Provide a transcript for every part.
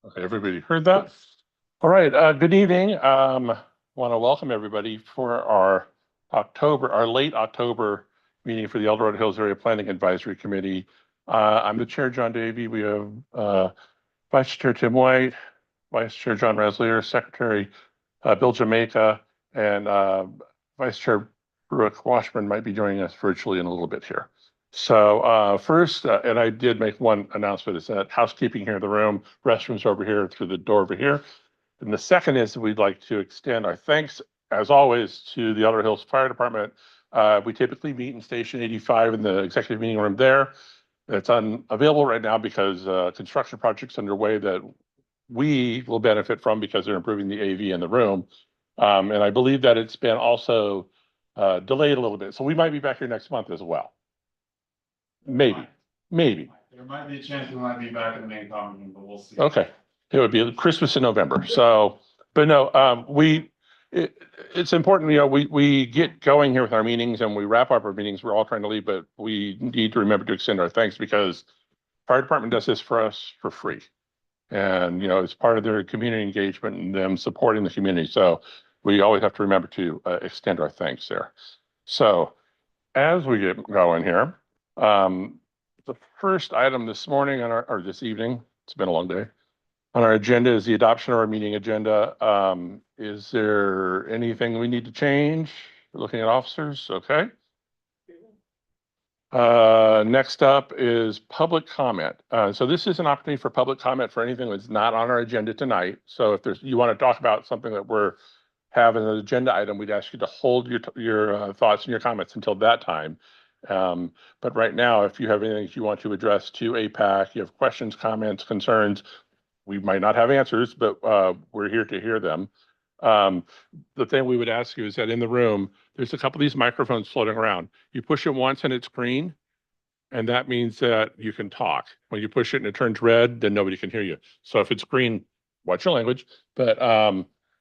Okay, everybody heard that? All right, good evening. Want to welcome everybody for our late October meeting for the El Dorado Hills Area Planning Advisory Committee. I'm the chair, John Davey. We have Vice Chair Tim White, Vice Chair John Reslier, Secretary Bill Jamaica, and Vice Chair Brooke Washburn might be joining us virtually in a little bit here. So first, and I did make one announcement, is that housekeeping here in the room, restrooms over here through the door over here. And the second is we'd like to extend our thanks, as always, to the El Dorado Hills Fire Department. We typically meet in Station 85 in the executive meeting room there. It's unavailable right now because construction projects underway that we will benefit from because they're improving the AV in the room. And I believe that it's been also delayed a little bit. So we might be back here next month as well. Maybe. There might be a chance we might be back in the main common room, but we'll see. Okay. It would be Christmas in November. So, but no, it's important, we get going here with our meetings and we wrap up our meetings. We're all trying to leave, but we need to remember to extend our thanks because fire department does this for us for free. And, it's part of their community engagement and them supporting the community. So we always have to remember to extend our thanks there. So as we get going here, the first item this morning or this evening, it's been a long day, on our agenda is the adoption of our meeting agenda. Is there anything we need to change? Looking at officers, okay. Next up is public comment. So this is an opportunity for public comment for anything that's not on our agenda tonight. So if you want to talk about something that we're having an agenda item, we'd ask you to hold your thoughts and your comments until that time. But right now, if you have anything you want to address to APAC, you have questions, comments, concerns, we might not have answers, but we're here to hear them. The thing we would ask you is that in the room, there's a couple of these microphones floating around. You push it once and it's green, and that means that you can talk. When you push it and it turns red, then nobody can hear you. So if it's green, watch your language. But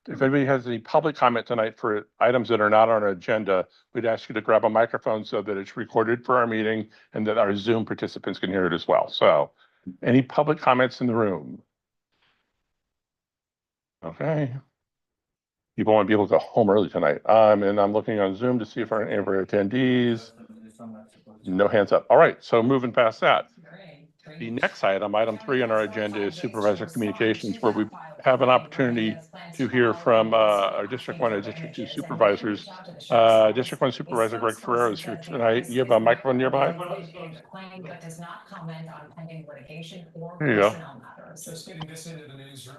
if anybody has any public comment tonight for items that are not on our agenda, we'd ask you to grab a microphone so that it's recorded for our meeting and that our Zoom participants can hear it as well. So any public comments in the room? Okay. People want to be able to go home early tonight. And I'm looking on Zoom to see if our attendees. No hands up. All right, so moving past that. The next item 3 on our agenda is supervisor communications, where we have an opportunity to hear from our District 1 and District 2 supervisors. District 1 Supervisor Greg Ferrero is here tonight. You have a microphone nearby? But does not comment on pending litigation or There you go. personnel matters. Just getting this into the news.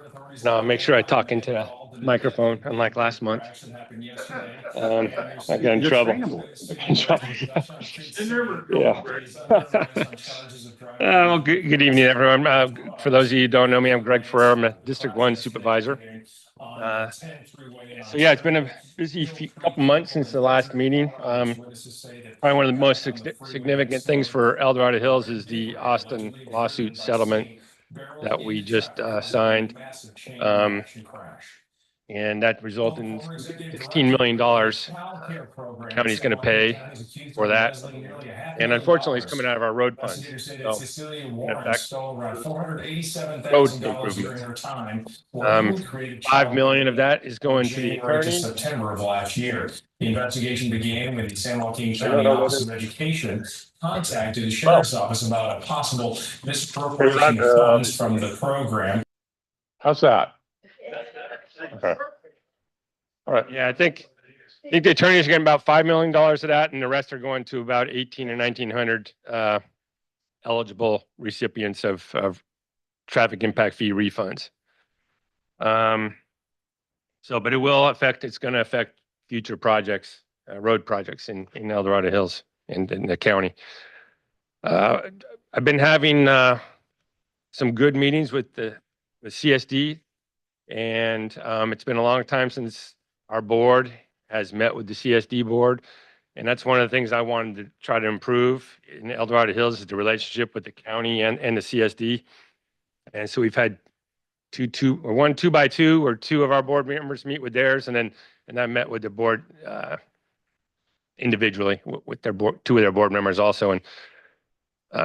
No, make sure I talk into the microphone, unlike last month. I got in trouble. Yeah. Well, good evening, everyone. For those of you who don't know me, I'm Greg Ferrer. I'm a District 1 supervisor. So yeah, it's been a busy couple months since the last meeting. Probably one of the most significant things for El Dorado Hills is the Austin lawsuit settlement that we just signed. And that resulted in $16 million the county's going to pay for that. And unfortunately, it's coming out of our road funds. So, in effect, road improvements. $5 million of that is going to the attorney. September of last year. The investigation began when the San Joaquin County Office of Education contacted the Sheriff's Office about a possible misappropriation of funds from the program. How's that? Okay. All right. Yeah, I think the attorneys are getting about $5 million of that, and the rest are going to about 1,800 or 1,900 eligible recipients of traffic impact fee refunds. But it will it's going to affect future projects, road projects in El Dorado Hills and in the county. I've been having some good meetings with the CSD, and it's been a long time since our board has met with the CSD board. And that's one of the things I wanted to try to improve in El Dorado Hills is the relationship with the county and the CSD. And so we've had two by two, where two of our board members meet with theirs, and I met with the board individually with their board, two of their board members also. And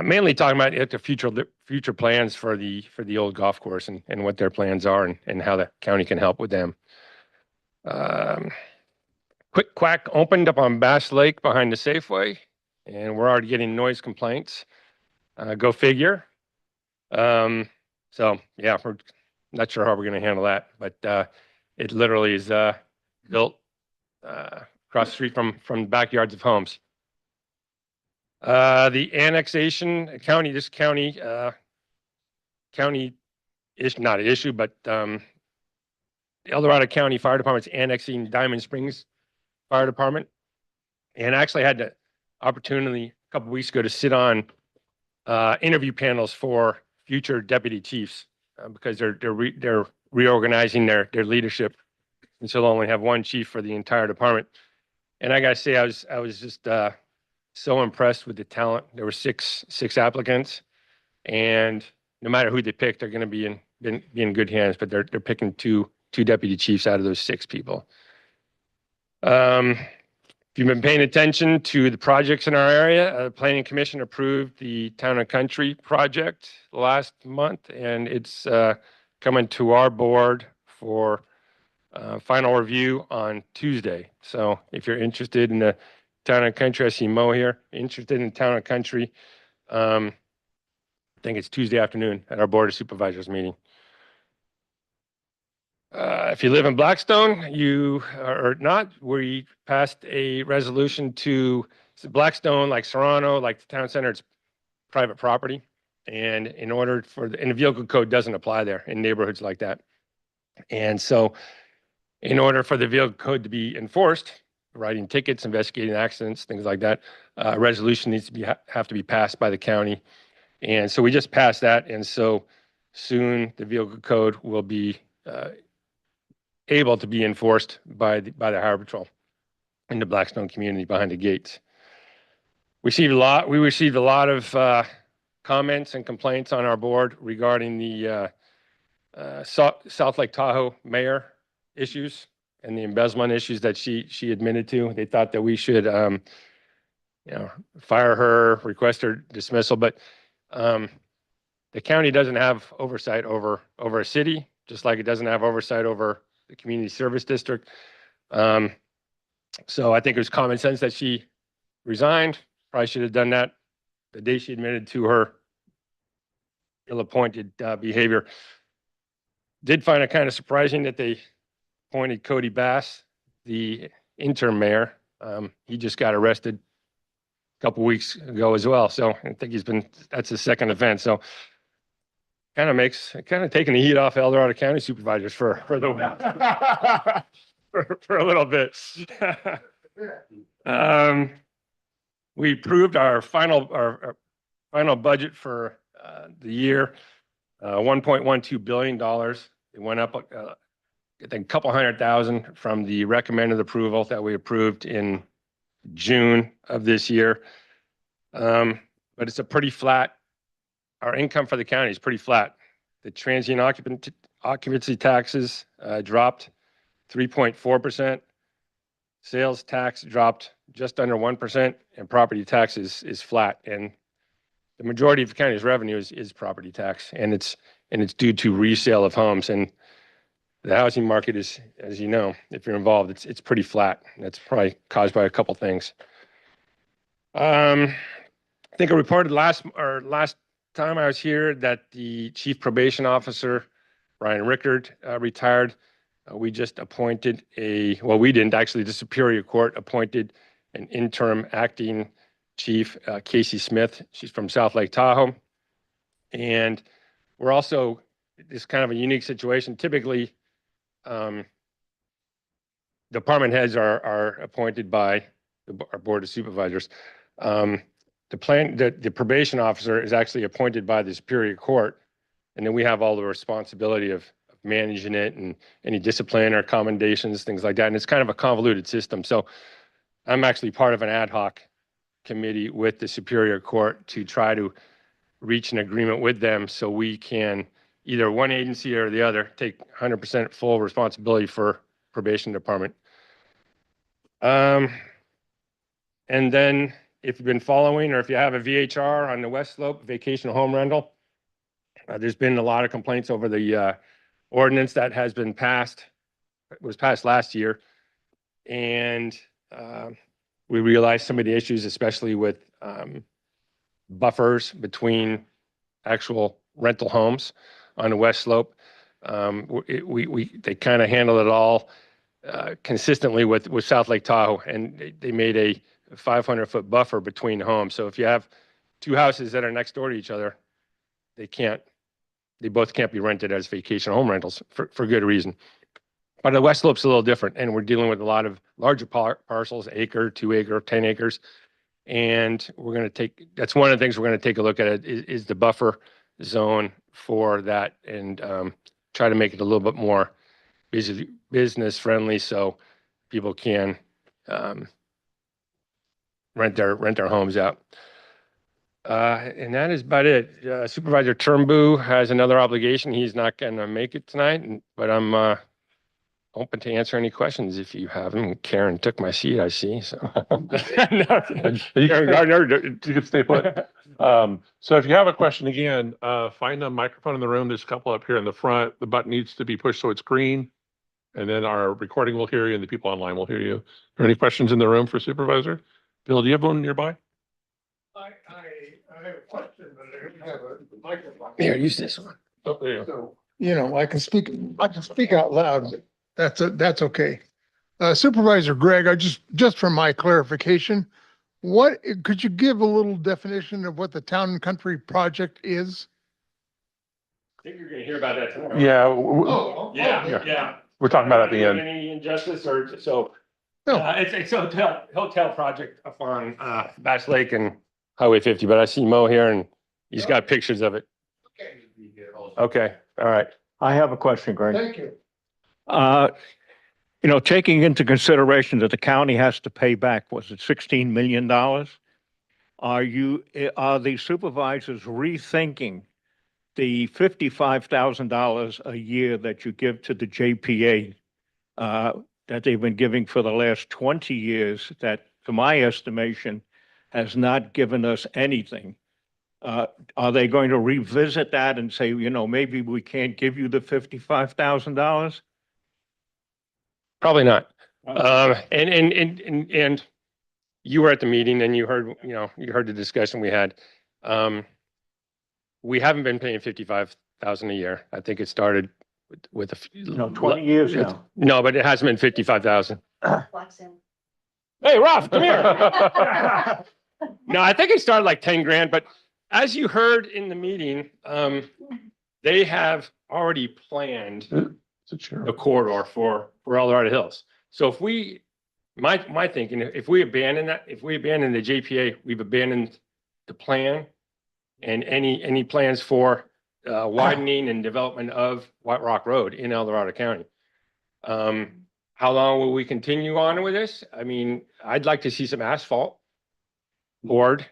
Mainly talking about the future plans for the old golf course and what their plans are and how the county can help with them. Quick Quack opened up on Bass Lake behind the Safeway, and we're already getting noise complaints. Go figure. So yeah, we're not sure how we're going to handle that, but it literally is built across the street from backyards of homes. The annexation county, this county is not an issue, but El Dorado County Fire Department's annexing Diamond Springs Fire Department, and I actually had the opportunity a couple weeks ago to sit on interview panels for future deputy chiefs because they're reorganizing their leadership, and so they'll only have one chief for the entire department. And I gotta say, I was just so impressed with the talent. There were six applicants, and no matter who they pick, they're going to be in good hands. But they're picking two deputy chiefs out of those 6 people. If you've been paying attention to the projects in our area, the Planning Commission approved the Town and Country project last month, and it's coming to our board for final review on Tuesday. So if you're interested in the Town and Country, I see Mo here, interested in Town and Country, I think it's Tuesday afternoon at our Board of Supervisors meeting. If you live in Blackstone, you or not, we passed a resolution to Blackstone, like Serrano, like the town center, it's private property. And in order and the vehicle code doesn't apply there in neighborhoods like that. And so in order for the vehicle code to be enforced, writing tickets, investigating accidents, things like that, a resolution needs to have to be passed by the county. And so we just passed that. And so soon the vehicle code will be able to be enforced by the Highway Patrol in the Blackstone community behind the gates. We received a lot of comments and complaints on our board regarding the South Lake Tahoe mayor issues and the embezzlement issues that she admitted to. They thought that we should, fire her, request her dismissal, but the county doesn't have oversight over a city, just like it doesn't have oversight over the community service district. So I think it was common sense that she resigned. Probably should have done that the day she admitted to her ill-appointed behavior. Did find it kind of surprising that they appointed Cody Bass, the interim mayor. He just got arrested a couple weeks ago as well. So I think that's his second offense. So kind of taking the heat off El Dorado County supervisors for a little bit. We approved our final budget for the year, $1.12 billion. It went up, I think, a couple $100,000 from the recommended approval that we approved in June of this year. But it's a pretty flat. Our income for the county is pretty flat. The transient occupancy taxes dropped 3.4%. Sales tax dropped just under 1%, and property tax is flat. And the majority of the county's revenue is property tax, and it's due to resale of homes. And the housing market is, as you know, if you're involved, it's pretty flat. That's probably caused by a couple things. I think I reported last time I was here that the chief probation officer, Brian Rickard, retired. We just appointed we didn't actually, the Superior Court appointed an interim acting chief, Casey Smith. She's from South Lake Tahoe. And we're also, this kind of a unique situation. Typically, department heads are appointed by our Board of Supervisors. The probation officer is actually appointed by the Superior Court, and then we have all the responsibility of managing it and any discipline or commendations, things like that. And it's kind of a convoluted system. So I'm actually part of an ad hoc committee with the Superior Court to try to reach an agreement with them so we can, either one agency or the other, take 100% full responsibility for probation department. And then if you've been following or if you have a VHR on the West Slope, vacation home rental, there's been a lot of complaints over the ordinance that has been passed, was passed last year. And we realized some of the issues, especially with buffers between actual rental homes on the West Slope. They kind of handled it all consistently with South Lake Tahoe, and they made a 500-foot buffer between homes. So if you have two houses that are next door to each other, they both can't be rented as vacation home rentals for good reason. But the West Slope's a little different, and we're dealing with a lot of larger parcels, acre, 2 acre, 10 acres. And that's one of the things we're going to take a look at is the buffer zone for that, and try to make it a little bit more business friendly so people can rent their homes out. And that is about it. Supervisor Turnbull has another obligation. He's not going to make it tonight, but I'm open to answer any questions if you have them. Karen took my seat, I see. So Karen Gardner, you can stay put. So if you have a question, again, find a microphone in the room. There's a couple up here in the front. The button needs to be pushed so it's green. And then our recording will hear you and the people online will hear you. Are there any questions in the room for Supervisor? Bill, do you have one nearby? I have a question, but I don't have a microphone. Here, use this one. Oh, there you go. So, you know, I can speak out loud. That's okay. Supervisor Greg, just for my clarification, could you give a little definition of what the Town and Country project is? I think you're going to hear about that tomorrow. Yeah, Yeah. we're talking about at the end. Any injustice or so? No. It's a hotel project up on Bass Lake and Highway 50, but I see Mo here and he's got pictures of it. Okay, all right. I have a question, Greg. Thank you. You know, taking into consideration that the county has to pay back, was it $16 million? Are the supervisors rethinking the $55,000 a year that you give to the JPA that they've been giving for the last 20 years that, to my estimation, has not given us anything? Are they going to revisit that and say, you know, maybe we can't give you the $55,000? Probably not. And you were at the meeting and you heard the discussion we had. We haven't been paying 55,000 a year. I think it started with a few. No, 20 years now. No, but it hasn't been 55,000. Flexing. Hey, Ralph, come here. No, I think it started like 10 grand, but as you heard in the meeting, they have already planned the corridor for El Dorado Hills. So if my thinking, if we abandon the JPA, we've abandoned the plan and any plans for widening and development of White Rock Road in El Dorado County. How long will we continue on with this? I mean, I'd like to see some asphalt poured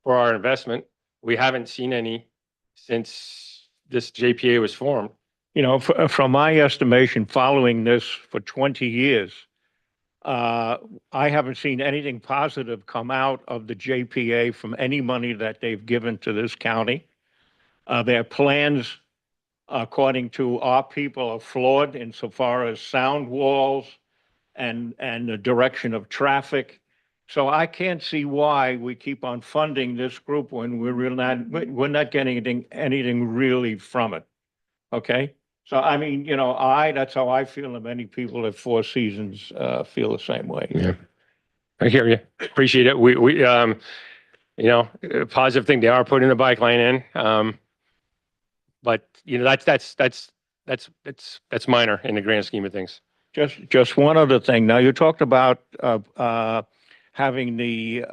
for our investment. We haven't seen any since this JPA was formed. You know, from my estimation, following this for 20 years, I haven't seen anything positive come out of the JPA from any money that they've given to this county. Their plans, according to our people, are flawed insofar as sound walls and the direction of traffic. So I can't see why we keep on funding this group when we're not getting anything really from it. Okay? So, I mean, you know, that's how I feel, and many people at Four Seasons feel the same way. Yeah. I hear you. Appreciate it. We you know, a positive thing, they are putting a bike lane in. But you know, that's minor in the grand scheme of things. Just one other thing. Now, you talked about having the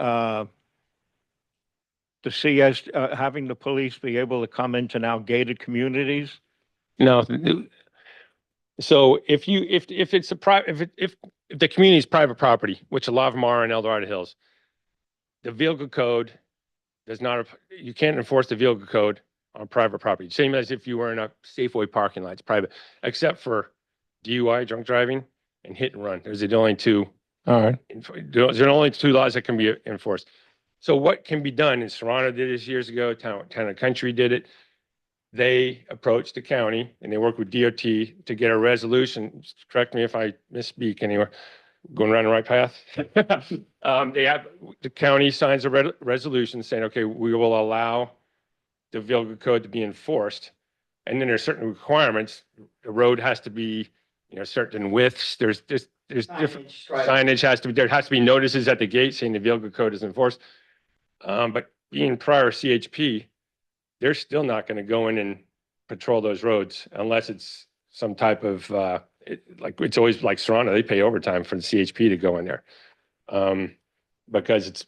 CS, having the police be able to come into now gated communities. No. So if it's if the community is private property, which a lot of them are in El Dorado Hills, the vehicle code does not, you can't enforce the vehicle code on private property. Same as if you were in a Safeway parking lot, it's private, except for DUI, drunk driving, and hit and run. Those are the only two. All right. There are only two laws that can be enforced. So what can be done, and Serrano did this years ago, Town and Country did it. They approached the county and they worked with DOT to get a resolution. Correct me if I misspeak anywhere, going around the right path. They have, the county signs a resolution saying, okay, we will allow the vehicle code to be enforced. And then there's certain requirements. The road has to be, certain widths. There's different signage has to be, there has to be notices at the gate saying the vehicle code is enforced. But being prior CHP, they're still not going to go in and patrol those roads unless it's some type of, like, it's always like Serrano, they pay overtime for the CHP to go in there. Because it's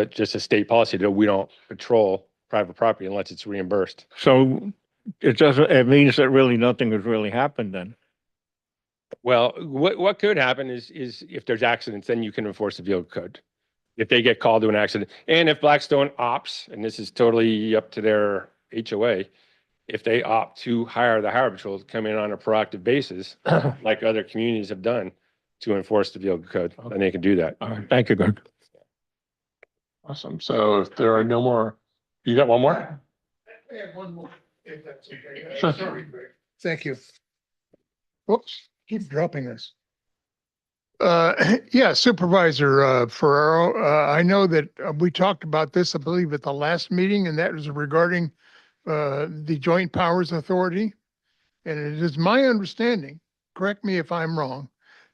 just a state policy that we don't patrol private property unless it's reimbursed. So it means that really nothing has really happened then. Well, what could happen is if there's accidents, then you can enforce the vehicle code. If they get called to an accident, and if Blackstone opts, and this is totally up to their HOA, if they opt to hire the highway patrol to come in on a proactive basis, like other communities have done to enforce the vehicle code, then they can do that. All right, thank you, Greg. Awesome. So if there are no more, you got one more? I have one more, if that's okay. Sure. Sorry, Greg. Thank you. Whoops, keep dropping this. Yeah, Supervisor Ferraro, I know that we talked about this, I believe, at the last meeting, and that was regarding the Joint Powers Authority. And it is my understanding, correct me if I'm wrong,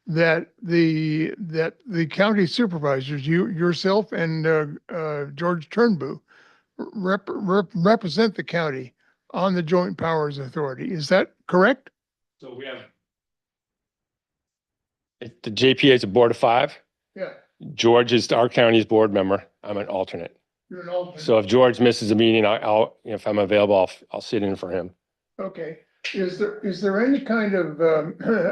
that the county supervisors, yourself and George Turnbull represent the county on the Joint Powers Authority. Is that correct? So we have. The JPA is a board of 5. Yeah. George is our county's board member. I'm an alternate. You're an alternate. So if George misses a meeting, I'll if I'm available, I'll sit in for him. Okay, is there any kind of,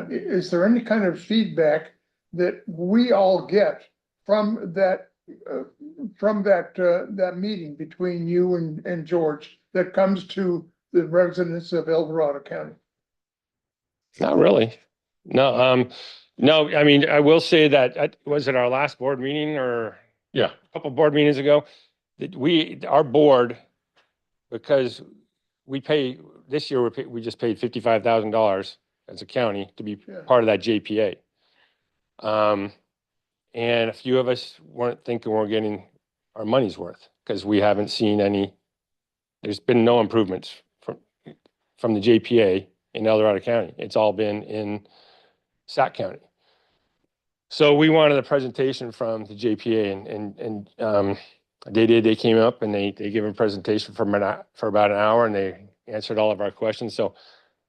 is there any kind of feedback that we all get from that, that meeting between you and George that comes to the residents of El Dorado County? Not really. No, no, I mean, I will say that, was it our last board meeting or? Yeah. A couple board meetings ago, that our board, because we pay, this year, we just paid $55,000 as a county to be Yeah. part of that JPA. And a few of us weren't thinking we're getting our money's worth because we haven't seen any, there's been no improvements from the JPA in El Dorado County. It's all been in Sac County. So we wanted a presentation from the JPA and they came up and they gave a presentation for about an hour and they answered all of our questions. So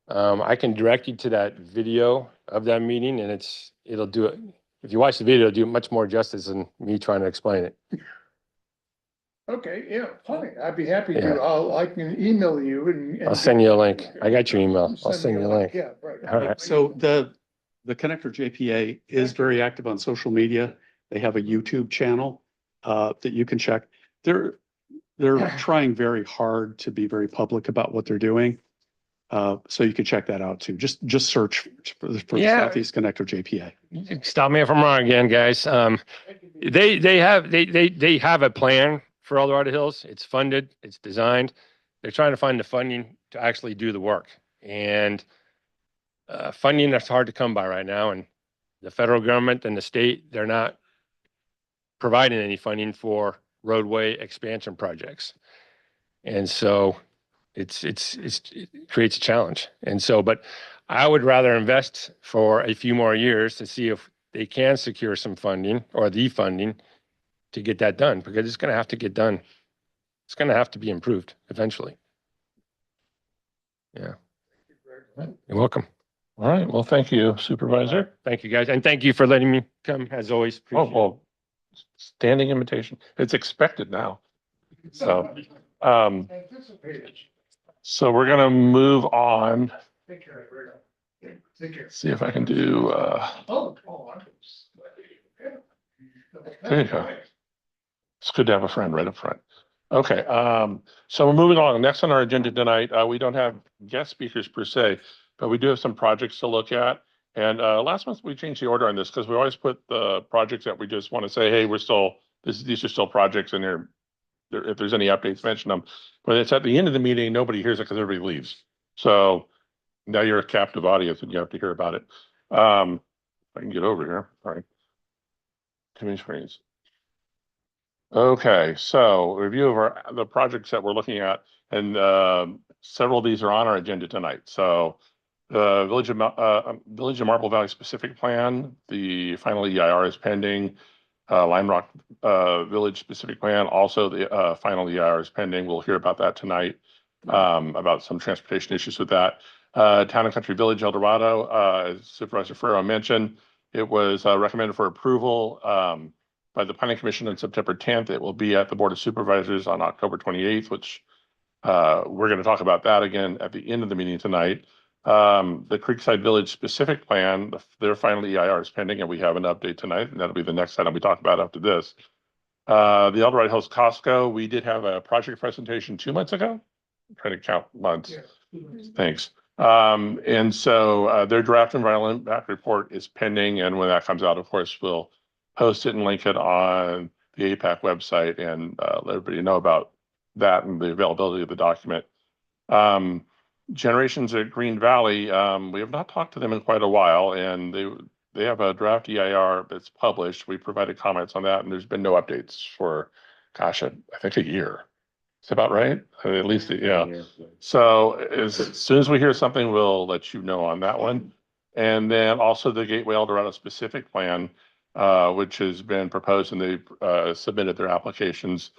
I can direct you to that video of that meeting and it'll do it. If you watch the video, it'll do much more justice than me trying to explain it. Okay, yeah, fine, I'd be happy Yeah. to, I can email you and. I'll send you a link. I got your email. I'll send you a link. Yeah, right. All right. So the Connector JPA is very active on social media. They have a YouTube channel that you can check. They're trying very hard to be very public about what they're doing. So you can check that out too. Just search for Yeah. Southeast Connector JPA. Stop me if I'm wrong again, guys. They have a plan for El Dorado Hills. It's funded, it's designed. They're trying to find the funding to actually do the work. And funding that's hard to come by right now. And the federal government and the state, they're not providing any funding for roadway expansion projects. And so it creates a challenge. And so, but I would rather invest for a few more years to see if they can secure some funding or the funding to get that done, because it's going to have to get done. It's going to have to be improved eventually. Yeah. You're welcome. All right. Well, thank you, Supervisor. Thank you, guys. And thank you for letting me come as always. Oh, Appreciate it. well, standing invitation. It's expected now. So, Anticipated. so we're gonna move on. Take care, Greg. Take care. See if I can do, Oh. There you go. It's good to have a friend right up front. Okay, so we're moving on. Next on our agenda tonight, we don't have guest speakers per se, but we do have some projects to look at. And last month we changed the order on this because we always put the projects that we just want to say, hey, these are still projects and they're if there's any updates, mention them. But it's at the end of the meeting, nobody hears it because everybody leaves. So now you're a captive audience and you have to hear about it. I can get over here. All right. Too many screens. Okay, so review of the projects that we're looking at, and several of these are on our agenda tonight. So the Village of Marble Valley specific plan, the final EIR is pending. Lime Rock Village specific plan, also the final EIR is pending. We'll hear about that tonight, about some transportation issues with that. Town and Country Village, El Dorado, as Supervisor Ferrero mentioned, it was recommended for approval by the Planning Commission on September 10th. It will be at the Board of Supervisors on October 28th, which we're going to talk about that again at the end of the meeting tonight. The Creekside Village specific plan, their final EIR is pending, and we have an update tonight, and that'll be the next item we talk about after this. The El Dorado Hills Costco, we did have a project presentation 2 months ago. I'm trying to count months. Thanks. And so their draft environmental impact report is pending, and when that comes out, of course, we'll post it and link it on the APAC website and let everybody know about that and the availability of the document. Generations at Green Valley, we have not talked to them in quite a while, and they have a draft EIR that's published. We provided comments on that, and there's been no updates for, gosh, I think a year. Is that about right? At least, yeah. So as soon as we hear something, we'll let you know on that one. And then also the Gateway El Dorado specific plan, which has been proposed, and they've submitted their applications.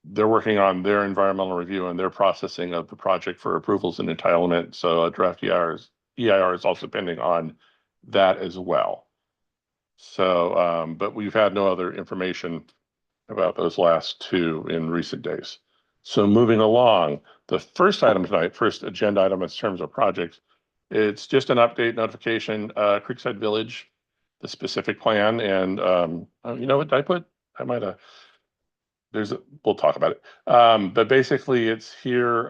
They're working on their environmental review and their processing of the project for approvals and entitlement. So a draft EIR is also pending on that as well. So, but we've had no other information about those last two in recent days. So moving along, the first item tonight, first agenda item in terms of projects, it's just an update notification, Creekside Village, the specific plan, and you know what I might have, we'll talk about it. But basically it's here,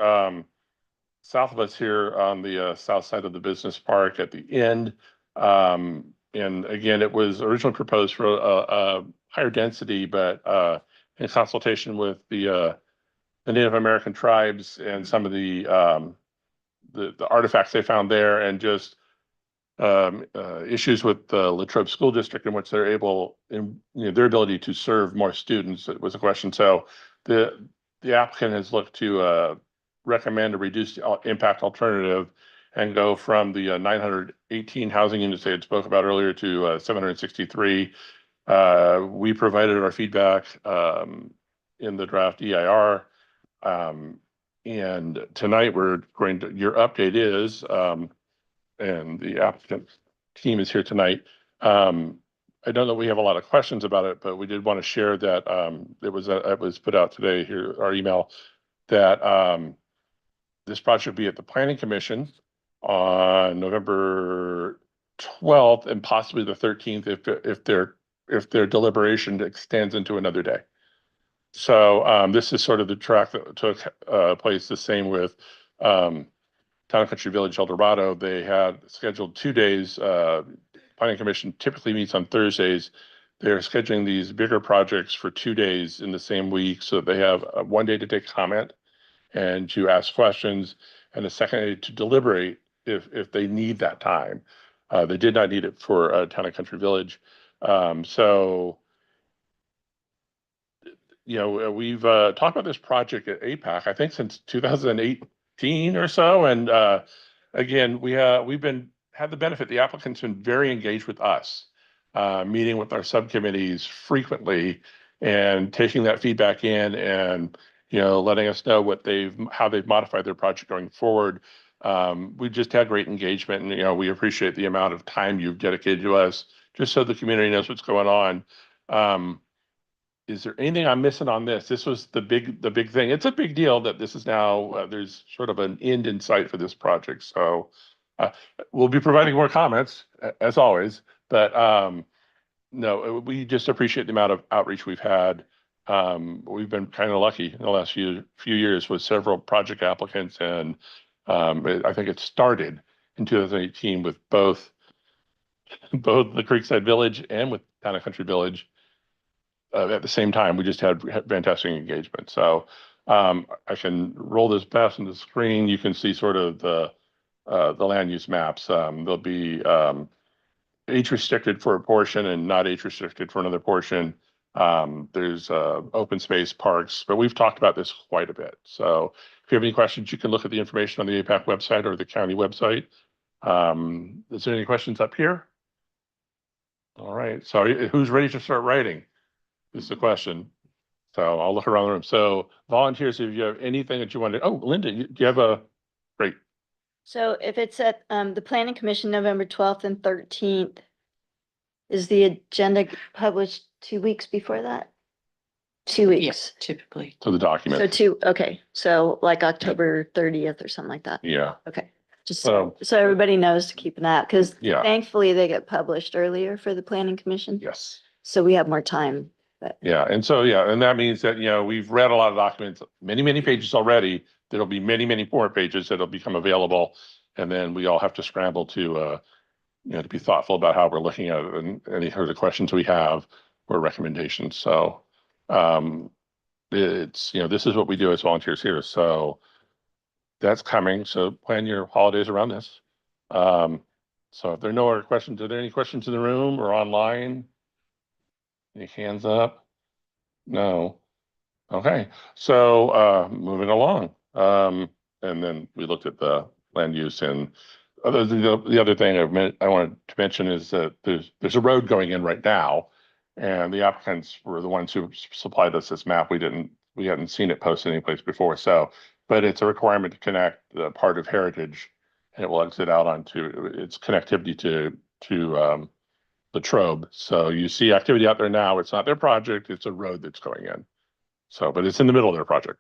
south of us here on the south side of the business park at the end. And again, it was originally proposed for a higher density, but in consultation with the Native American tribes and some of the artifacts they found there, and just issues with the Latrobe School District in which they're able, in their ability to serve more students, it was a question. So the applicant has looked to recommend a reduced impact alternative and go from the 918 housing units they had spoke about earlier to 763. We provided our feedback in the draft EIR. And tonight we're going to, your update is, and the applicant team is here tonight. I don't know we have a lot of questions about it, but we did want to share that it was put out today here, our email, that this project will be at the Planning Commission on November 12th and possibly the 13th if their deliberation extends into another day. So this is sort of the track that took place. The same with Town and Country Village El Dorado. They had scheduled 2 days. Planning Commission typically meets on Thursdays. They're scheduling these bigger projects for 2 days in the same week, so they have 1 day to take comment and to ask questions, and a second day to deliberate if they need that time. They did not need it for Town and Country Village. So, you know, we've talked about this project at APAC, I think since 2018 or so. And again, we've had the benefit, the applicant's been very engaged with us, meeting with our subcommittees frequently and taking that feedback in and, you know, letting us know how they've modified their project going forward. We've just had great engagement, and, you know, we appreciate the amount of time you've dedicated to us just so the community knows what's going on. Is there anything I'm missing on this? This was the big thing. It's a big deal that this is now, there's sort of an end in sight for this project. So we'll be providing more comments as always, but no, we just appreciate the amount of outreach we've had. We've been kind of lucky in the last few years with several project applicants, and I think it started in 2018 with both the Creekside Village and with Town and Country Village. at the same time, we just had fantastic engagement. So I can roll this past on the screen. You can see sort of the land use maps. There'll be age restricted for a portion and not age restricted for another portion. There's open space parks, but we've talked about this quite a bit. So if you have any questions, you can look at the information on the APAC website or the county website. Is there any questions up here? All right, so who's ready to start writing? Is the question. So I'll look around the room. So volunteers, if you have anything that you want to, oh, Linda, do you have a, great. So if it's at the planning commission, November 12th and 13th, is the agenda published 2 weeks before that? 2 weeks. Typically. So the So document, okay, so like October 30th or something like that. yeah, Okay, just So- so everybody knows to keep an eye out, because yeah, thankfully they get published earlier for the planning commission. yes. So we have more time, but Yeah, and so, yeah, and that means that, we've read a lot of documents, many, many pages already. There'll be many, many more pages that'll become available. And then we all have to scramble to, to be thoughtful about how we're looking at it and any of the questions we have or recommendations. So, it's, this is what we do as volunteers here. So that's coming. So plan your holidays around this. So if there are no other questions, are there any questions in the room or online? Any hands up? No. Okay, so moving along. And then we looked at the land use and the other thing I wanted to mention is that there's a road going in right now. And the applicants were the ones who supplied us this map. We hadn't seen it posted anyplace before. So, but it's a requirement to connect the part of Heritage, and it will exit out onto its connectivity to Latrobe. So you see activity out there now. It's not their project, it's a road that's going in. So, but it's in the middle of their project.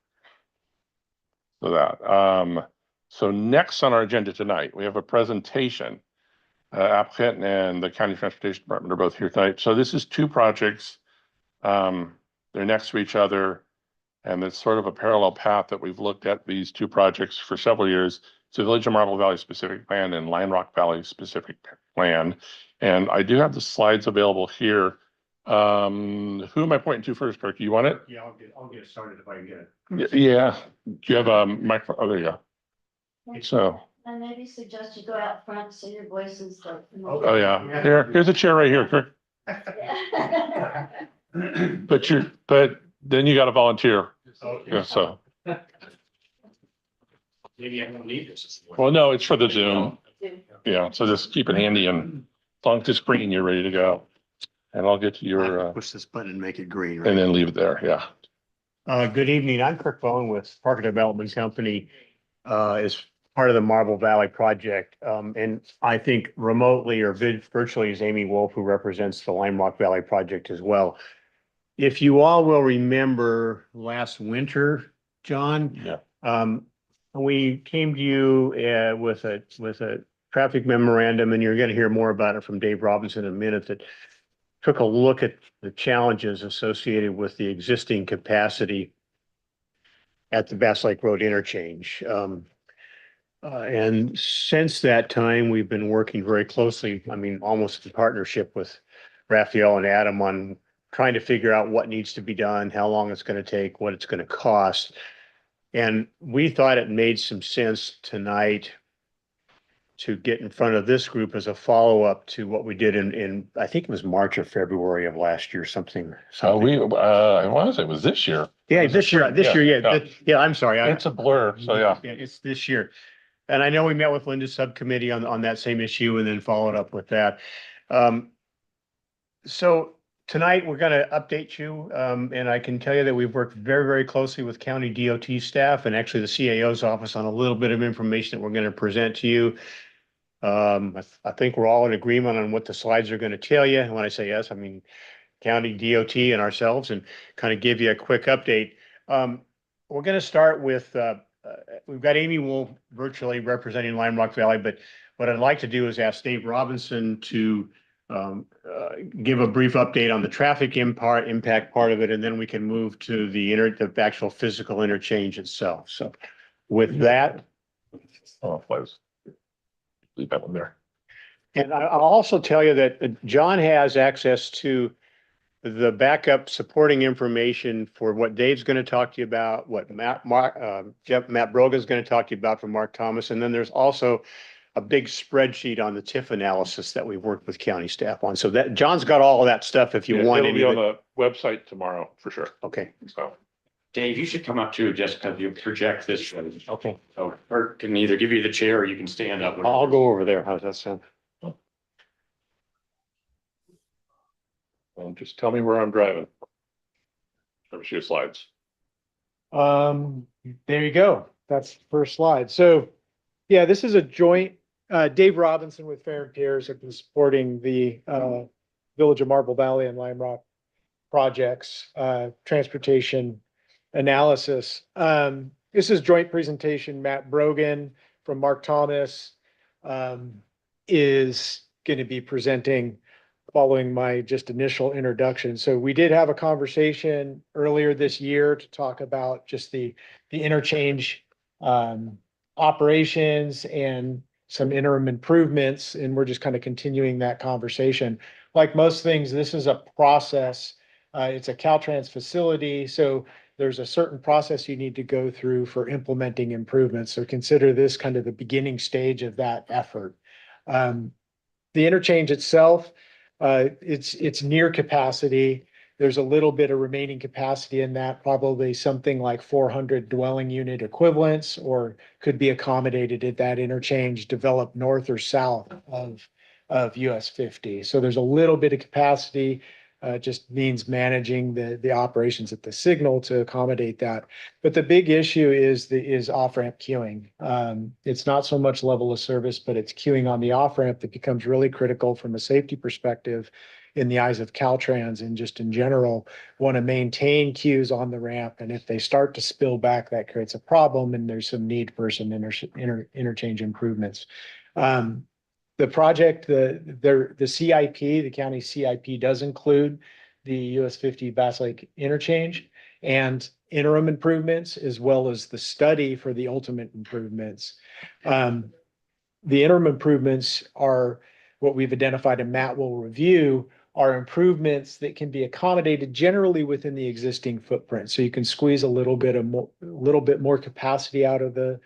So that, so next on our agenda tonight, we have a presentation. Applicant and the County Transportation Department are both here tonight. So this is two projects. They're next to each other. And it's sort of a parallel path that we've looked at these two projects for several years. It's the Village of Marble Valley specific plan and Lion Rock Valley specific plan. And I do have the slides available here. Who am I pointing to first, Kirk? You want it? Yeah, I'll get started if I can get it. Yeah. Do you have a microphone? Oh, there you go. So, I maybe suggest you go out front so your voice is like. oh yeah, here's a chair right here, Kirk. But then you got to volunteer. Yeah, so, Maybe I don't need this. well, no, it's for the Zoom. Yeah, so just keep it handy and as long as it's green, you're ready to go. And I'll get to your, Push this button and make it green, and right? then leave it there. Yeah. Good evening. I'm Kirk Bowen with Parker Development Company, as part of the Marble Valley project. And I think remotely or virtually is Amy Wolf, who represents the Lime Rock Valley project as well. If you all will remember last winter, John, Yeah. we came to you with a traffic memorandum, and you're going to hear more about it from Dave Robinson in a minute, that took a look at the challenges associated with the existing capacity at the Bass Lake Road interchange. And since that time, we've been working very closely, almost in partnership with Raphael and Adam on trying to figure out what needs to be done, how long it's going to take, what it's going to cost. And we thought it made some sense tonight to get in front of this group as a follow-up to what we did in I think it was March or February of last year, something. I want to say it was this year. Yeah, this year, yeah, I'm sorry. It's a blur. So yeah. Yeah, it's this year. And I know we met with Linda's subcommittee on that same issue and then followed up with that. So tonight, we're going to update you, and I can tell you that we've worked very, very closely with county DOT staff and actually the CAO's office on a little bit of information that we're going to present to you. I think we're all in agreement on what the slides are going to tell you. And when I say yes, I mean county DOT and ourselves, and kind of give you a quick update. We're going to start with, we've got Amy Wolf virtually representing Lime Rock Valley, but what I'd like to do is ask Dave Robinson to give a brief update on the traffic impact part of it, and then we can move to the actual physical interchange itself. So with that. Oh, close. Leave that one there. And I'll also tell you that John has access to the backup supporting information for what Dave's going to talk to you about, what Matt Brogan's going to talk to you about from Mark Thomas. And then there's also a big spreadsheet on the TIF analysis that we've worked with county staff on. So that John's got all of that stuff if you Yeah, want it'll any be of on it. the website tomorrow for sure. Okay. So, Dave, you should come up too, just because you project this. Okay. So, or can either give you the chair or you can stand up. I'll go over there. How's that sound? well, just tell me where I'm driving. Let me see your slides. There you go. That's the first slide. So, yeah, this is a joint, Dave Robinson with Fair and Piers have been supporting the, Village of Marble Valley and Lime Rock projects, transportation analysis. This is joint presentation. Matt Brogan from Mark Thomas, is going to be presenting following my just initial introduction. So we did have a conversation earlier this year to talk about just the interchange operations and some interim improvements, and we're just kind of continuing that conversation. Like most things, this is a process. It's a Caltrans facility, so there's a certain process you need to go through for implementing improvements. So consider this kind of the beginning stage of that effort. The interchange itself, it's near capacity. There's a little bit of remaining capacity in that, probably something like 400 dwelling unit equivalents, or could be accommodated at that interchange developed north or south of US 50. So there's a little bit of capacity, just means managing the operations at the signal to accommodate that. But the big issue is off-ramp queuing. It's not so much level of service, but it's queuing on the off-ramp that becomes really critical from a safety perspective in the eyes of Caltrans, and just in general want to maintain queues on the ramp. And if they start to spill back, that creates a problem, and there's some need for some interchange improvements. The project, the CIP, the county CIP does include the US 50 Bass Lake interchange and interim improvements, as well as the study for the ultimate improvements. The interim improvements are what we've identified, and Matt will review, are improvements that can be accommodated generally within the existing footprint. So you can squeeze a little bit more capacity out of the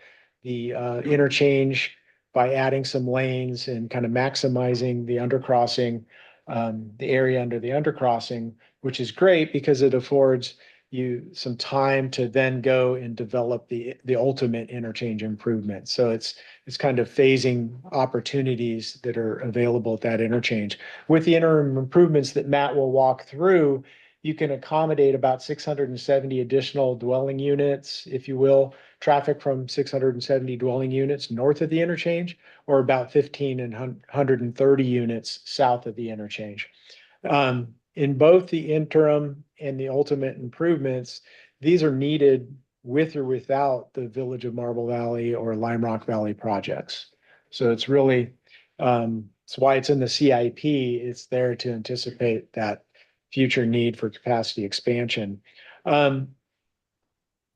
interchange by adding some lanes and kind of maximizing the undercrossing, the area under the undercrossing, which is great because it affords you some time to then go and develop the ultimate interchange improvement. So it's kind of phasing opportunities that are available at that interchange. With the interim improvements that Matt will walk through, you can accommodate about 670 additional dwelling units, if you will, traffic from 670 dwelling units north of the interchange, or about 1,530 units south of the interchange. In both the interim and the ultimate improvements, these are needed with or without the Village of Marble Valley or Lime Rock Valley projects. So it's really, it's why it's in the CIP. It's there to anticipate that future need for capacity expansion.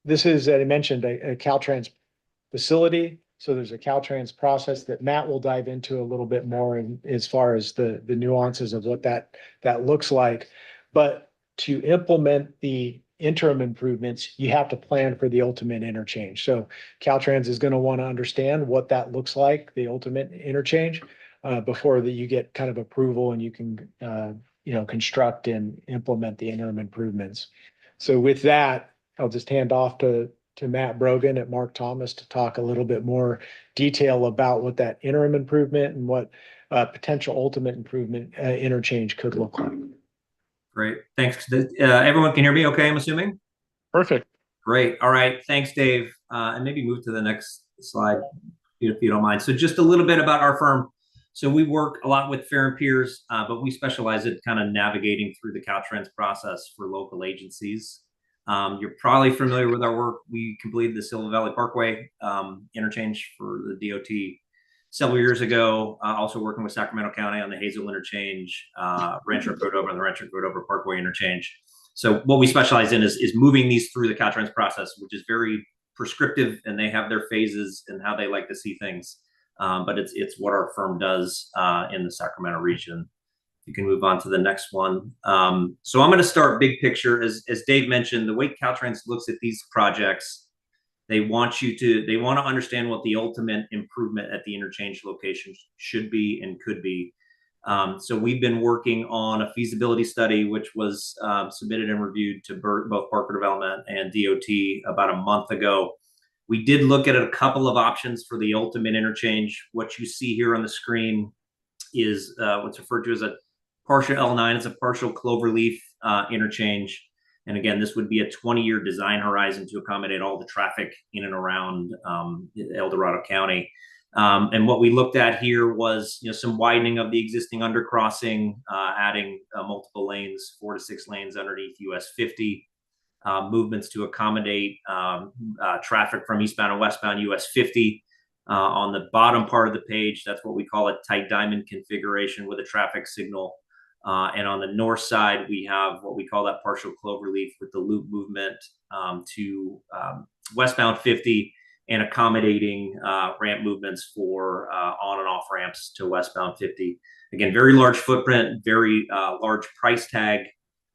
This is, as I mentioned, a Caltrans facility. So there's a Caltrans process that Matt will dive into a little bit more in, as far as the nuances of what that looks like. But to implement the interim improvements, you have to plan for the ultimate interchange. So Caltrans is going to want to understand what that looks like, the ultimate interchange, before that you get kind of approval and you can construct and implement the interim improvements. So with that, I'll just hand off to Matt Brogan at Mark Thomas to talk a little bit more detail about what that interim improvement and what potential ultimate improvement interchange could look like. Great, thanks. Everyone can hear me okay, I'm assuming? Perfect. Great, all right, thanks, Dave. And maybe move to the next slide, if you don't mind. So just a little bit about our firm. So we work a lot with Fair and Piers, but we specialize in kind of navigating through the Caltrans process for local agencies. You're probably familiar with our work. We completed the Silver Valley Parkway interchange for the DOT several years ago, also working with Sacramento County on the Hazel interchange, Rancho Cordova and the Rancho Cordova Parkway interchange. So what we specialize in is moving these through the Caltrans process, which is very prescriptive, and they have their phases and how they like to see things. But it's what our firm does in the Sacramento region. You can move on to the next one. So I'm going to start big picture. As Dave mentioned, the way Caltrans looks at these projects, they want to understand what the ultimate improvement at the interchange locations should be and could be. So we've been working on a feasibility study, which was submitted and reviewed to both Parker Development and DOT about a month ago. We did look at a couple of options for the ultimate interchange. What you see here on the screen is what's referred to as a partial L9. It's a partial cloverleaf interchange. And again, this would be a 20-year design horizon to accommodate all the traffic in and around El Dorado County. And what we looked at here was, some widening of the existing undercrossing, adding multiple lanes, 4 to 6 lanes underneath US 50, movements to accommodate traffic from eastbound and westbound US 50. On the bottom part of the page, that's what we call a tight diamond configuration with a traffic signal. And on the north side, we have what we call that partial cloverleaf with the loop movement to westbound 50 and accommodating ramp movements for on and off ramps to westbound 50. Again, very large footprint, very large price tag,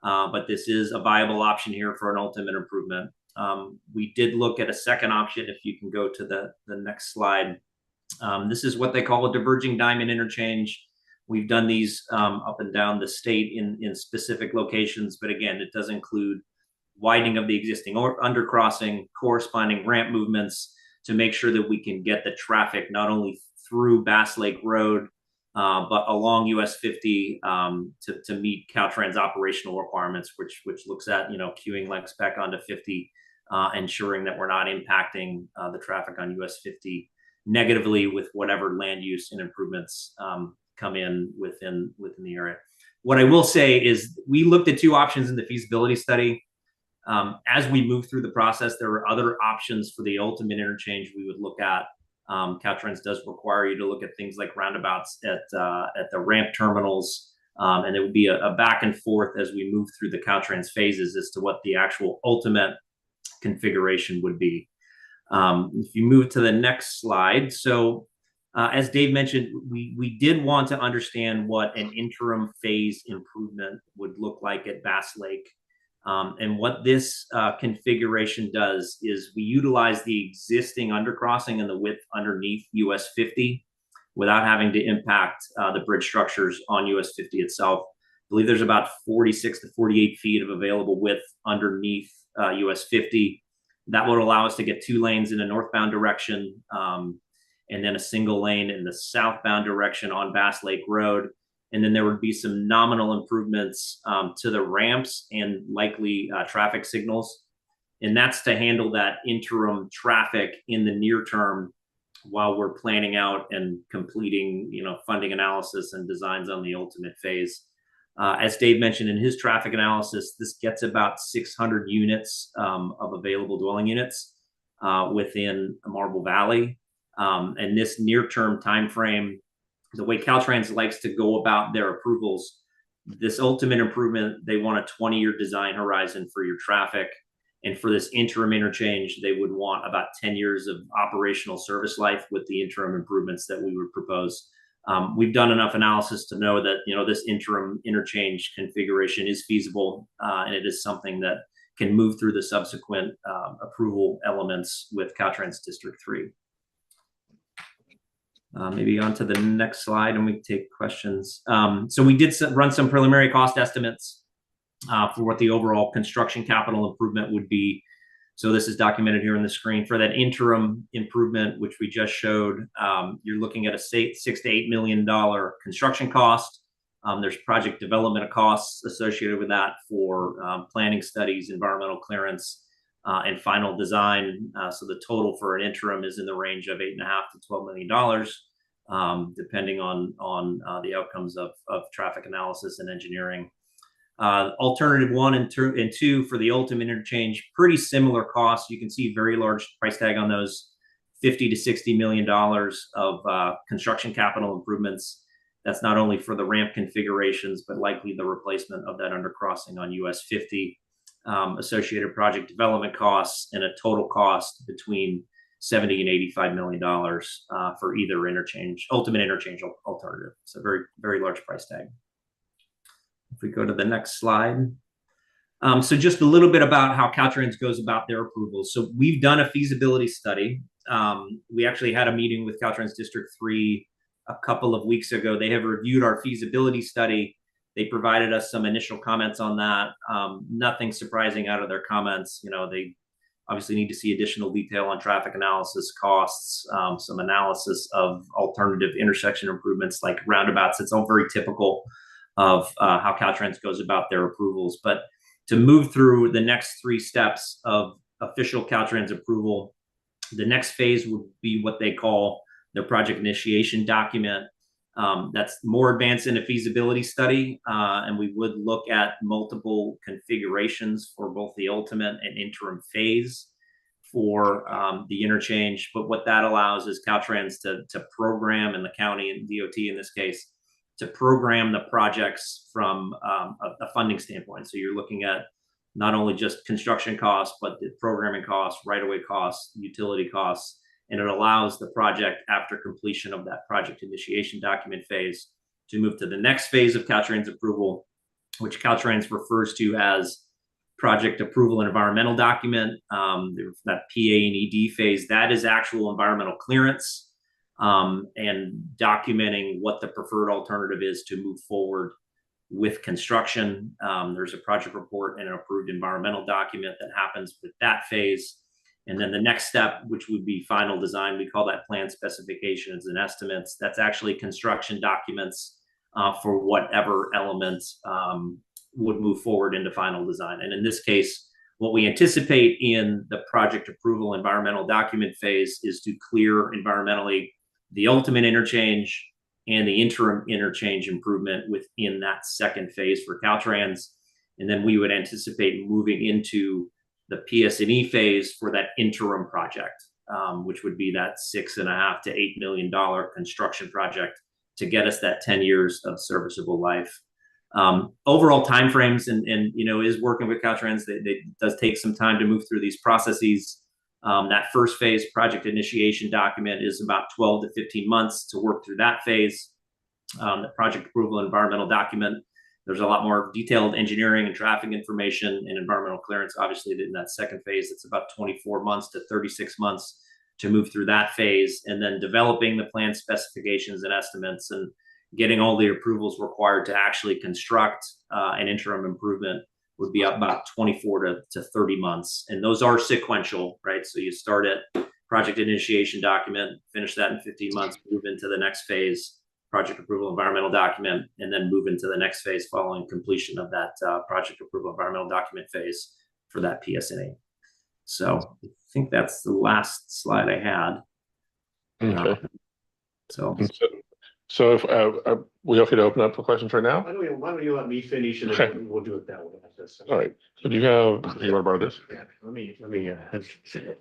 but this is a viable option here for an ultimate improvement. We did look at a second option, if you can go to the next slide. This is what they call a diverging diamond interchange. We've done these up and down the state in specific locations, but again, it does include widening of the existing undercrossing, corresponding ramp movements to make sure that we can get the traffic not only through Bass Lake Road, but along US 50 to meet Caltrans operational requirements, which looks at, queuing lengths back onto 50, ensuring that we're not impacting the traffic on US 50 negatively with whatever land use and improvements come in within the area. What I will say is we looked at 2 options in the feasibility study. As we move through the process, there are other options for the ultimate interchange we would look at. Caltrans does require you to look at things like roundabouts at the ramp terminals, and there would be a back and forth as we move through the Caltrans phases as to what the actual ultimate configuration would be. If you move to the next slide, so as Dave mentioned, we did want to understand what an interim phase improvement would look like at Bass Lake. And what this configuration does is we utilize the existing undercrossing and the width underneath US 50 without having to impact the bridge structures on US 50 itself. I believe there's about 46 to 48 feet of available width underneath US 50. That would allow us to get 2 lanes in a northbound direction and then a single lane in the southbound direction on Bass Lake Road. And then there would be some nominal improvements to the ramps and likely traffic signals. And that's to handle that interim traffic in the near term while we're planning out and completing, funding analysis and designs on the ultimate phase. As Dave mentioned in his traffic analysis, this gets about 600 units of available dwelling units within Marble Valley. And this near-term timeframe, the way Caltrans likes to go about their approvals, this ultimate improvement, they want a 20-year design horizon for your traffic. And for this interim interchange, they would want about 10 years of operational service life with the interim improvements that we would propose. We've done enough analysis to know that, this interim interchange configuration is feasible, and it is something that can move through the subsequent approval elements with Caltrans District 3. Maybe on to the next slide and we take questions. So we did run some preliminary cost estimates for what the overall construction capital improvement would be. So this is documented here on the screen. For that interim improvement, which we just showed, you're looking at a $6 to $8 million construction cost. There's project development costs associated with that for planning studies, environmental clearance, and final design. So the total for an interim is in the range of $8.5 to $12 million, depending on the outcomes of traffic analysis and engineering. Alternative 1 and 2 for the ultimate interchange, pretty similar costs. You can see very large price tag on those, $50 to $60 million of construction capital improvements. That's not only for the ramp configurations, but likely the replacement of that undercrossing on US 50. Associated project development costs and a total cost between $70 and $85 million for either ultimate interchange alternative. So very, very large price tag. If we go to the next slide. So just a little bit about how Caltrans goes about their approvals. So we've done a feasibility study. We actually had a meeting with Caltrans District 3 a couple of weeks ago. They have reviewed our feasibility study. They provided us some initial comments on that. Nothing surprising out of their comments. You know, they obviously need to see additional detail on traffic analysis, costs, some analysis of alternative intersection improvements like roundabouts. It's all very typical of how Caltrans goes about their approvals. But to move through the next 3 steps of official Caltrans approval, the next phase would be what they call their project initiation document. That's more advanced in a feasibility study, and we would look at multiple configurations for both the ultimate and interim phase for the interchange. But what that allows is Caltrans to program, and the county and DOT in this case, to program the projects from a funding standpoint. So you're looking at not only just construction costs, but the programming costs, right-of-way costs, utility costs, and it allows the project after completion of that project initiation document phase to move to the next phase of Caltrans approval, which Caltrans refers to as project approval and environmental document. That PA and ED phase, that is actual environmental clearance and documenting what the preferred alternative is to move forward with construction. There's a project report and an approved environmental document that happens with that phase. And then the next step, which would be final design, we call that plan specifications and estimates. That's actually construction documents for whatever elements would move forward into final design. And in this case, what we anticipate in the project approval environmental document phase is to clear environmentally the ultimate interchange and the interim interchange improvement within that second phase for Caltrans. And then we would anticipate moving into the PS&E phase for that interim project, which would be that $6.5 to $8 million construction project to get us that 10 years of serviceable life. Overall timeframes and you know, is working with Caltrans, it does take some time to move through these processes. That first phase project initiation document is about 12 to 15 months to work through that phase. The project approval environmental document, there's a lot more detailed engineering and traffic information and environmental clearance. Obviously, in that second phase, it's about 24 months to 36 months to move through that phase. And then developing the plan specifications and estimates and getting all the approvals required to actually construct an interim improvement would be about 24 to 30 months. And those are sequential, right? So you start at project initiation document, finish that in 15 months, move into the next phase, project approval environmental document, and then move into the next phase following completion of that project approval environmental document phase for that PSNA. So I think that's the last slide I had. Okay. So if we okay to open up for questions right now? Why don't you let me finish and Okay. then we'll do it that way. All right. So do you want to borrow this? Yeah, let me,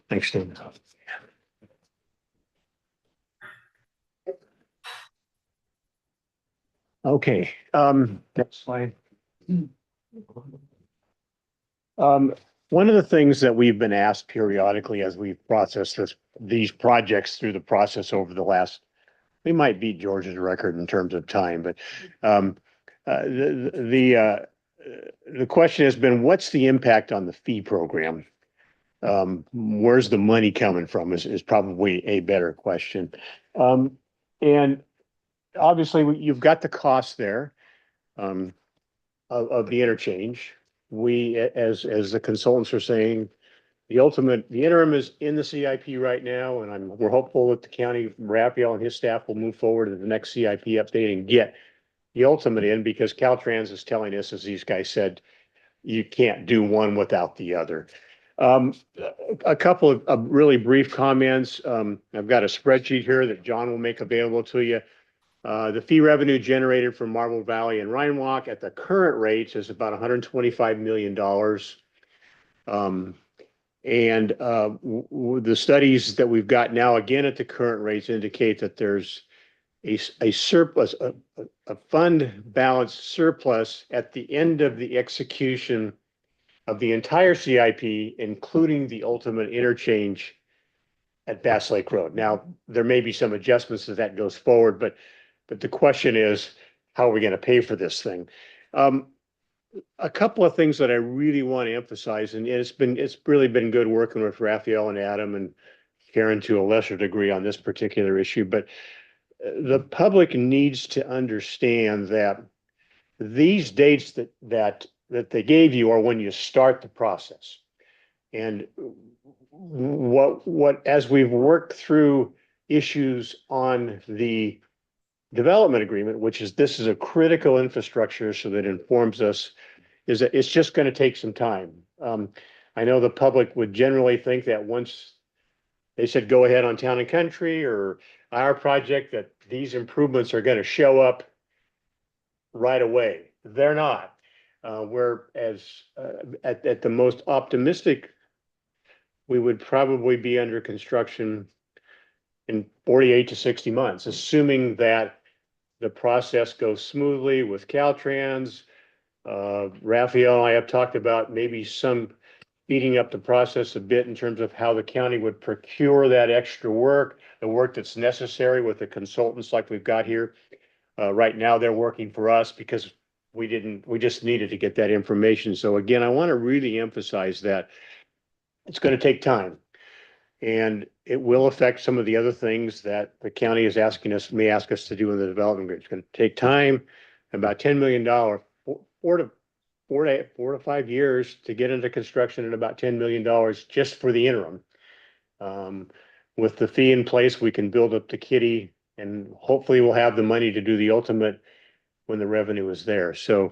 thanks, Tim. Okay, next slide. One of the things that we've been asked periodically as we've processed these projects through the process over the last, we might beat George's record in terms of time, but the question has been, what's the impact on the fee program? Where's the money coming from is probably a better question. And obviously you've got the cost there of the interchange. We, as the consultants are saying, the interim is in the CIP right now, and we're hopeful that the county, Raphael and his staff will move forward to the next CIP update and get the ultimate in, because Caltrans is telling us, as these guys said, you can't do one without the other. A couple of really brief comments. I've got a spreadsheet here that John will make available to you. The fee revenue generated from Marble Valley and Rhine Walk at the current rates is about $125 million. And the studies that we've got now, again, at the current rates indicate that there's a surplus, a fund balance surplus at the end of the execution of the entire CIP, including the ultimate interchange at Bass Lake Road. Now, there may be some adjustments as that goes forward, but the question is, how are we going to pay for this thing? a couple of things that I really want to emphasize, and it's really been good working with Raphael and Adam and Karen to a lesser degree on this particular issue, but the public needs to understand that these dates that they gave you are when you start the process. And as we've worked through issues on the development agreement, this is a critical infrastructure, so that informs us, is that it's just going to take some time. I know the public would generally think that once they said go ahead on Town and Country or our project, that these improvements are going to show up right away. They're not. Whereas at the most optimistic, we would probably be under construction in 48 to 60 months, assuming that the process goes smoothly with Caltrans. Raphael and I have talked about maybe some speeding up the process a bit in terms of how the county would procure that extra work, the work that's necessary with the consultants like we've got here. Right now, they're working for us because we just needed to get that information. So again, I want to really emphasize that it's going to take time. And it will affect some of the other things that the county is may ask us to do in the development group. It's going to take time, about $10 million, 4 to 5 years to get into construction, and about $10 million just for the interim. With the fee in place, we can build up the kitty, and hopefully we'll have the money to do the ultimate when the revenue is there. So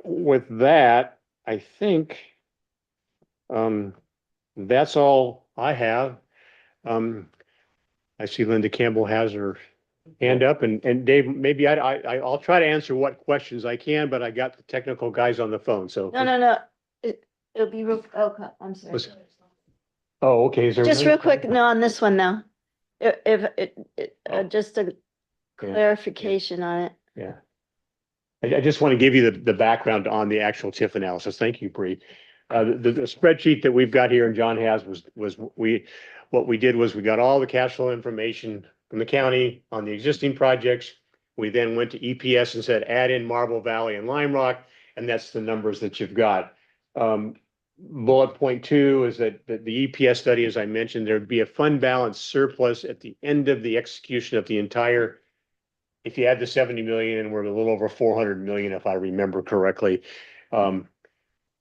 with that, I think that's all I have. I see Linda Campbell has her hand up, and Dave, maybe I'll try to answer what questions I can, but I got the technical guys on the phone, so. No. It'll be real, oh, I'm sorry. Oh, okay. Just real quick, no, on this one now. Just a clarification on it. Yeah. I just want to give you the background on the actual TIF analysis. Thank you, Bree. The spreadsheet that we've got here and John has what we did was we got all the cash flow information from the county on the existing projects. We then went to EPS and said, add in Marble Valley and Lime Rock, and that's the numbers that you've got. Bullet point 2 is that the EPS study, as I mentioned, there'd be a fund balance surplus at the end of the execution of the entire, if you add the 70 million, and we're a little over 400 million, if I remember correctly. And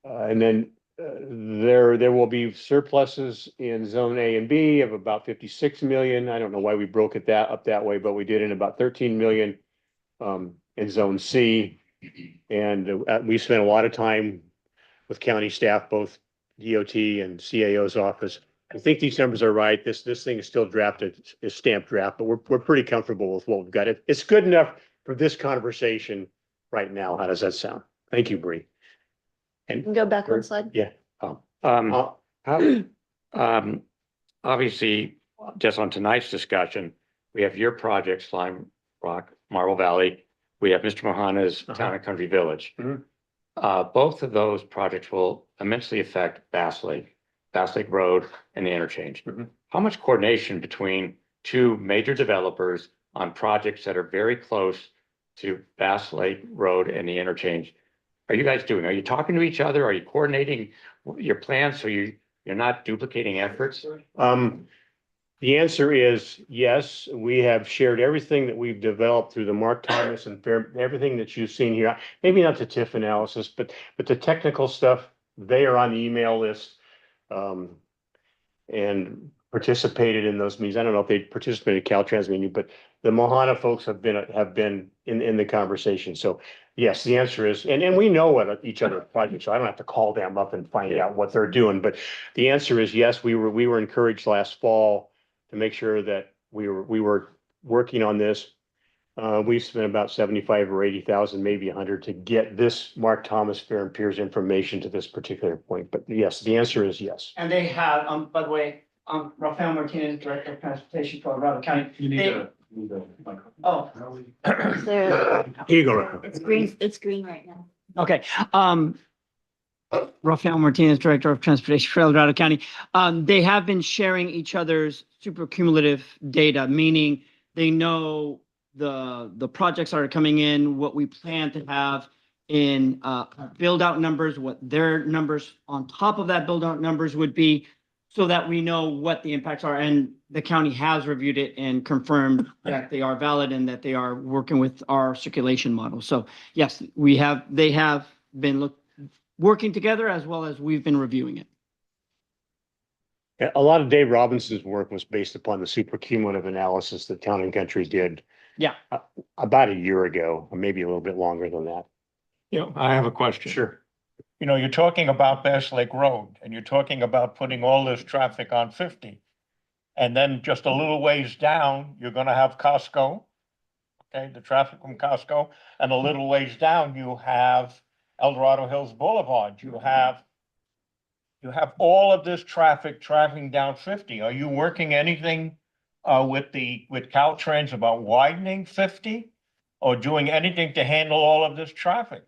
then there will be surpluses in zone A and B of about 56 million. I don't know why we broke it up that way, but we did in about 13 million in zone C. And we spent a lot of time with county staff, both DOT and CAO's office. I think these numbers are right. This thing is still is stamped draft, but we're pretty comfortable with what we've got. It's good enough for this conversation right now. How does that sound? Thank you, Bree. And Go back one slide. yeah. Obviously, just on tonight's discussion, we have your projects, Lime Rock, Marble Valley. We have Mr. Mohana's Town and Country Village. Both of those projects will immensely affect Bass Lake Road and the interchange. How much coordination between two major developers on projects that are very close to Bass Lake Road and the interchange are you guys doing? Are you talking to each other? Are you coordinating your plans so you're not duplicating efforts? The answer is yes. We have shared everything that we've developed through the Mark Thomas and everything that you've seen here. Maybe not the TIF analysis, but the technical stuff, they are on the email list and participated in those meetings. I don't know if they participated in Caltrans meeting, but the Mohana folks have been in the conversation. So yes, the answer is, and we know what each other's projects, so I don't have to call them up and find out what they're doing. But the answer is yes. We were encouraged last fall to make sure that we were working on this. We've spent about 75 or 80,000, maybe 100 to get this Mark Thomas Fair and Piers information to this particular point. But yes, the answer is yes. And they have, by the way, Rafael Martinez, Director of Transportation for Dorado County. You need a microphone. Oh, Here you go, Rafael. It's green right now. okay. Rafael Martinez, Director of Transportation for Dorado County. They have been sharing each other's super cumulative data, meaning they know the projects that are coming in, what we plan to have in build out numbers, what their numbers on top of that build out numbers would be, so that we know what the impacts are. And the county has reviewed it and confirmed that they are valid and that they are working with our circulation model. So yes, they have been working together as well as we've been reviewing it. Yeah, a lot of Dave Robinson's work was based upon the supercumulative analysis that Town and Country did. Yeah. About a year ago, or maybe a little bit longer than that. You know, I have a question. Sure. You know, you're talking about Bass Lake Road and you're talking about putting all this traffic on 50. And then just a little ways down, you're gonna have Costco. Okay, the traffic from Costco, and a little ways down, you have El Dorado Hills Boulevard. You have all of this traffic traveling down 50. Are you working anything with Caltrans about widening 50? Or doing anything to handle all of this traffic?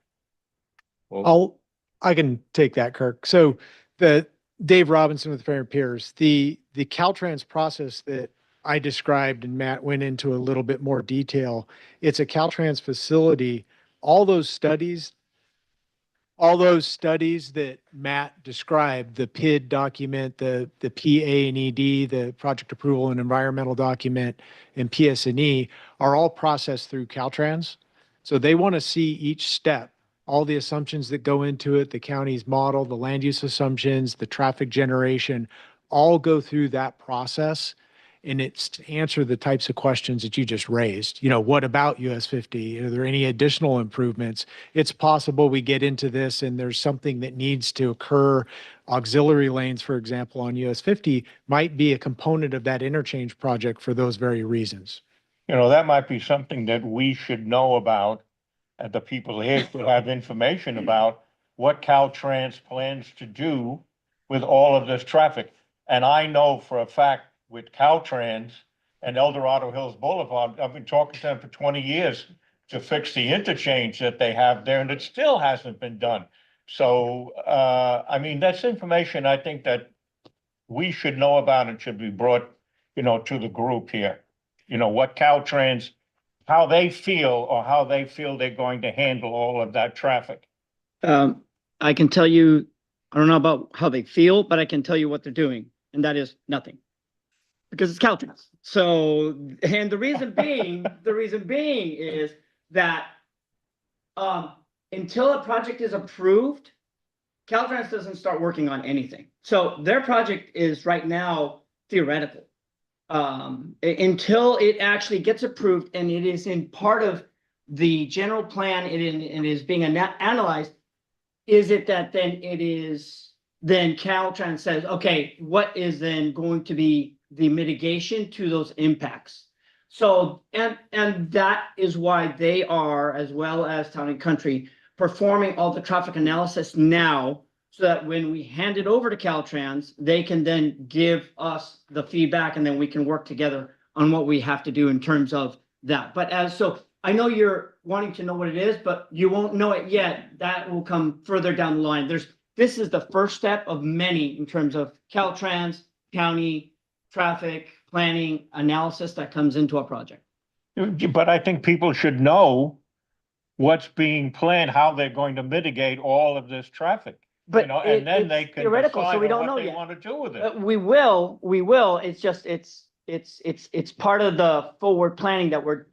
I can take that, Kirk. So the Dave Robinson with Fair and Peers, the Caltrans process that I described and Matt went into a little bit more detail. It's a Caltrans facility. All those studies that Matt described, the PID document, the PA&ED, the project approval and environmental document, and PS&E are all processed through Caltrans. So they want to see each step, all the assumptions that go into it, the county's model, the land use assumptions, the traffic generation, all go through that process. And it's to answer the types of questions that you just raised. You know, what about US 50? Are there any additional improvements? It's possible we get into this and there's something that needs to occur. Auxiliary lanes, for example, on US 50 might be a component of that interchange project for those very reasons. You know, that might be something that we should know about, and the people here should have information about what Caltrans plans to do with all of this traffic. And I know for a fact with Caltrans and El Dorado Hills Boulevard, I've been talking to them for 20 years to fix the interchange that they have there, and it still hasn't been done. So, I mean, that's information I think that we should know about and should be brought, you know, to the group here. You know, what Caltrans, how they feel they're going to handle all of that traffic. I can tell you, I don't know about how they feel, but I can tell you what they're doing, and that is nothing. Because it's Caltrans. So, and the reason being is that until a project is approved, Caltrans doesn't start working on anything. So their project is right now theoretical. Until it actually gets approved and it is in part of the general plan, it is being analyzed. Is it that then Caltrans says, okay, what is then going to be the mitigation to those impacts? So, and that is why they are, as well as Town and Country, performing all the traffic analysis now, so that when we hand it over to Caltrans, they can then give us the feedback and then we can work together on what we have to do in terms of that. But so I know you're wanting to know what it is, but you won't know it yet. That will come further down the line. This is the first step of many in terms of Caltrans, county, traffic, planning, analysis that comes into a project. But I think people should know what's being planned, how they're going to mitigate all of this traffic. But you know, and then they can theoretical, so decide we on don't what know they yet. want to do with it. We will. It's just, it's part of the forward planning that we're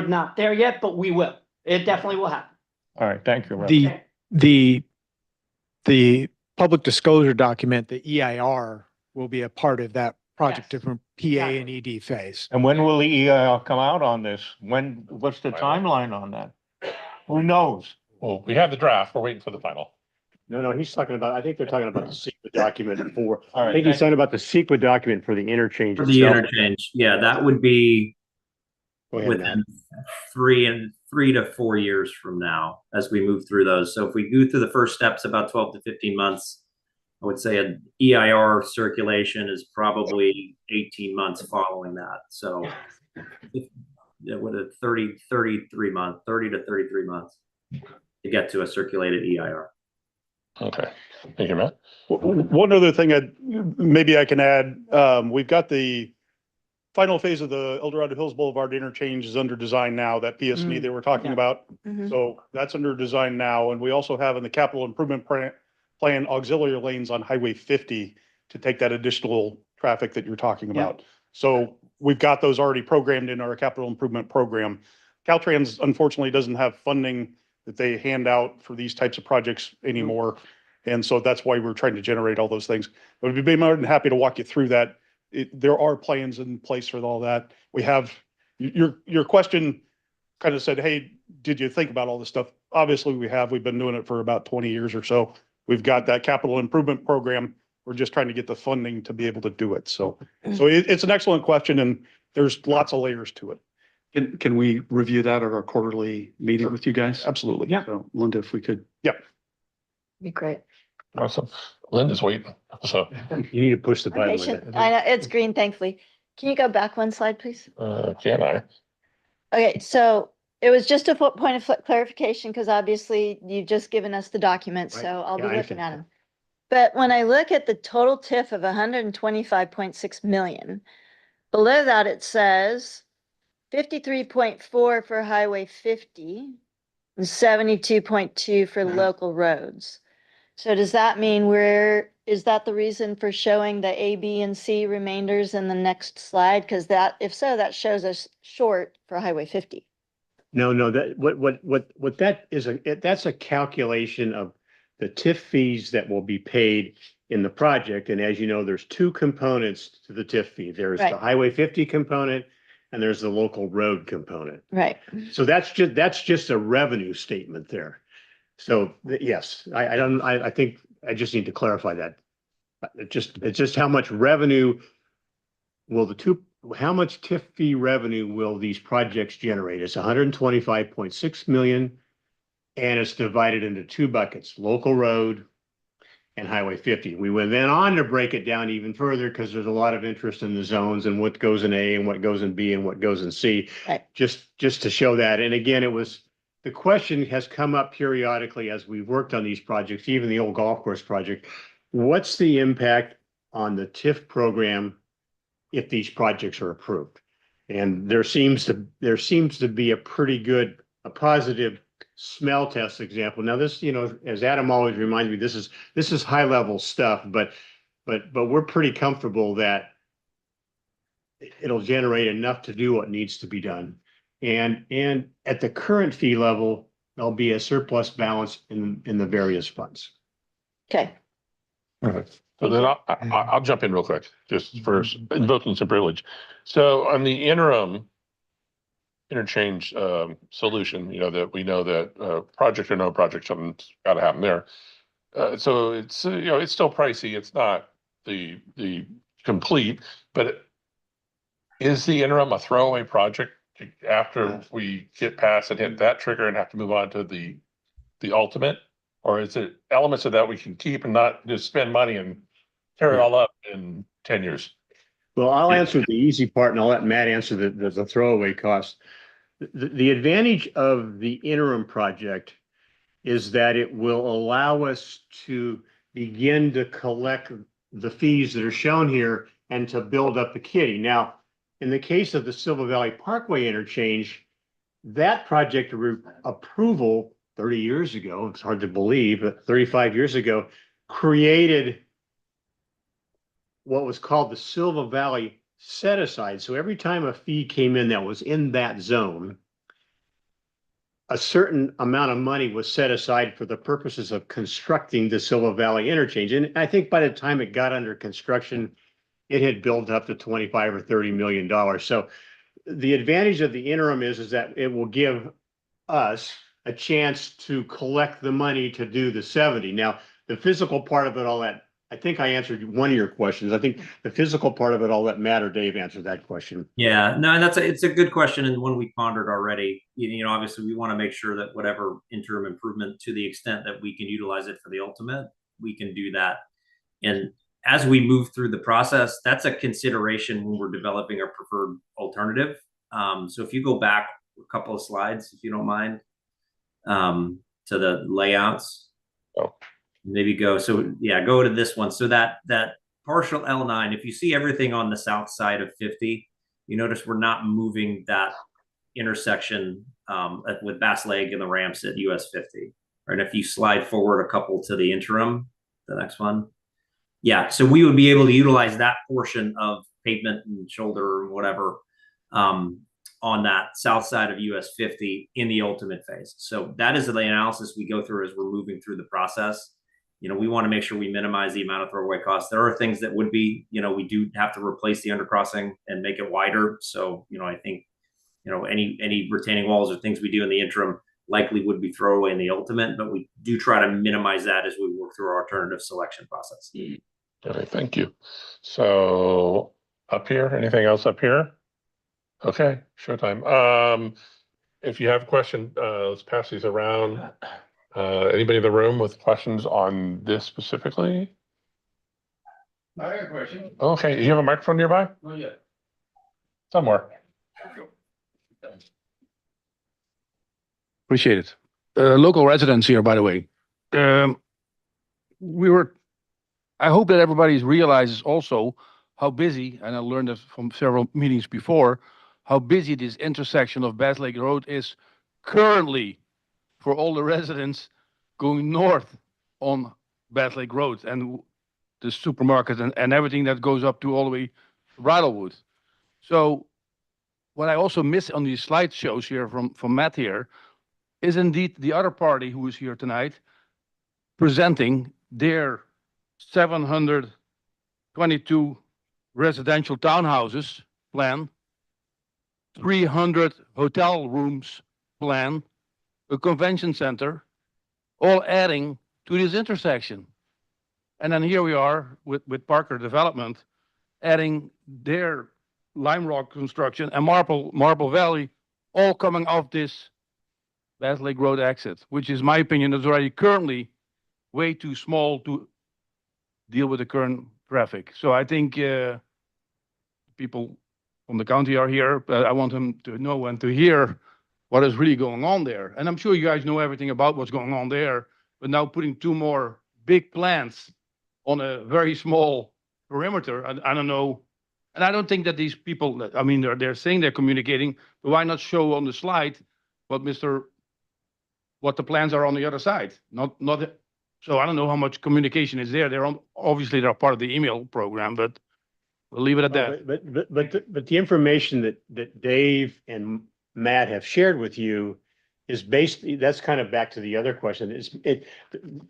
not there yet, but we will. It definitely will happen. All right, thank you. Rep. The public disclosure document, the EIR, will be a part of that project Yes. from PA and ED phase. And when will the EIR come out on this? What's the timeline on that? Who knows? Well, we have the draft. We're waiting for the final. No, he's talking about, I think they're talking about the CEQA document for, All I right, think he's talking about the CEQA document for the interchange For the itself. interchange, yeah, that would be Go ahead, Matt. within 3 to 4 years from now as we move through those. So if we go through the first steps, about 12 to 15 months, I would say an EIR circulation is probably 18 months following that. So with a 30 to 33 months to get to a circulated EIR. Okay, thank you, Matt. One other thing maybe I can add, we've got the final phase of the El Dorado Hills Boulevard interchange is under design now, that PSV they were talking yeah. about. Mhm. So that's under design now, and we also have in the capital improvement plan auxiliary lanes on Highway 50 to take that additional traffic that you're talking about. So we've got those already programmed in our capital improvement program. Caltrans unfortunately doesn't have funding that they hand out for these types of projects anymore. And so that's why we're trying to generate all those things. But we'd be more than happy to walk you through that. There are plans in place for all that. We have, your question kind of said, hey, did you think about all this stuff? Obviously we have, we've been doing it for about 20 years or so. We've got that capital improvement program. We're just trying to get the funding to be able to do it. So it's an excellent question, and there's lots of layers to it. Can we review that at our quarterly meeting with you guys? Absolutely. Yeah. So Linda, if we could. Be great. Awesome. Linda's waiting. So, You need to push the I'm button. patient. Linda. I know, it's green, thankfully. Can you go back one slide, please? can I? Okay, so it was just a point of clarification, because obviously you've just given us the documents, Right. so I'll be Yeah, I looking at understand. them. But when I look at the total TIF of 125.6 million, below that it says 53.4 for Highway 50 and 72.2 for local roads. So does that mean is that the reason for showing the A, B, and C remainders in the next slide? Because that, if so, that shows us short for Highway 50. No, that, what that is, that's a calculation of the TIF fees that will be paid in the project. And as you know, there's two components to the TIF fee. There's the Right. Highway 50 component and there's the local road component. Right. So that's just a revenue statement there. So yes, I think I just need to clarify that. It's just how much revenue will how much TIF fee revenue will these projects generate? It's 125.6 million. And it's divided into two buckets, local road and Highway 50. We went then on to break it down even further because there's a lot of interest in the zones and what goes in A and what goes in B and what goes in C. Right. Just to show that. And again, the question has come up periodically as we've worked on these projects, even the old golf course project. What's the impact on the TIF program if these projects are approved? And there seems to be a pretty good, a positive smell test example. Now this, as Adam always reminds me, this is high level stuff, but we're pretty comfortable that it'll generate enough to do what needs to be done. And at the current fee level, there'll be a surplus balance in the various funds. Okay. Perfect. So then I'll jump in real quick, just for invoking some privilege. So on the interim interchange solution, that we know that project or no project, something's got to happen there. So it's it's still pricey. It's not the complete, but is the interim a throwaway project after we get past and hit that trigger and have to move on to the ultimate? Or is it elements of that we can keep and not just spend money and tear it all up in 10 years? Well, I'll answer the easy part and I'll let Matt answer the throwaway cost. The advantage of the interim project is that it will allow us to begin to collect the fees that are shown here and to build up the kitty. Now, in the case of the Silver Valley Parkway interchange, that project approval 30 years ago, it's hard to believe, but 35 years ago, created what was called the Silver Valley set aside. So every time a fee came in that was in that zone, a certain amount of money was set aside for the purposes of constructing the Silver Valley interchange. And I think by the time it got under construction, it had built up to 25 or $30 million. So the advantage of the interim is that it will give us a chance to collect the money to do the 70. Now, the physical part of it, all that, I think I answered one of your questions. I think the physical part of it, I'll let Matt or Dave answer that question. Yeah, no, and it's a good question and one we pondered already. Obviously we want to make sure that whatever interim improvement, to the extent that we can utilize it for the ultimate, we can do that. And as we move through the process, that's a consideration when we're developing our preferred alternative. So if you go back a couple of slides, if you don't mind, to the layouts. Oh. Maybe go. So yeah, go to this one. So that partial L9, if you see everything on the south side of 50, you notice we're not moving that intersection with Bass Lake and the ramps at US 50. Right. If you slide forward a couple to the interim, the next one. Yeah. So we would be able to utilize that portion of pavement and shoulder or whatever on that south side of US 50 in the ultimate phase. So that is the analysis we go through as we're moving through the process. You know, we want to make sure we minimize the amount of throwaway costs. There are things that would be, you know, we do have to replace the undercrossing and make it wider. So, you know, I think, you know, any retaining walls or things we do in the interim likely would be throwaway in the ultimate, but we do try to minimize that as we work through our alternative selection process. Okay, thank you. So up here, anything else up here? Okay, showtime. If you have a question, let's pass these around. Anybody in the room with questions on this specifically? I got a question. Okay, you have a microphone nearby? Not yet. Somewhere. Appreciate it. Local residents here, by the way. I hope that everybody realizes also how busy, and I learned this from several meetings before, how busy this intersection of Bass Lake Road is currently for all the residents going north on Bass Lake Road and the supermarket and everything that goes up to all the way to Bridlewood. So what I also miss on these slideshows here from Matt here is indeed the other party who is here tonight presenting their 722 residential townhouses plan, 300 hotel rooms plan, a convention center, all adding to this intersection. And then here we are with Parker Development adding their Lime Rock construction and Marble Valley all coming off this Bass Lake Road exit, which is my opinion is already currently way too small to deal with the current traffic. So I think people from the county are here, but I want them to know and to hear what is really going on there. And I'm sure you guys know everything about what's going on there, but now putting two more big plants on a very small perimeter, I don't know. And I don't think that these people, I mean, they're saying they're communicating, but why not show on the slide what the plans are on the other side? So I don't know how much communication is there. Obviously they're part of the email program, but we'll leave it at that. But the information that Dave and Matt have shared with you is basically, that's kind of back to the other question,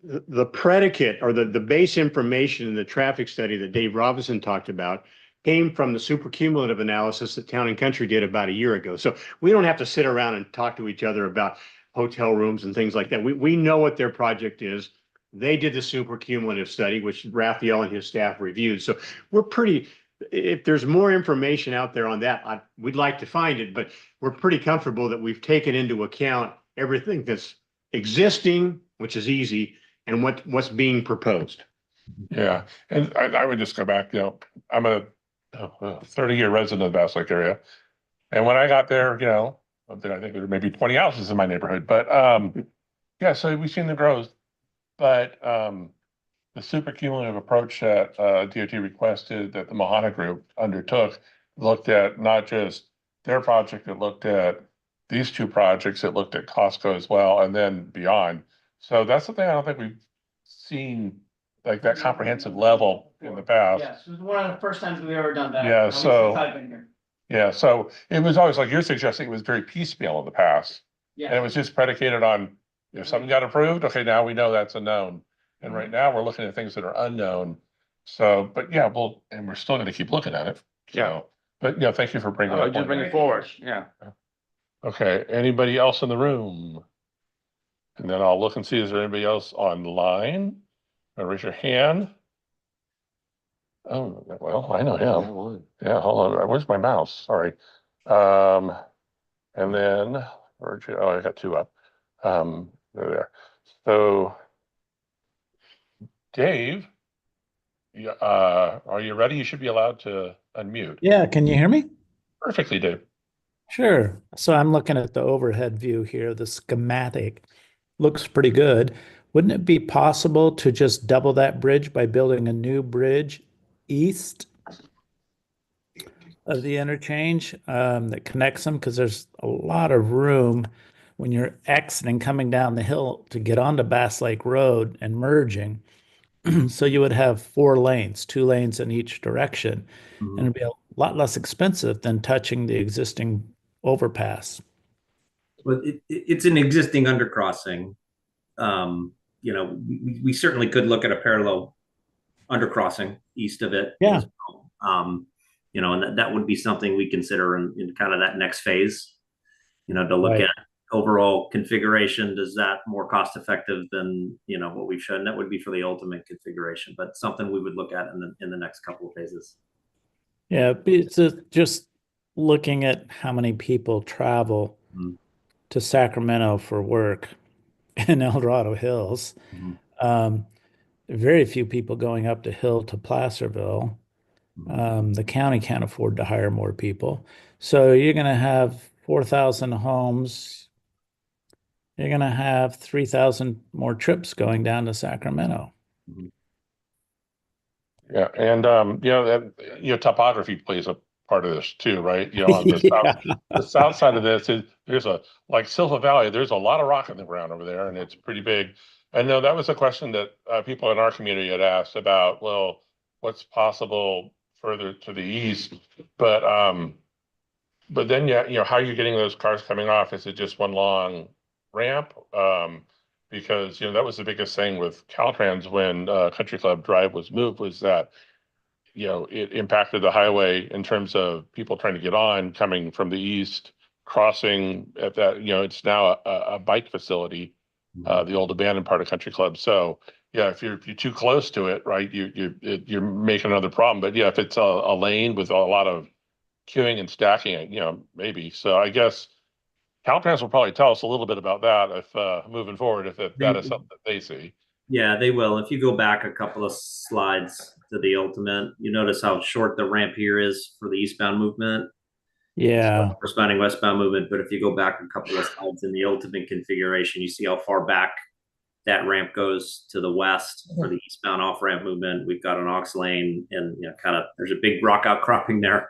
the predicate or the base information in the traffic study that Dave Robinson talked about came from the supercumulative analysis that Town and Country did about a year ago. So we don't have to sit around and talk to each other about hotel rooms and things like that. We know what their project is. They did the supercumulative study, which Raphael and his staff reviewed. So we're pretty, if there's more information out there on that, we'd like to find it, but we're pretty comfortable that we've taken into account everything that's existing, which is easy, and what's being proposed. Yeah, and I would just go back, you know, I'm a 30-year resident of the Bass Lake area. And when I got there, you know, I think there were maybe 20 houses in my neighborhood, but yeah, so we've seen the growth, but the supercumulative approach that DOT requested that the Mahana Group undertook looked at not just their project, it looked at these two projects, it looked at Costco as well, and then beyond. So that's something I don't think we've seen like that comprehensive level in the past. Yes, it was one of the first times we've ever done that. Yeah, at least so- since I've been here. Yeah, so it was always like you're suggesting, it was very piecemeal in the past. And it Yeah, was just predicated on, if something got approved, okay, now we know that's a known. And right now, we're looking at things that are unknown. So, but yeah, and we're still gonna keep looking at it. So, but yeah, thank you for bringing that Just point bring up. it forward, yeah. Okay, anybody else in the room? And then I'll look and see, is there anybody else online? Raise your hand. Oh, well, I know him. Yeah, hold on, where's my mouse? Sorry. And then, I got two up. There. So, Dave, are you ready? You should be allowed to unmute. Yeah, can you hear me? Perfectly, Dave. Sure. So I'm looking at the overhead view here, the schematic. Looks pretty good. Wouldn't it be possible to just double that bridge by building a new bridge east of the interchange that connects them because there's a lot of room when you're exiting coming down the hill to get onto Bass Lake Road and merging. So you would have 4 lanes, 2 lanes in each direction, and it'd be a lot less expensive than touching the existing overpass. But it's an existing undercrossing. You know, we certainly could look at a parallel undercrossing east of it. Yeah. You know, and that would be something we consider in kind of that next phase, you know, to look Right. at overall configuration. Does that more cost effective than, you know, what we've shown? That would be for the ultimate configuration, but something we would look at in the next couple of phases. Yeah, it's just looking at how many people travel to Sacramento for work in El Dorado Hills. Very few people going up the hill to Placerville. The county can't afford to hire more people. So you're going to have 4,000 homes. You're going to have 3,000 more trips going down to Sacramento. Yeah, and topography plays a part of this too, right? You know, on the the south side of this there's like Silva Valley, there's a lot of rock in the ground over there, and it's pretty big. I know that was a question that people in our community had asked about, well, what's possible further to the east? But then how are you getting those cars coming off? Is it just one long ramp? Because that was the biggest thing with Caltrans when Country Club Drive was moved, was that it impacted the highway in terms of people trying to get on, coming from the east, crossing at that. It's now a bike facility, the old abandoned part of Country Club. So yeah, if you're too close to it, right, you're making another problem. But yeah, if it's a lane with a lot of queuing and stacking, maybe. So I guess Caltrans will probably tell us a little bit about that if moving forward, if that is something that they see. Yeah, they will. If you go back a couple of slides to the ultimate, you notice how short the ramp here is for the eastbound movement. Yeah. So corresponding westbound movement. But if you go back a couple of slides in the ultimate configuration, you see how far back that ramp goes to the west for the eastbound off-ramp movement. We've got an aux lane, and there's a big rock outcropping there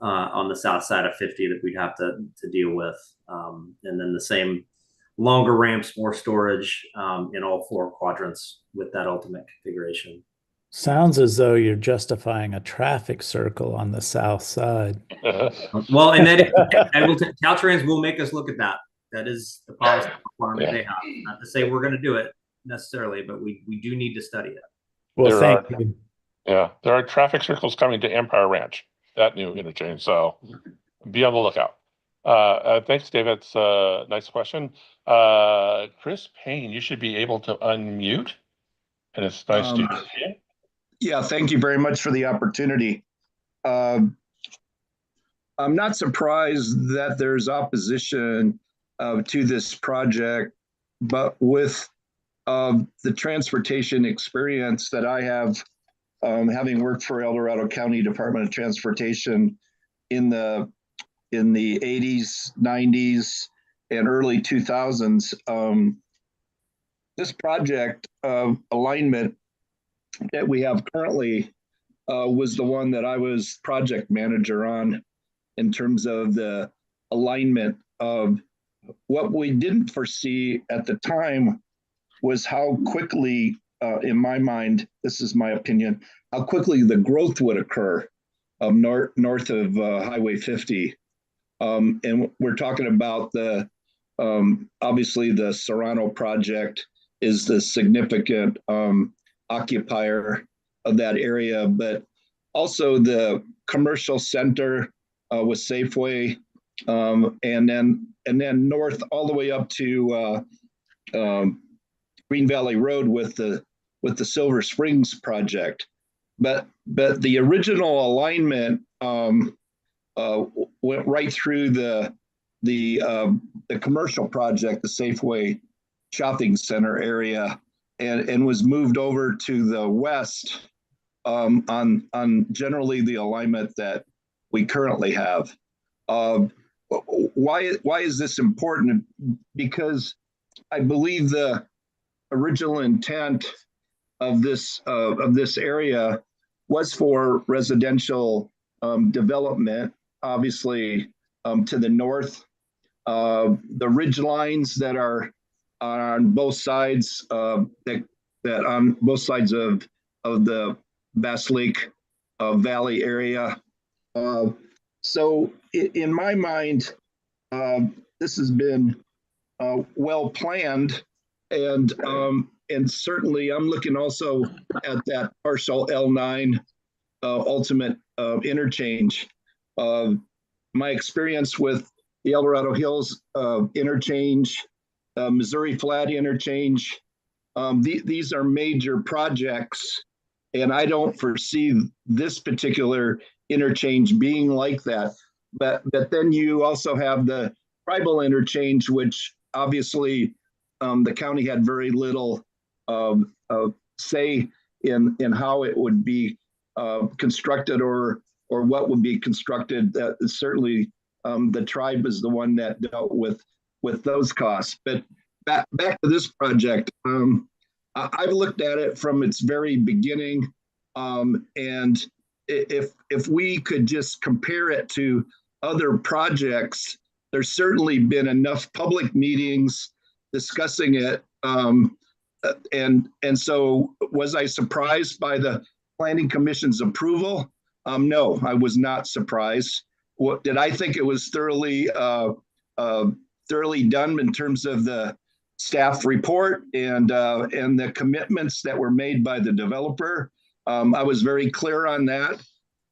on the south side of 50 that we'd have to deal with. And then the same longer ramps, more storage in all 4 quadrants with that ultimate configuration. Sounds as though you're justifying a traffic circle on the south side. Well, and then Caltrans will make us look at that. That is the policy requirement they have. Not to say we're going to do it necessarily, but we do need to study it. Well, thank you. Yeah, there are traffic circles coming to Empire Ranch, that new interchange. So be on the lookout. Thanks, David. It's a nice question. Chris Payne, you should be able to unmute. And it's nice to hear you. Yeah, thank you very much for the opportunity. I'm not surprised that there's opposition to this project, but with the transportation experience that I have, having worked for El Dorado County Department of Transportation in the 80s, 90s, and early 2000s, this project alignment that we have currently was the one that I was project manager on, in terms of the alignment of what we didn't foresee at the time was how quickly, in my mind, this is my opinion, how quickly the growth would occur north of Highway 50. And we're talking about obviously the Serrano project is the significant occupier of that area, but also the commercial center with Safeway, and then north all the way up to Green Valley Road with the Silver Springs project. But the original alignment went right through the commercial project, the Safeway shopping center area, and was moved over to the west on generally the alignment that we currently have. Why is this important? Because I believe the original intent of this area was for residential development, obviously to the north. The ridge lines that are on both sides, that on both sides of the Bass Lake Valley area. So in my mind, this has been well planned, and certainly I'm looking also at that partial L9 ultimate interchange. My experience with the El Dorado Hills interchange, Missouri Flat interchange, these are major projects, and I don't foresee this particular interchange being like that. But then you also have the tribal interchange, which obviously the county had very little say in how it would be constructed or what would be constructed. Certainly the tribe is the one that dealt with those costs. But back to this project, I've looked at it from its very beginning, and if we could just compare it to other projects, there's certainly been enough public meetings discussing it, and so was I surprised by the Planning Commission's approval? No, I was not surprised. What did I think it was thoroughly done in terms of the staff report and the commitments that were made by the developer? I was very clear on that.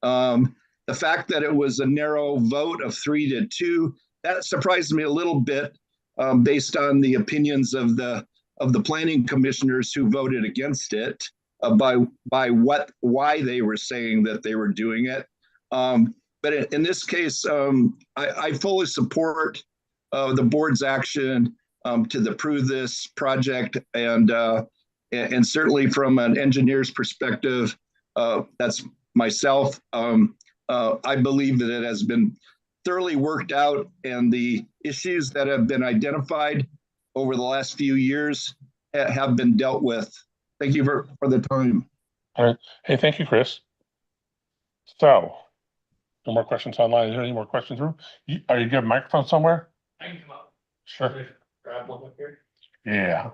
The fact that it was a narrow vote of 3-2, that surprised me a little bit, based on the opinions of the planning commissioners who voted against it, why they were saying that they were doing it. But in this case, I fully support the board's action to approve this project, and certainly from an engineer's perspective, that's myself. I believe that it has been thoroughly worked out, and the issues that have been identified over the last few years have been dealt with. Thank you for the time. All right. Hey, thank you, Chris. So, no more questions online. Is there any more questions? Are you getting a microphone somewhere? I can come up. Sure. Grab one up here. Yeah.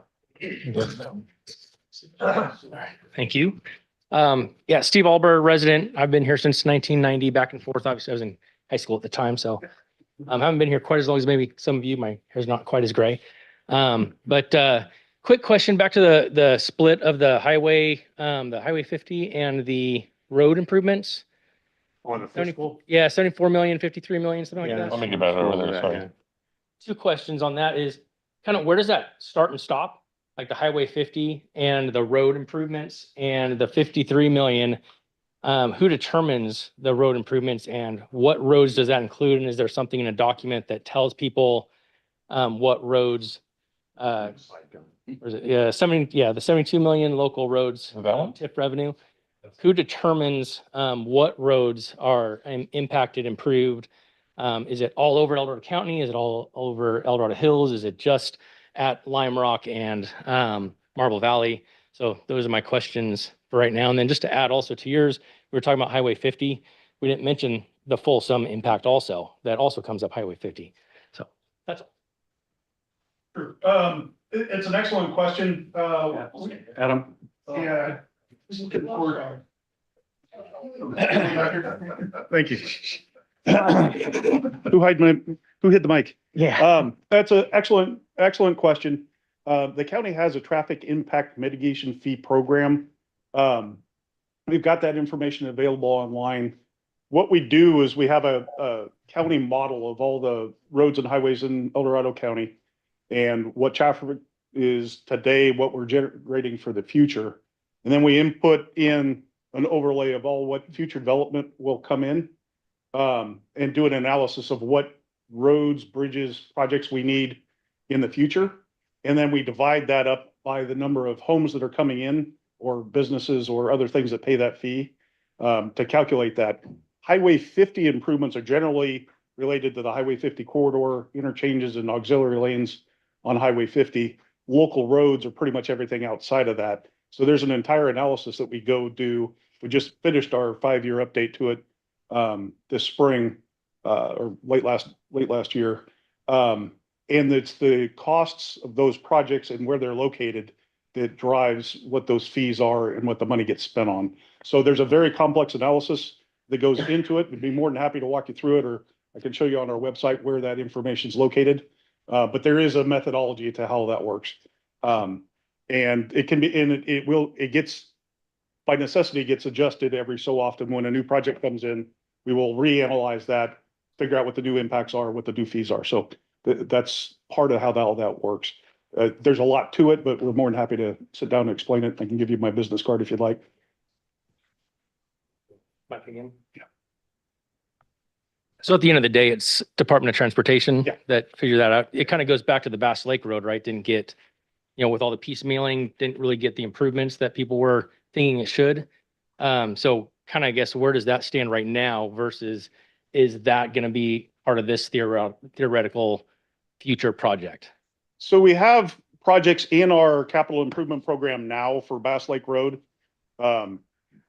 Thank you. Yeah, Steve Alber, resident. I've been here since 1990, back and forth. Obviously, I was in high school at the time, so haven't been here quite as long as maybe some of you. My hair's not quite as gray. But quick question back to the split of the Highway 50 and the road improvements. On the fiscal. Yeah, 74 million, 53 million, something like that. Let me get back over there. Sorry. Two questions on that is kind of where does that start and stop? Like the Highway 50 and the road improvements and the 53 million. Who determines the road improvements and what roads does that include? And is there something in a document that tells people what roads? Or is it, the 72 million local roads TIF revenue. Who determines what roads are impacted, improved? Is it all over El Dorado County? Is it all over El Dorado Hills? Is it just at Lime Rock and Marble Valley? So those are my questions for right now. And then just to add also to yours, we were talking about Highway 50. We didn't mention the full sum impact also. That also comes up Highway 50. So that's all. Sure. It's an excellent question. Adam? Yeah. Thank you. Who hid the mic? Yeah. That's an excellent question. The county has a traffic impact mitigation fee program. We've got that information available online. What we do is we have a county model of all the roads and highways in El Dorado County and what traffic is today, what we're generating for the future. And then we input in an overlay of all what future development will come in, and do an analysis of what roads, bridges, projects we need in the future. And then we divide that up by the number of homes that are coming in or businesses or other things that pay that fee, to calculate that. Highway 50 improvements are generally related to the Highway 50 corridor, interchanges and auxiliary lanes on Highway 50. Local roads are pretty much everything outside of that. So there's an entire analysis that we go do. We just finished our 5-year update to it this spring, or late last year. And it's the costs of those projects and where they're located that drives what those fees are and what the money gets spent on. So there's a very complex analysis that goes into it. We'd be more than happy to walk you through it, or I can show you on our website where that information is located. But there is a methodology to how that works. And it can be, and it gets, by necessity, gets adjusted every so often. When a new project comes in, we will reanalyze that, figure out what the new impacts are, what the new fees are. So that's part of how all that works. There's a lot to it, but we're more than happy to sit down and explain it. I can give you my business card if you'd like. Back again. Yeah. So at the end of the day, it's Department of Transportation Yeah. that figured that out. It kind of goes back to the Bass Lake Road, right? Didn't get, with all the piecemealing, didn't really get the improvements that people were thinking it should. So kind of, I guess, where does that stand right now versus is that going to be part of this theoretical future project? So we have projects in our capital improvement program now for Bass Lake Road.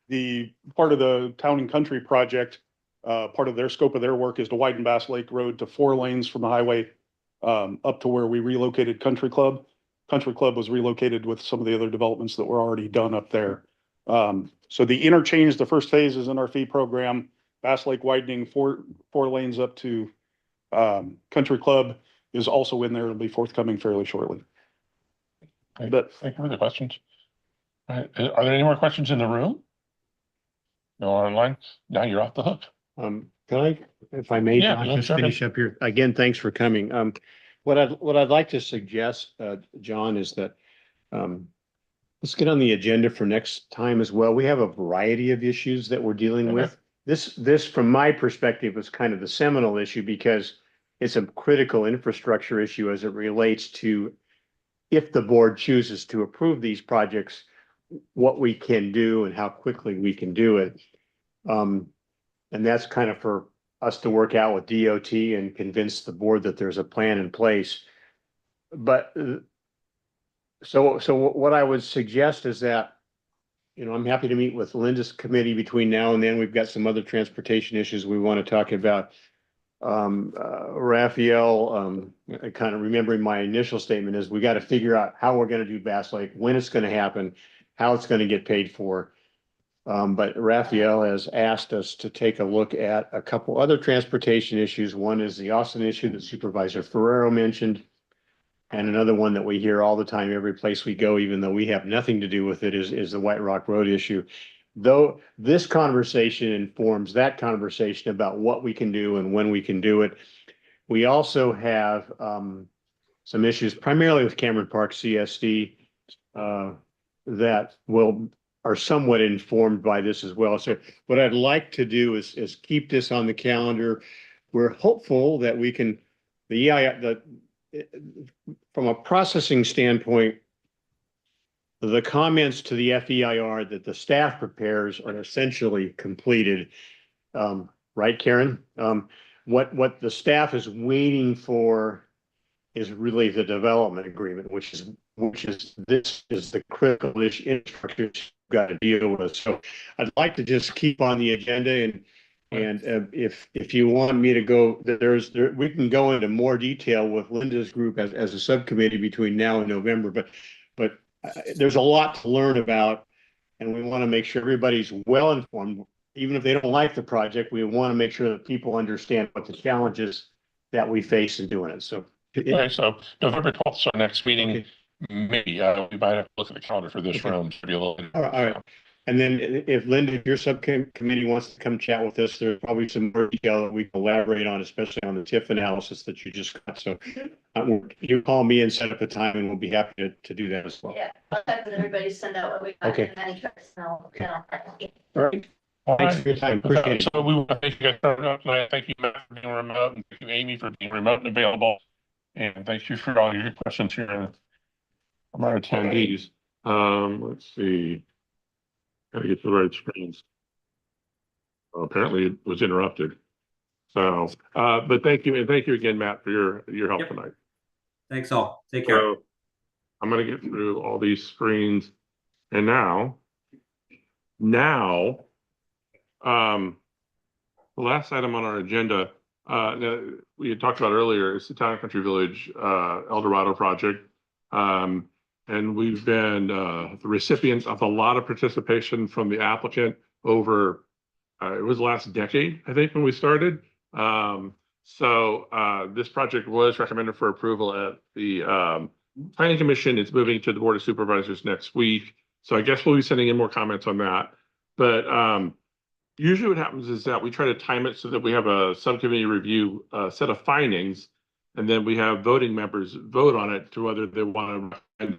The part of the Town and Country project, part of their scope of their work is to widen Bass Lake Road to 4 lanes from the highway up to where we relocated Country Club. Country Club was relocated with some of the other developments that were already done up there. So the interchange, the first phase is in our fee program. Bass Lake widening four lanes up to Country Club is also in there. It'll be forthcoming fairly shortly. But thank you for the questions. All right. Are there any more questions in the room? No online? Now you're off the hook. Can I, if I may, Yeah, John, yeah, just sure. finish up here? Again, thanks for coming. What I'd like to suggest, John, is that let's get on the agenda for next time as well. We have a variety of issues that we're dealing with. This, from my perspective, is kind of the seminal issue because it's a critical infrastructure issue as it relates to if the board chooses to approve these projects, what we can do and how quickly we can do it. And that's kind of for us to work out with DOT and convince the board that there's a plan in place. But so what I would suggest is that, I'm happy to meet with Linda's committee between now and then. We've got some other transportation issues we want to talk about. Raphael, kind of remembering my initial statement is we got to figure out how we're going to do Bass Lake, when it's going to happen, how it's going to get paid for. But Raphael has asked us to take a look at a couple other transportation issues. One is the Austin issue that Supervisor Ferrero mentioned. And another one that we hear all the time, every place we go, even though we have nothing to do with it, is the White Rock Road issue. Though this conversation informs that conversation about what we can do and when we can do it. We also have some issues primarily with Cameron Park CSD that are somewhat informed by this as well. So what I'd like to do is keep this on the calendar. We're hopeful that we can, from a processing standpoint, the comments to the FEIR that the staff prepares are essentially completed. Right, Karen? What the staff is waiting for is really the development agreement, which is this is the critical infrastructure you've got to deal with. So I'd like to just keep on the agenda and if you want me to go, we can go into more detail with Linda's group as a subcommittee between now and November, but there's a lot to learn about, and we want to make sure everybody's well informed. Even if they don't like the project, we want to make sure that people understand what the challenges that we face in doing it. So, Okay, so November 12th is our next meeting. Okay. Maybe we might have to look at the calendar for this room to be a little. All right. And then if Linda, your subcommittee wants to come chat with us, there's probably some more detail that we can elaborate on, especially on the TIF analysis that you just got. So you call me and set up a time and we'll be happy to do that as well. Yeah, I'll have everybody send out what we got. Okay. And then I'll All right. Thanks for your time. Appreciate it. So we want to thank you guys for tonight. Thank you, Matt, for being remote, and thank you, Amy, for being remote and available. And thank you for all your questions here from our attendees. Let's see. Gotta get to the right screens. Well, apparently it was interrupted. So, but thank you, and thank you again, Matt, for your help tonight. Thanks all. Take care. So, I'm gonna get through all these screens, and now, The last item on our agenda, that we had talked about earlier is the Town and Country Village, El Dorado project. And we've been, the recipients of a lot of participation from the applicant over, it was the last decade, I think, when we started. This project was recommended for approval at the, Planning Commission. It's moving to the Board of Supervisors next week. So I guess we'll be sending in more comments on that. But, usually what happens is that we try to time it so that we have a subcommittee review set of findings, and then we have voting members vote on it to whether they want to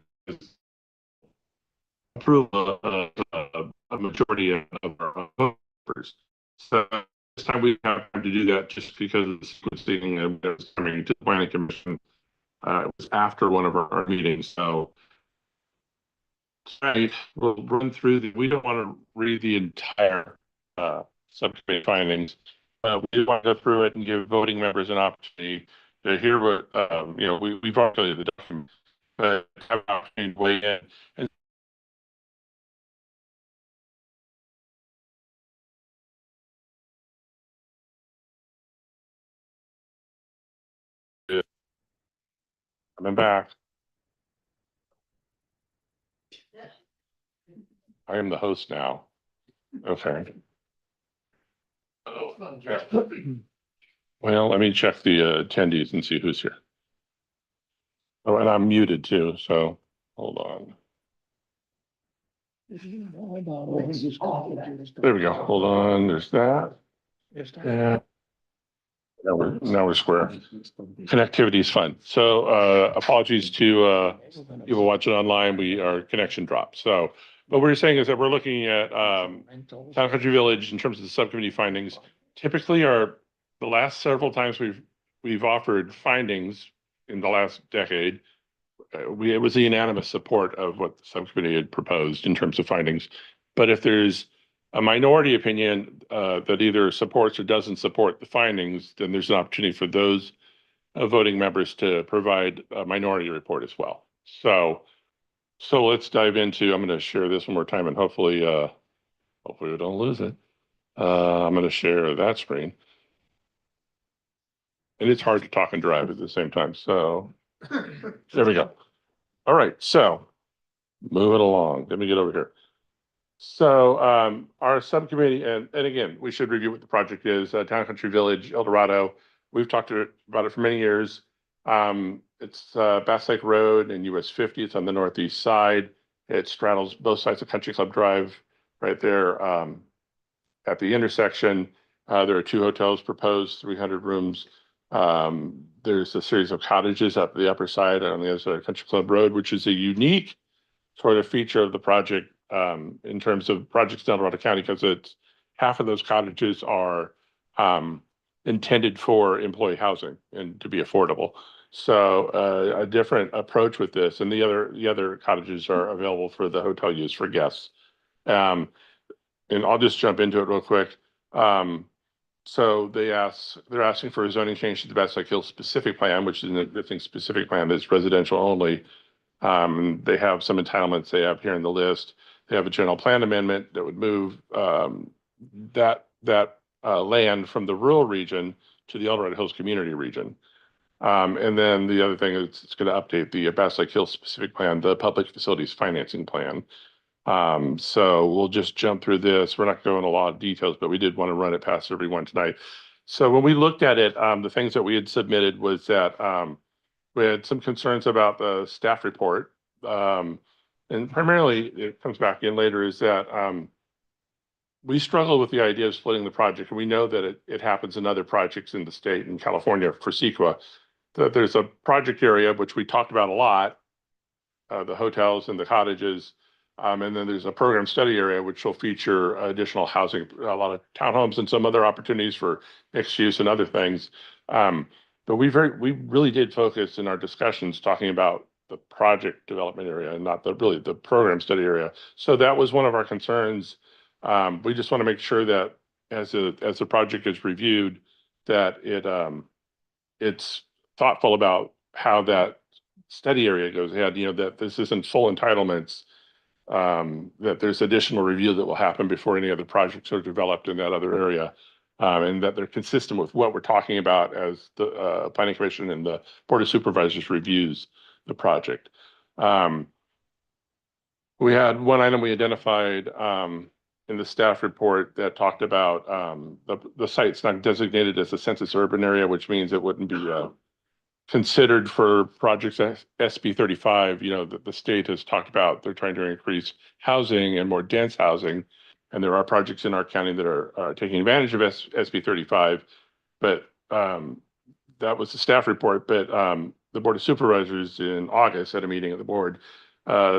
approve a majority of our voters. So this time we have time to do that just because of the sequencing that was coming to the Planning Commission. It was after one of our meetings. So tonight we'll run through we don't want to read the entire subcommittee findings. We want to go through it and give voting members an opportunity to hear what, we've already the document, but have an opportunity to weigh in. And coming back. I am the host now. Okay. Well, let me check the attendees and see who's here. Oh, and I'm muted too, so hold on. There we go. Hold on. There's that. Yeah. Now we're square. Connectivity is fun. So apologies to people watching online. Our connection dropped. So what we're saying is that we're looking at Town Country Village in terms of the subcommittee findings. Typically, the last several times we've offered findings in the last decade, it was the unanimous support of what the subcommittee had proposed in terms of findings. But if there's a minority opinion that either supports or doesn't support the findings, then there's an opportunity for those voting members to provide a minority report as well. So let's dive into, I'm going to share this one more time and hopefully we don't lose it. I'm going to share that screen. And it's hard to talk and drive at the same time. So there we go. All right. So moving along. Let me get over here. So our subcommittee, and again, we should review what the project is. Town Country Village, El Dorado. We've talked about it for many years. It's Bass Lake Road and US 50. It's on the northeast side. It straddles both sides of Country Club Drive right there at the intersection. There are 2 hotels proposed, 300 rooms. There's a series of cottages up the upper side on the other side of Country Club Road, which is a unique sort of feature of the project in terms of projects in El Dorado County, because it's half of those cottages are intended for employee housing and to be affordable. So a different approach with this, and the other cottages are available for the hotel use for guests. And I'll just jump into it real quick. So they're asking for a zoning change to the Bass Lake Hills specific plan, which is an existing specific plan that's residential only. They have some entitlements they have here in the list. They have a general plan amendment that would move that land from the rural region to the El Dorado Hills community region. And then the other thing is it's going to update the Bass Lake Hills specific plan, the public facilities financing plan. So we'll just jump through this. We're not going into a lot of details, but we did want to run it past everyone tonight. So when we looked at it, the things that we had submitted was that we had some concerns about the staff report. And primarily it comes back in later is that we struggle with the idea of splitting the project. And we know that it happens in other projects in the state, in California for CEQA, that there's a project area, which we talked about a lot, the hotels and the cottages. And then there's a program study area, which will feature additional housing, a lot of townhomes and some other opportunities for mixed use and other things. But we really did focus in our discussions talking about the project development area and not the program study area. So that was one of our concerns. We just want to make sure that as the project is reviewed, that it's thoughtful about how that study area goes ahead, that this isn't full entitlements, that there's additional review that will happen before any other projects are developed in that other area. and that they're consistent with what we're talking about as the Planning Commission and the Board of Supervisors reviews the project. We had one item we identified in the staff report that talked about the site's not designated as a census urban area, which means it wouldn't be considered for projects SB 35. You know, the state has talked about they're trying to increase housing and more dense housing. And there are projects in our county that are taking advantage of SB 35. But that was the staff report. But the Board of Supervisors in August at a meeting of the board,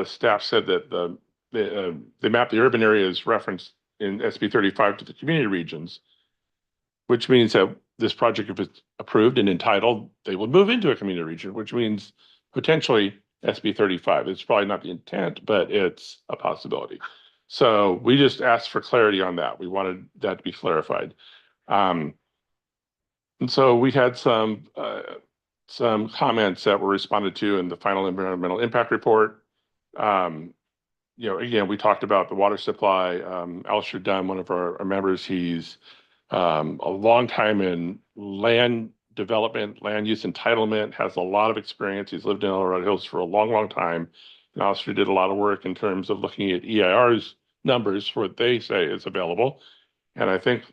staff said that they mapped the urban areas referenced in SB 35 to the community regions, which means that this project, if it's approved and entitled, they will move into a community region, which means potentially SB 35. It's probably not the intent, but it's a possibility. So we just asked for clarity on that. We wanted that to be clarified. And so we had some comments that were responded to in the final environmental impact report. You know, again, we talked about the water supply. Alistair Dunn, one of our members, he's a long time in land development, land use entitlement, has a lot of experience. He's lived in El Dorado Hills for a long, long time. And Alistair did a lot of work in terms of looking at EIR's numbers for what they say is available. And I think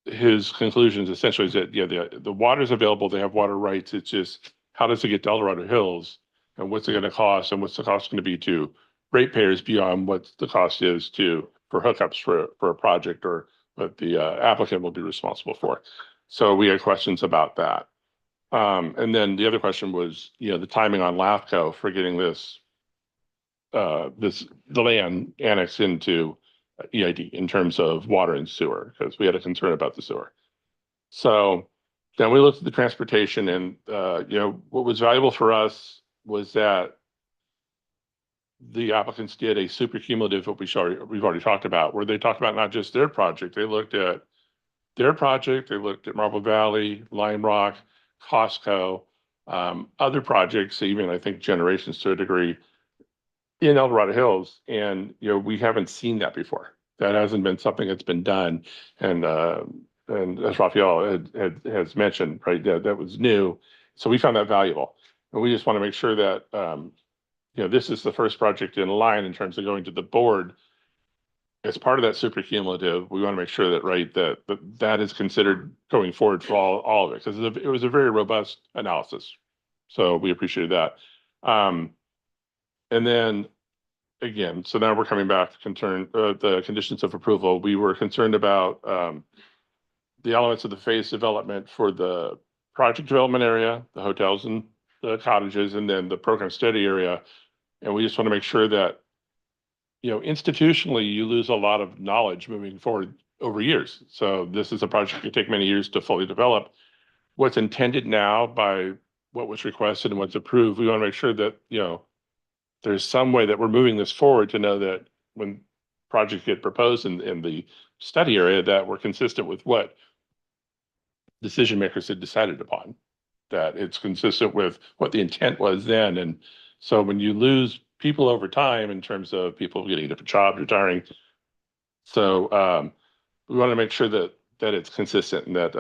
his conclusions essentially is that, yeah, the water's available, they have water rights. It's just, how does it get to El Dorado Hills? And what's it going to cost? And what's the cost going to be to ratepayers beyond what the cost is for hookups for a project or what the applicant will be responsible for. So we had questions about that. And then the other question was, you know, the timing on LAFCO for getting the land annexed into EID in terms of water and sewer, because we had a concern about the sewer. So then we looked at the transportation, and you know, what was valuable for us was that the applicants did a super cumulative, what we've already talked about, where they talked about not just their project, they looked at their project, they looked at Marble Valley, Lime Rock, Costco, other projects, even I think Generations to a degree in El Dorado Hills. And, you know, we haven't seen that before. That hasn't been something that's been done. And as Raphael has mentioned, right, that was new. So we found that valuable. And we just want to make sure that, you know, this is the first project in line in terms of going to the board. As part of that super cumulative, we want to make sure that, right, that is considered going forward for all of it, because it was a very robust analysis. So we appreciated that. And then again, so now we're coming back to the conditions of approval. We were concerned about the elements of the phase development for the project development area, the hotels and the cottages, and then the program study area. And we just want to make sure that, you know, institutionally, you lose a lot of knowledge moving forward over years. So this is a project that could take many years to fully develop. What's intended now by what was requested and what's approved, we want to make sure that, you know, there's some way that we're moving this forward to know that when projects get proposed in the study area, that we're consistent with what decision makers had decided upon, that it's consistent with what the intent was then. And so when you lose people over time in terms of people getting a different job, retiring, so we want to make sure that it's consistent and that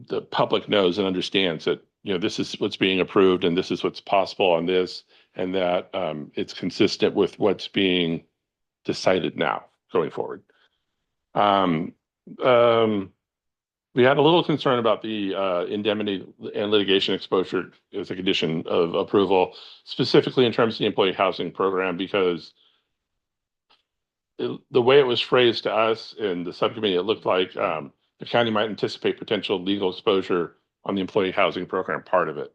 the public knows and understands that, you know, this is what's being approved and this is what's possible on this, and that it's consistent with what's being decided now going forward. We had a little concern about the indemnity and litigation exposure as a condition of approval, specifically in terms of the employee housing program, because the way it was phrased to us in the subcommittee, it looked like the county might anticipate potential legal exposure on the employee housing program part of it.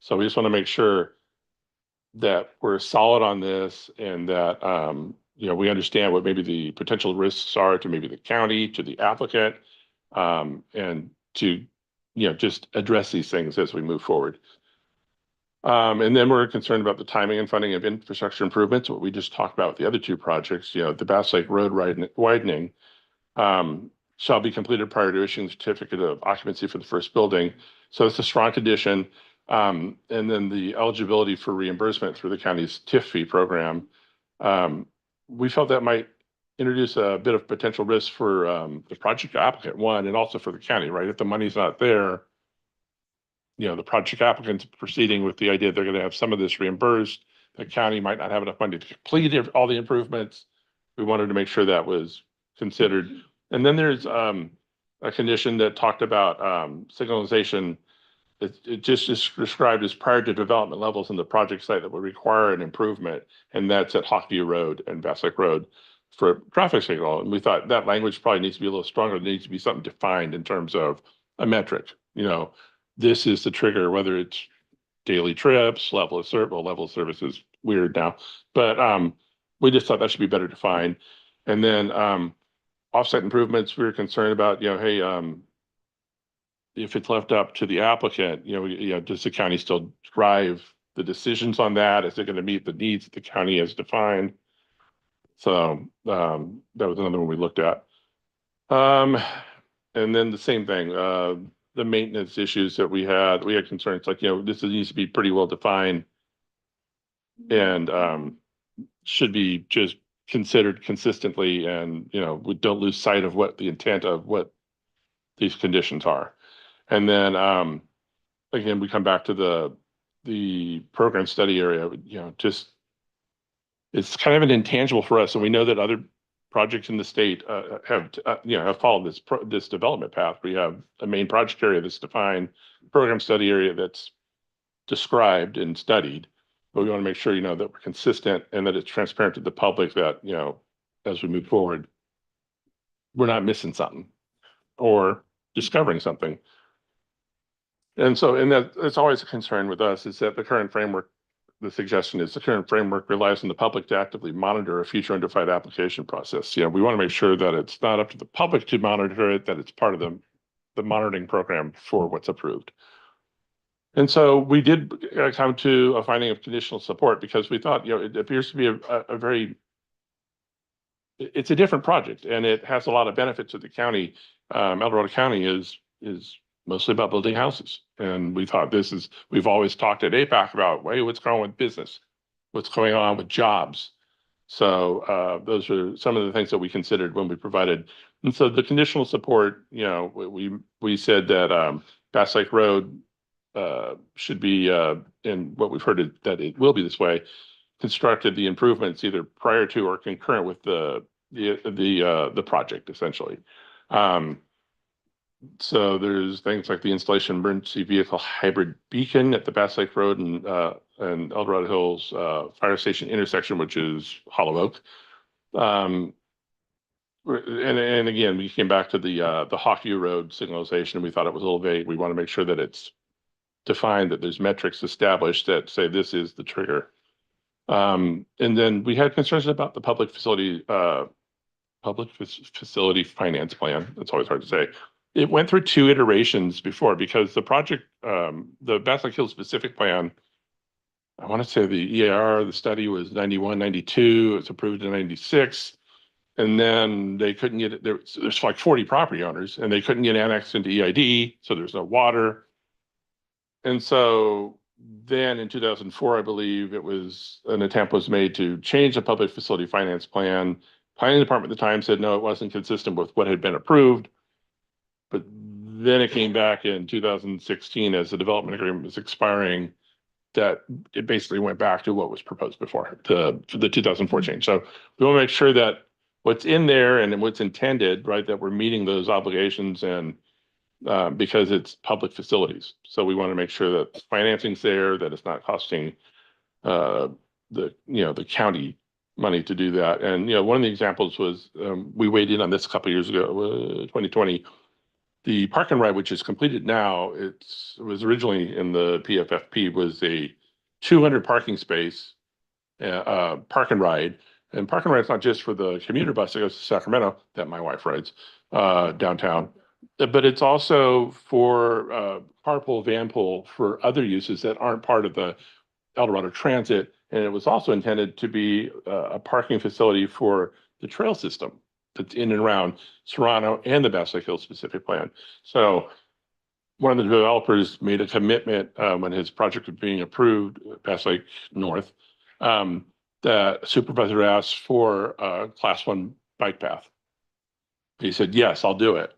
So we just want to make sure that we're solid on this and that, you know, we understand what maybe the potential risks are to maybe the county, to the applicant, and to, you know, just address these things as we move forward. And then we're concerned about the timing and funding of infrastructure improvements, what we just talked about with the other two projects. You know, the Bass Lake Road widening shall be completed prior to issuing the certificate of occupancy for the first building. So it's a strong condition. And then the eligibility for reimbursement through the county's TIF fee program. We felt that might introduce a bit of potential risk for the project applicant, one, and also for the county, right? If the money's not there, the project applicant's proceeding with the idea they're going to have some of this reimbursed. The county might not have enough money to complete all the improvements. We wanted to make sure that was considered. And then there's a condition that talked about signalization. It just is described as prior to development levels in the project site that would require an improvement, and that's at Hawkview Road and Bass Lake Road for traffic signal. And we thought that language probably needs to be a little stronger. There needs to be something defined in terms of a metric. This is the trigger, whether it's daily trips, level of service is weird now, but we just thought that should be better defined. And then offsite improvements, we were concerned about, hey, if it's left up to the applicant, does the county still drive the decisions on that? Is it going to meet the needs that the county has defined? So that was another one we looked at. And then the same thing, the maintenance issues that we had concerns like, this needs to be pretty well defined and should be just considered consistently, and, we don't lose sight of what the intent of what these conditions are. And then, again, we come back to the program study area, just, it's kind of an intangible for us. And we know that other projects in the state have followed this development path. We have a main project area that's defined, program study area that's described and studied. But we want to make sure, that we're consistent and that it's transparent to the public that, as we move forward, we're not missing something or discovering something. And that it's always a concern with us is that the current framework, the suggestion is the current framework relies on the public to actively monitor a future undefined application process. We want to make sure that it's not up to the public to monitor it, that it's part of the monitoring program for what's approved. And so we did come to a finding of conditional support because we thought, it appears to be it's a different project and it has a lot of benefits to the county. El Dorado County is mostly about building houses. And we thought we've always talked at APAC about, hey, what's going on with business? What's going on with jobs? So those are some of the things that we considered when we provided. And so the conditional support, we said that Bass Lake Road should be, and what we've heard that it will be this way, constructed the improvements either prior to or concurrent with the project, essentially. So there's things like the installation of emergency vehicle hybrid beacon at the Bass Lake Road and El Dorado Hills fire station intersection, which is Hollow Oak. And again, we came back to the Hawkview Road signalization. We thought it was a little vague. We want to make sure that it's defined, that there's metrics established that say this is the trigger. And then we had concerns about the public facility finance plan. That's always hard to say. It went through 2 iterations before because the project, the Bass Lake Hills specific plan, I want to say the EAR, the study was 91, 92, it's approved in 96. And then they couldn't get it. There's like 40 property owners and they couldn't get annexed into EID. So there's no water. And so then in 2004, I believe an attempt was made to change the public facility finance plan. Planning department at the time said, no, it wasn't consistent with what had been approved. But then it came back in 2016 as the development agreement was expiring, that it basically went back to what was proposed before for the 2004 change. So we want to make sure that what's in there and what's intended, right, that we're meeting those obligations and because it's public facilities. So we want to make sure that financing's there, that it's not costing the county money to do that. And, one of the examples was we weighed in on this a couple of years ago, 2020. The park and ride, which is completed now, it was originally in the PFFP, was a 200 parking space park and ride. And park and ride is not just for the commuter bus that goes to Sacramento that my wife rides downtown, but it's also for carpool, vanpool for other uses that aren't part of the El Dorado Transit. And it was also intended to be a parking facility for the trail system that's in and around Serrano and the Bass Lake Hills specific plan. So one of the developers made a commitment when his project was being approved, Bass Lake North, that supervisor asked for Class 1 bike path. He said, yes, I'll do it.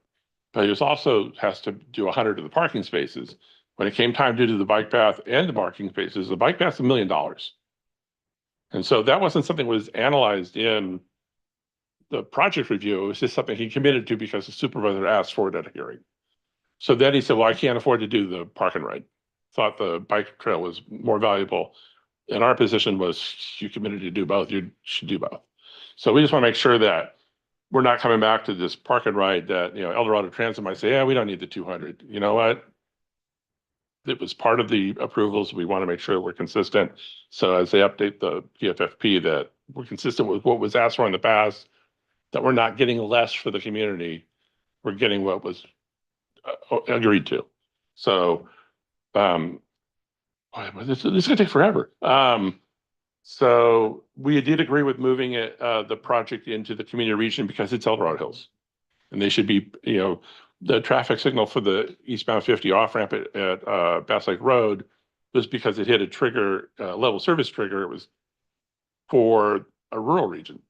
But he was also has to do 100 of the parking spaces. When it came time to do the bike path and the parking spaces, the bike path's $1 million. And so that wasn't something that was analyzed in the project review. It was just something he committed to because the supervisor asked for it at a hearing. So then he said, well, I can't afford to do the park and ride. Thought the bike trail was more valuable. And our position was, you committed to do both, you should do both. So we just want to make sure that we're not coming back to this park and ride that, you know, El Dorado Transit might say, yeah, we don't need the 200. You know what? It was part of the approvals. We want to make sure we're consistent. So as they update the PFFP, that we're consistent with what was asked for in the past, that we're not getting less for the community. We're getting what was agreed to. So, this is gonna take forever. So we did agree with moving it, the project into the community region because it's El Dorado Hills. And they should be, you know, the traffic signal for the eastbound 50 off ramp at Bass Lake Road was because it hit a trigger, level service trigger. It was for a rural region.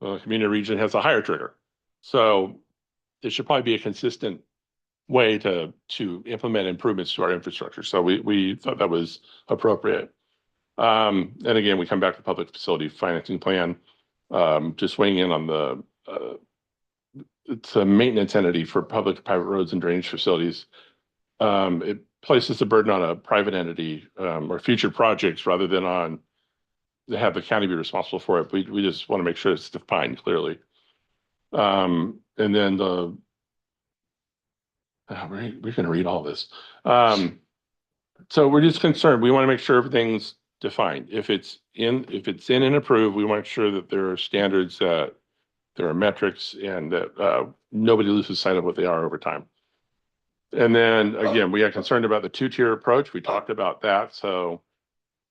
The community region has a higher trigger. So it should probably be a consistent way to implement improvements to our infrastructure. So we thought that was appropriate. And again, we come back to public facility financing plan, just weighing in on the, it's a maintenance entity for public private roads and drainage facilities. It places the burden on a private entity, or future projects rather than on, to have the county be responsible for it. We just want to make sure it's defined clearly. And then the, we're going to read all this. So we're just concerned. We want to make sure everything's defined. If it's in and approved, we want to make sure that there are standards, that there are metrics, and that nobody loses sight of what they are over time. And then again, we are concerned about the two-tier approach. We talked about that. So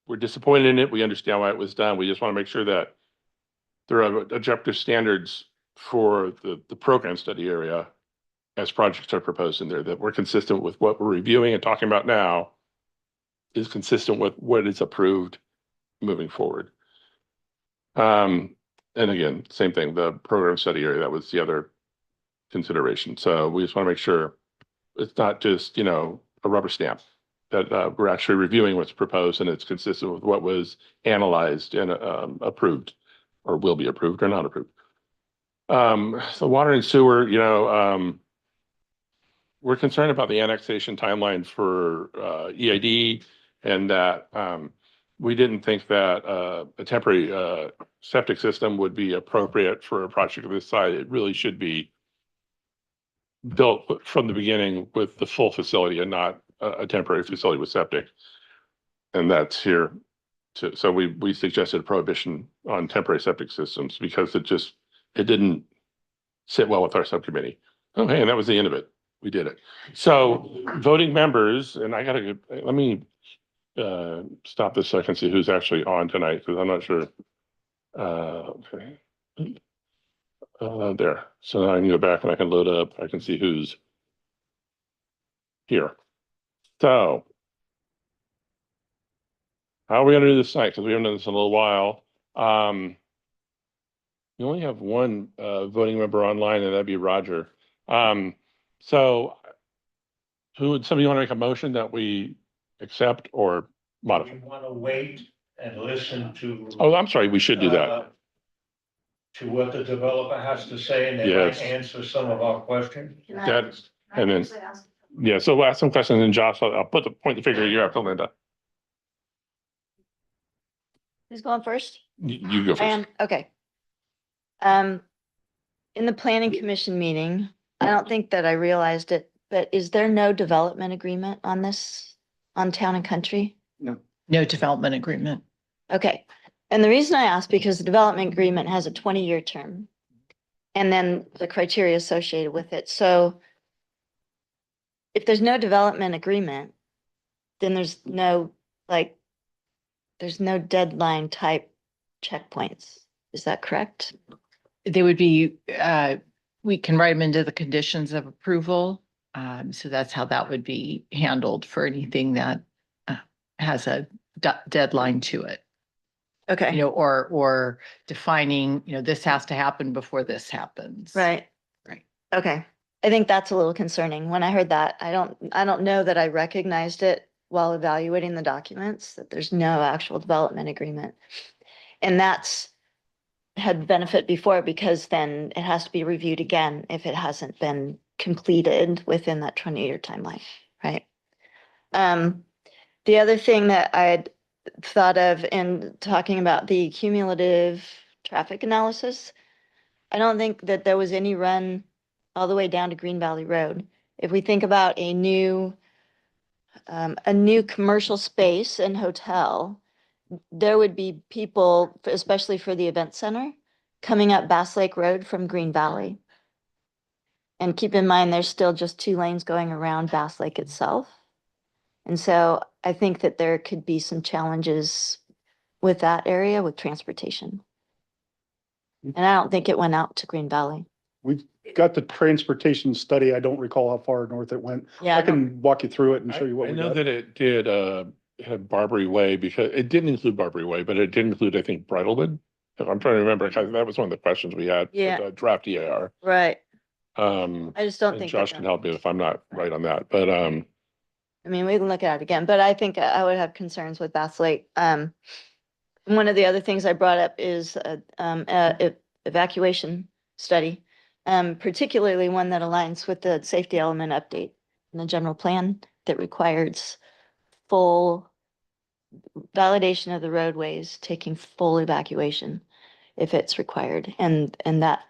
we're disappointed in it. We understand why it was done. We just want to make sure that there are objective standards for the program study area as projects are proposed in there, that we're consistent with what we're reviewing and talking about now is consistent with what is approved moving forward. And again, same thing, the program study area, that was the other consideration. So we just want to make sure it's not just, you know, a rubber stamp, that we're actually reviewing what's proposed and it's consistent with what was analyzed and approved, or will be approved or not approved. So water and sewer, you know, we're concerned about the annexation timeline for EID, and that we didn't think that a temporary septic system would be appropriate for a project of this size. It really should be built from the beginning with the full facility and not a temporary facility with septic. And that's here. So we suggested a prohibition on temporary septic systems because it didn't sit well with our subcommittee. Oh, hey, and that was the end of it. We did it. So voting members, and I gotta, let me stop this so I can see who's actually on tonight, because I'm not sure. Okay. There. So now I can go back and I can load up. I can see who's here. So how are we gonna do this tonight? Because we haven't done this in a little while. We only have one voting member online, and that'd be Roger. So somebody want to make a motion that we accept or modify? We want to wait and listen to. Oh, I'm sorry, we should do that. To what the developer has to say, and they Yes. might answer some of our questions. And then, yeah, so we'll ask some questions, and Josh, I'll put the point the figure you're after Linda. Who's going first? You go first. Okay. In the planning commission meeting, I don't think that I realized it, but is there no development agreement on this, on Town and Country? No development agreement. Okay. And the reason I ask, because the development agreement has a 20-year term and then the criteria associated with it. So if there's no development agreement, then there's no deadline type checkpoints. Is that correct? They would be, we can write them into the conditions of approval. So that's how that would be handled for anything that has a deadline to it. Okay. or defining, this has to happen before this happens. Right. Right. Okay. I think that's a little concerning. When I heard that, I don't know that I recognized it while evaluating the documents, that there's no actual development agreement. And that's had benefit before because then it has to be reviewed again if it hasn't been completed within that 20-year timeline, right? The other thing that I'd thought of in talking about the cumulative traffic analysis, I don't think that there was any run all the way down to Green Valley Road. If we think about a new commercial space and hotel, there would be people, especially for the event center, coming up Bass Lake Road from Green Valley. And keep in mind, there's still just 2 lanes going around Bass Lake itself. And so I think that there could be some challenges with that area with transportation. And I don't think it went out to Green Valley. We've got the transportation study. I don't recall how far north it went. Yeah, I can walk you through it and show you what I we know got. that it did, had Barbary Way, because it didn't include Barbary Way, but it did include, I think, Bridlewood. If I'm trying to remember, 'cause that was one of the questions we had. Yeah. With the draft EAR. Right. I just don't and think Josh that can help me if I'm not right on that, but, I mean, we can look at it again, but I think I would have concerns with Bass Lake. One of the other things I brought up is evacuation study, particularly one that aligns with the safety element update in the general plan that requires full validation of the roadways, taking full evacuation if it's required, and that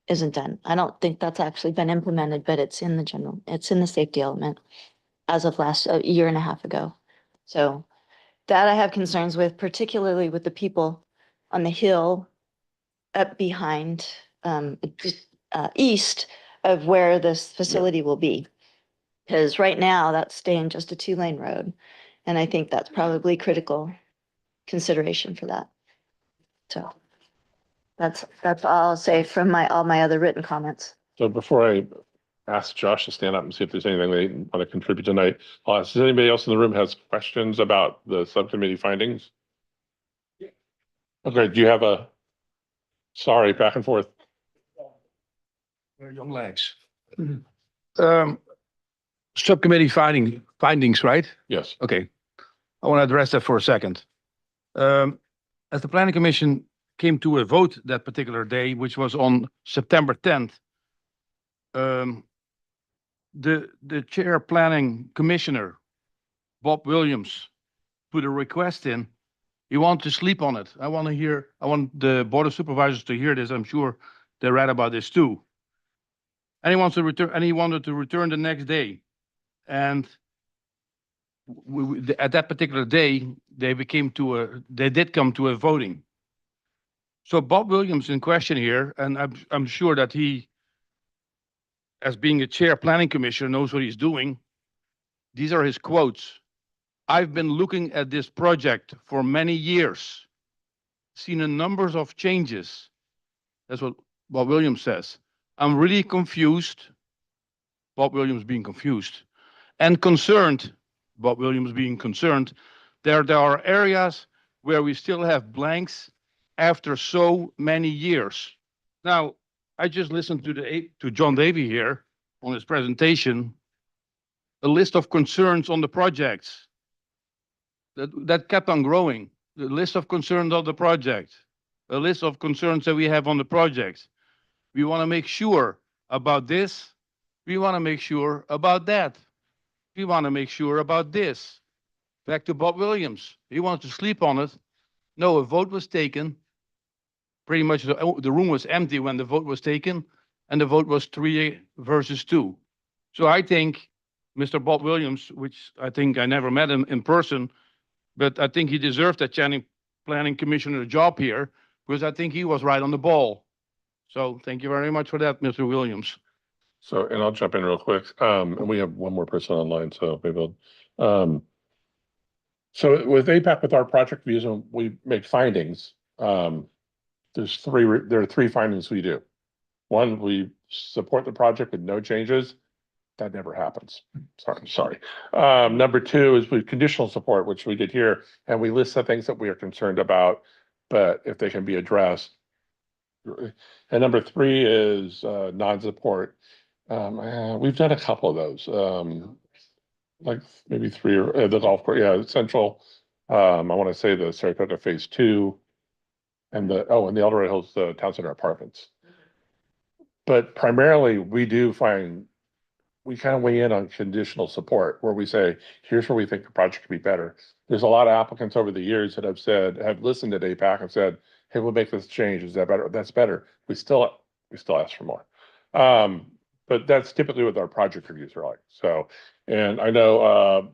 isn't done. I don't think that's actually been implemented, but it's in the safety element as of a year and a half ago. So that I have concerns with, particularly with the people on the hill up behind, east of where this facility will be. Because right now that's staying just a 2-lane road. And I think that's probably critical consideration for that. So that's all I'll say from all my other written comments. so before I ask Josh to stand up and see if there's anything they want to contribute tonight, I'll ask, does anybody else in the room has questions about the subcommittee findings? Okay, do you have sorry, back and forth. Young legs. Subcommittee findings, right? Yes. Okay. I want to address that for a second. As the planning commission came to a vote that particular day, which was on September 10th, the chair planning commissioner, Bob Williams, put a request in. He wanted to sleep on it. I want the board of supervisors to hear this. I'm sure they read about this too. And he wanted to return the next day. And at that particular day, they did come to a voting. So Bob Williams in question here, and I'm sure that he, as being a chair planning commissioner, knows what he's doing. These are his quotes. I've been looking at this project for many years, seen a number of changes. That's what Bob Williams says. I'm really confused, Bob Williams being confused, and concerned, Bob Williams being concerned. There are areas where we still have blanks after so many years. Now, I just listened to John Davy here on his presentation, a list of concerns on the projects that kept on growing. The list of concerns of the project, a list of concerns that we have on the projects. We want to make sure about this. We want to make sure about that. We want to make sure about this. Back to Bob Williams. He wants to sleep on it. No, a vote was taken. Pretty much the room was empty when the vote was taken, and the vote was 3 versus 2. So I think Mr. Bob Williams, which I think I never met him in person, but I think he deserved that planning commissioner job here, because I think he was right on the ball. So thank you very much for that, Mr. Williams. So, and I'll jump in real quick. And we have one more person online, so maybe so with APAC, with our project views, and we make findings. There are 3 findings we do. One, we support the project with no changes. That never happens. Sorry. Number 2 is with conditional support, which we did here, and we list the things that we are concerned about. but if they can be addressed. And number 3 is non-support. We've done a couple of those, like maybe 3 or the golf course, yeah, Central. I want to say the Saratoga Phase 2, and the El Dorado Hills, the Town Center Apartments. But primarily, we do find we kind of weigh in on conditional support, where we say, here's where we think the project could be better. There's a lot of applicants over the years that have listened to APAC and said, hey, we'll make this change. Is that better? That's better. We still ask for more. But that's typically what our project reviews are like. So, and I know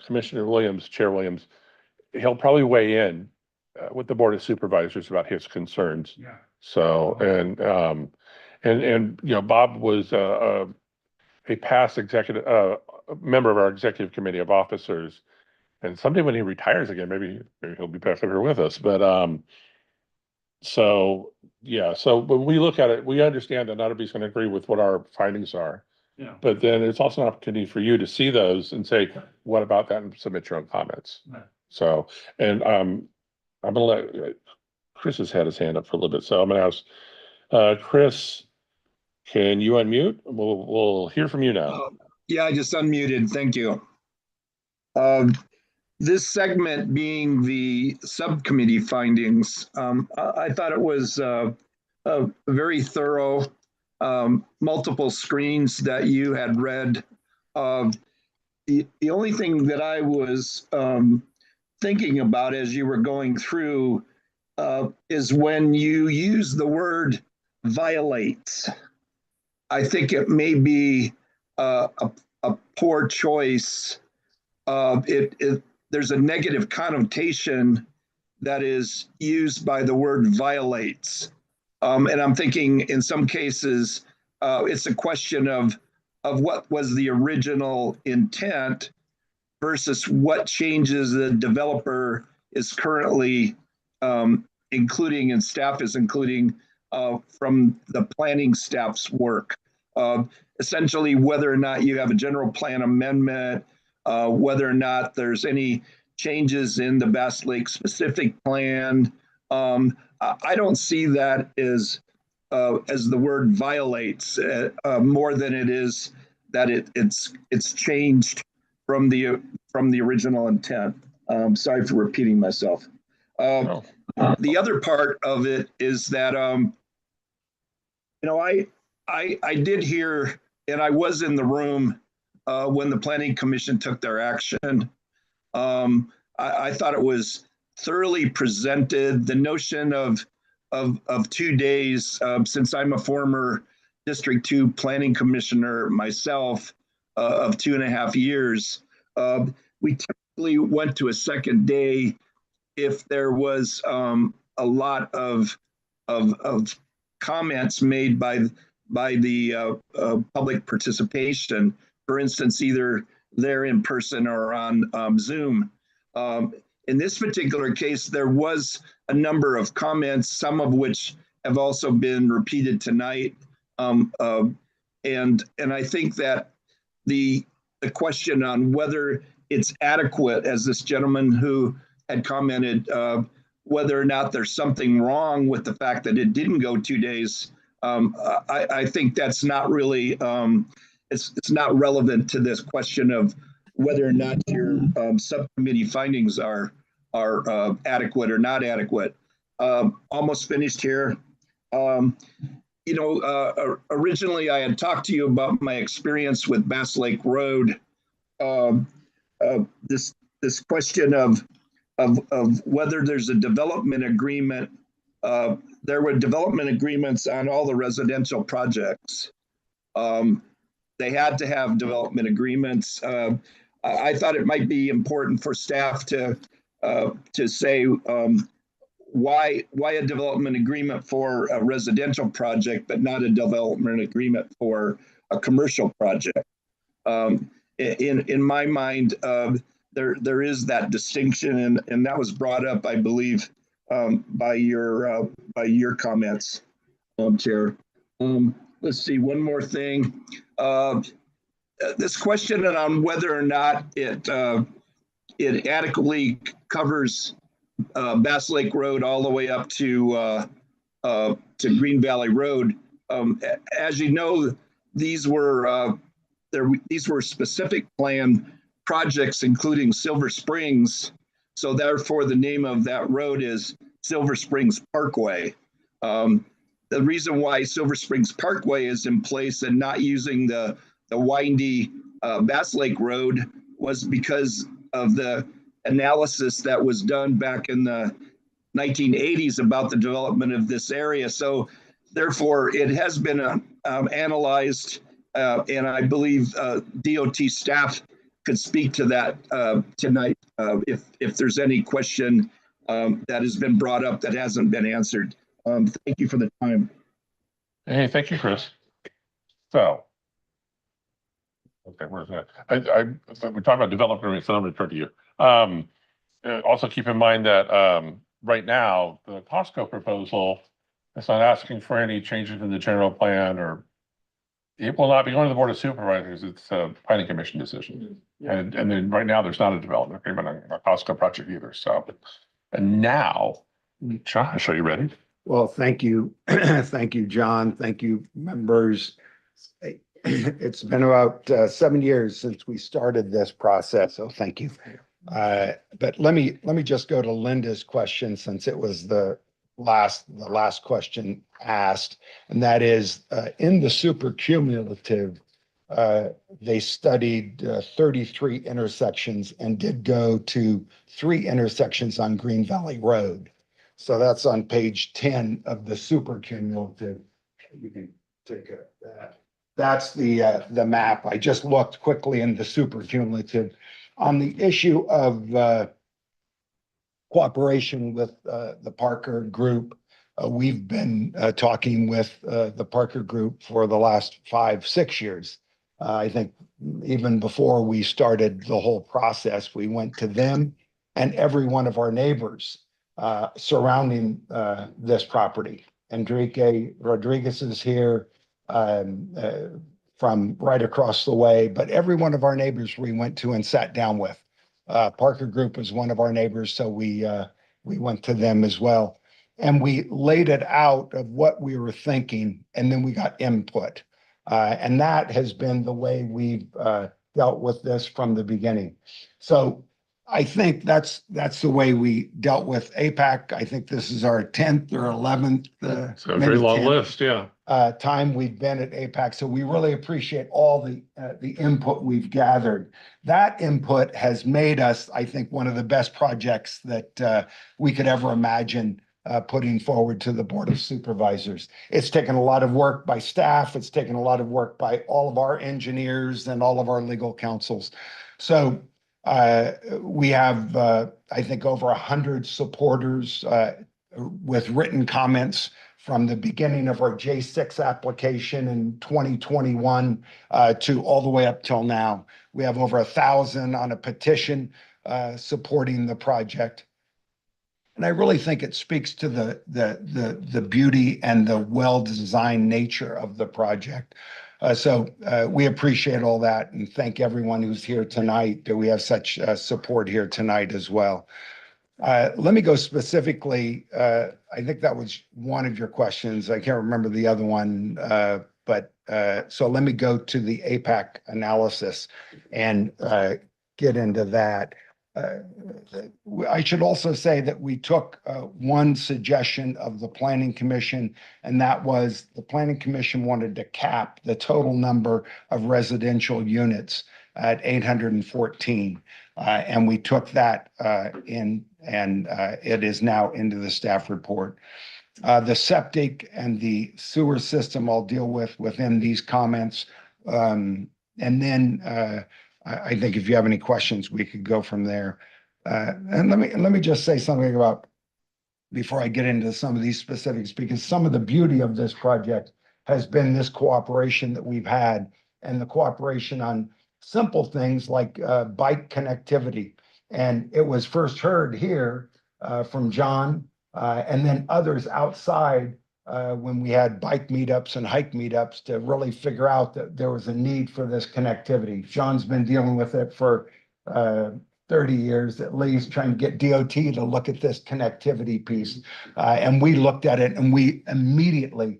Commissioner Williams, Chair Williams, he'll probably weigh in with the Board of Supervisors about his concerns. Yeah. So, and you know, Bob was a past executive member of our executive committee of officers, and someday when he retires again, maybe he'll be back here with us. But so yeah, so when we look at it, we understand that not everybody's going to agree with what our findings are. Yeah. But then it's also an opportunity for you to see those and say, what about that, and submit your own comments. Right. So, and I'm gonna let Chris has had his hand up for a little bit, so I'm gonna ask Chris, can you unmute? We'll hear from you now. Yeah, I just unmuted. Thank you. This segment being the subcommittee findings, I thought it was a very thorough, multiple screens that you had read. The only thing that I was thinking about as you were going through is when you use the word violates. I think it may be a poor choice. There's a negative connotation that is used by the word violates. And I'm thinking in some cases, it's a question of what was the original intent versus what changes the developer is currently including and staff is including from the planning staff's work. Essentially, whether or not you have a general plan amendment, whether or not there's any changes in the Bass Lake specific plan. I don't see that as the word violates more than it is that it's changed from the original intent. Sorry for repeating myself. The other part of it is that I did hear, and I was in the room when the Planning Commission took their action. I thought it was thoroughly presented. The notion of 2 days, since I'm a former District 2 Planning Commissioner myself of 2.5 years, we typically went to a second day if there was a lot of comments made by the public participation. For instance, either they're in person or on Zoom. In this particular case, there was a number of comments, some of which have also been repeated tonight. And I think that the question on whether it's adequate, as this gentleman who had commented, whether or not there's something wrong with the fact that it didn't go 2 days, I think that's not really, it's not relevant to this question of whether or not your subcommittee findings are adequate or not adequate. Almost finished here. Originally I had talked to you about my experience with Bass Lake Road. This question of whether there's a development agreement. There were development agreements on all the residential projects. They had to have development agreements. I thought it might be important for staff to say why a development agreement for a residential project, but not a development agreement for a commercial project. In my mind, there is that distinction, and that was brought up, I believe, by your comments, Chair. Let's see, one more thing. This question on whether or not it adequately covers Bass Lake Road all the way up to Green Valley Road. As you know, these were specific plan projects, including Silver Springs. So therefore, the name of that road is Silver Springs Parkway. The reason why Silver Springs Parkway is in place and not using the windy Bass Lake Road was because of the analysis that was done back in the 1980s about the development of this area. So therefore, it has been analyzed, and I believe DOT staff could speak to that tonight if there's any question that has been brought up that hasn't been answered. Thank you for the time. Hey, thank you, Chris. So, okay, where's that? We talked about development, so I'm going to turn to you. Also keep in mind that right now, the Costco proposal is not asking for any changes in the general plan, or it will not be going to the Board of Supervisors. It's a planning commission decision. And then right now, there's not a development agreement on a Costco project either. So, and now, Josh, are you ready? Well, thank you. Thank you, John. Thank you, members. It's been about 7 years since we started this process, so thank you. But let me just go to Linda's question, since it was the last question asked, and that is in the super cumulative, they studied 33 intersections and did go to 3 intersections on Green Valley Road. So that's on page 10 of the super cumulative. You can take that. That's the map. I just looked quickly in the super cumulative. On the issue of cooperation with the Parker Group, we've been talking with the Parker Group for the last 5-6 years. I think even before we started the whole process, we went to them and every one of our neighbors surrounding this property. Enrique Rodriguez is here from right across the way, but every one of our neighbors we went to and sat down with. Parker Group was one of our neighbors, so we went to them as well. And we laid it out of what we were thinking, and then we got input. And that has been the way we've dealt with this from the beginning. So I think that's the way we dealt with APAC. I think this is our 10th or 11th. So a very long list, yeah. Time we've been at APAC. So we really appreciate all the input we've gathered. That input has made us, I think, one of the best projects that we could ever imagine putting forward to the Board of Supervisors. It's taken a lot of work by staff. It's taken a lot of work by all of our engineers and all of our legal counsels. So we have, I think, over 100 supporters with written comments from the beginning of our J6 application in 2021 to all the way up till now. We have over 1,000 on a petition supporting the project. And I really think it speaks to the beauty and the well-designed nature of the project. So we appreciate all that and thank everyone who's here tonight, that we have such support here tonight as well. Let me go specifically, I think that was one of your questions. I can't remember the other one, but so let me go to the APAC analysis and get into that. I should also say that we took one suggestion of the Planning Commission, and that was the Planning Commission wanted to cap the total number of residential units at 814. And we took that in, and it is now into the staff report. The septic and the sewer system I'll deal with within these comments. And then I think if you have any questions, we could go from there. And let me just say something about, before I get into some of these specifics, because some of the beauty of this project has been this cooperation that we've had, and the cooperation on simple things like bike connectivity. And it was first heard here from John and then others outside when we had bike meetups and hike meetups to really figure out that there was a need for this connectivity. John's been dealing with it for 30 years at least, trying to get DOT to look at this connectivity piece. And we looked at it and we immediately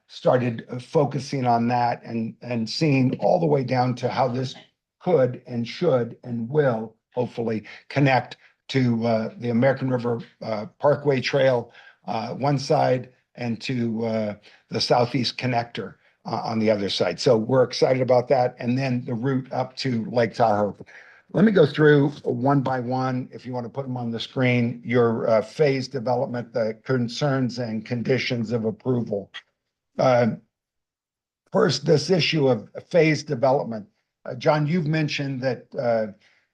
started focusing on that and seeing all the way down to how this could and should and will hopefully connect to the American River Parkway Trail one side and to the Southeast Connector on the other side. So we're excited about that. And then the route up to Lake Tahoe. Let me go through one by one, if you want to put them on the screen, your phase development, the concerns and conditions of approval. First, this issue of phase development. John, you've mentioned that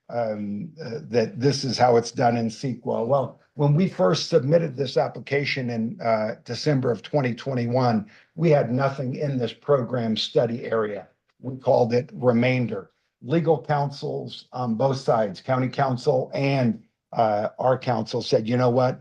that this is how it's done in CEQA. Well, when we first submitted this application in December of 2021, we had nothing in this program study area. We called it remainder. Legal counsels on both sides, county counsel and our counsel said, you know what,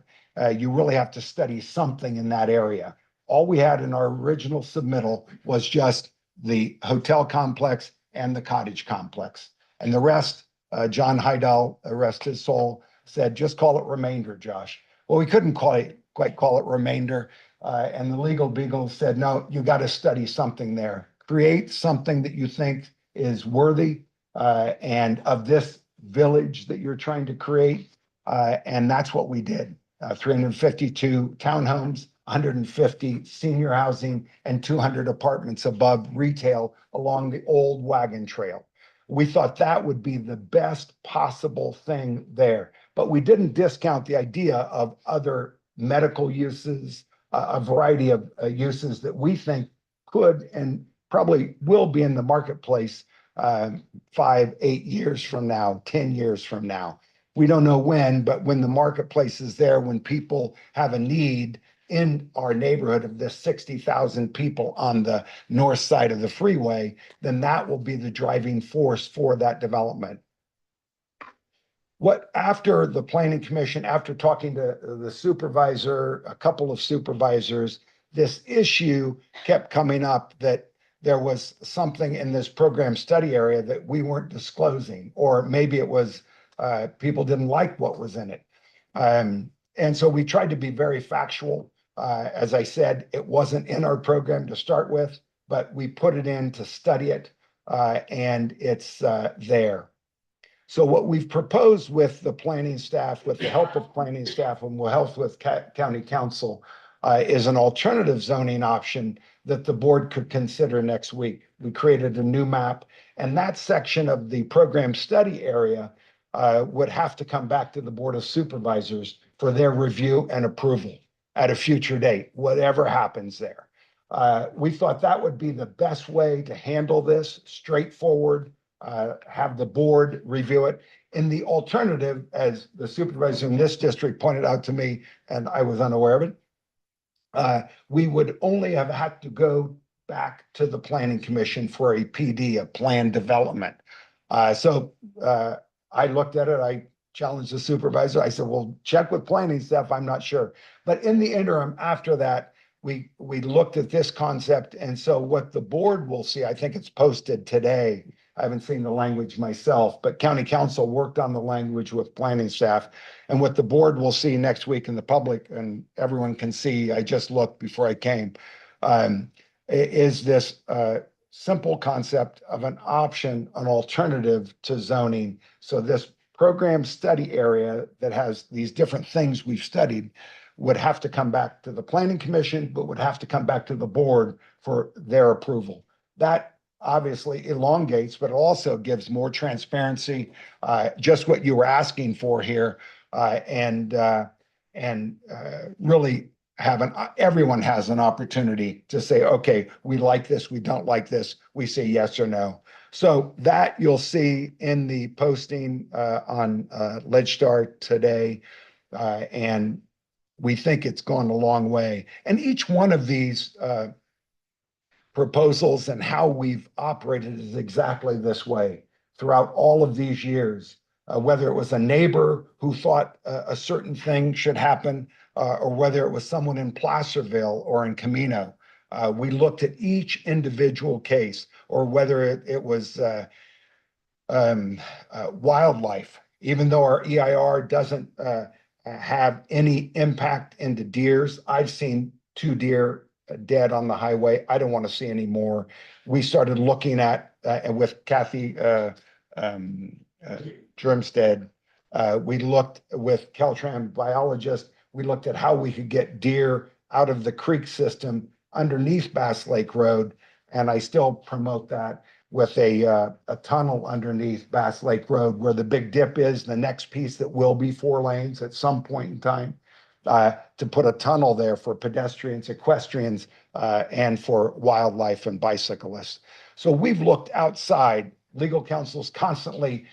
you really have to study something in that area. All we had in our original submittal was just the hotel complex and the cottage complex. And the rest, John Hydell, rest his soul, said, just call it remainder, Josh. Well, we couldn't quite call it remainder. And the legal beagle said, no, you got to study something there. Create something that you think is worthy and of this village that you're trying to create. And that's what we did. 352 townhomes, 150 senior housing, and 200 apartments above retail along the old wagon trail. We thought that would be the best possible thing there, but we didn't discount the idea of other medical uses, a variety of uses that we think could and probably will be in the marketplace 5, 8 years from now, 10 years from now. We don't know when, but when the marketplace is there, when people have a need in our neighborhood of the 60,000 people on the north side of the freeway, then that will be the driving force for that development. What after the planning commission, after talking to the supervisor, a couple of supervisors, this issue kept coming up that there was something in this program study area that we weren't disclosing, or maybe it was people didn't like what was in it. And so we tried to be very factual. As I said, it wasn't in our program to start with, but we put it in to study it, and it's there. So what we've proposed with the planning staff, with the help of planning staff, and with help with county council, is an alternative zoning option that the board could consider next week. We created a new map, and that section of the program study area would have to come back to the Board of Supervisors for their review and approval at a future date, whatever happens there. We thought that would be the best way to handle this, straightforward, have the board review it. In the alternative, as the supervisor in this district pointed out to me, and I was unaware of it, we would only have had to go back to the planning commission for a PD, a plan development. So I looked at it, I challenged the supervisor. I said, well, check with planning staff, I'm not sure. But in the interim, after that, we looked at this concept. And so what the board will see, I think it's posted today. I haven't seen the language myself, but county council worked on the language with planning staff. And what the board will see next week in the public, and everyone can see, I just looked before I came, is this simple concept of an option, an alternative to zoning. So this program study area that has these different things we've studied would have to come back to the planning commission, but would have to come back to the board for their approval. That obviously elongates, but it also gives more transparency, just what you were asking for here, and really everyone has an opportunity to say, okay, we like this, we don't like this, we say yes or no. So that you'll see in the posting on LegStar today, and we think it's gone a long way. And each one of these proposals and how we've operated is exactly this way throughout all of these years. Whether it was a neighbor who thought a certain thing should happen, or whether it was someone in Placerville or in Camino, we looked at each individual case, or whether it was wildlife even though our EIR doesn't have any impact into deers. I've seen 2 deer dead on the highway. I don't want to see any more. We started looking at, with Kathy Germstead, we looked with Caltrans biologist, we looked at how we could get deer out of the creek system underneath Bass Lake Road. And I still promote that with a tunnel underneath Bass Lake Road where the big dip is, the next piece that will be 4 lanes at some point in time, to put a tunnel there for pedestrians, equestrians, and for wildlife and bicyclists. So we've looked outside. Legal counsel's constantly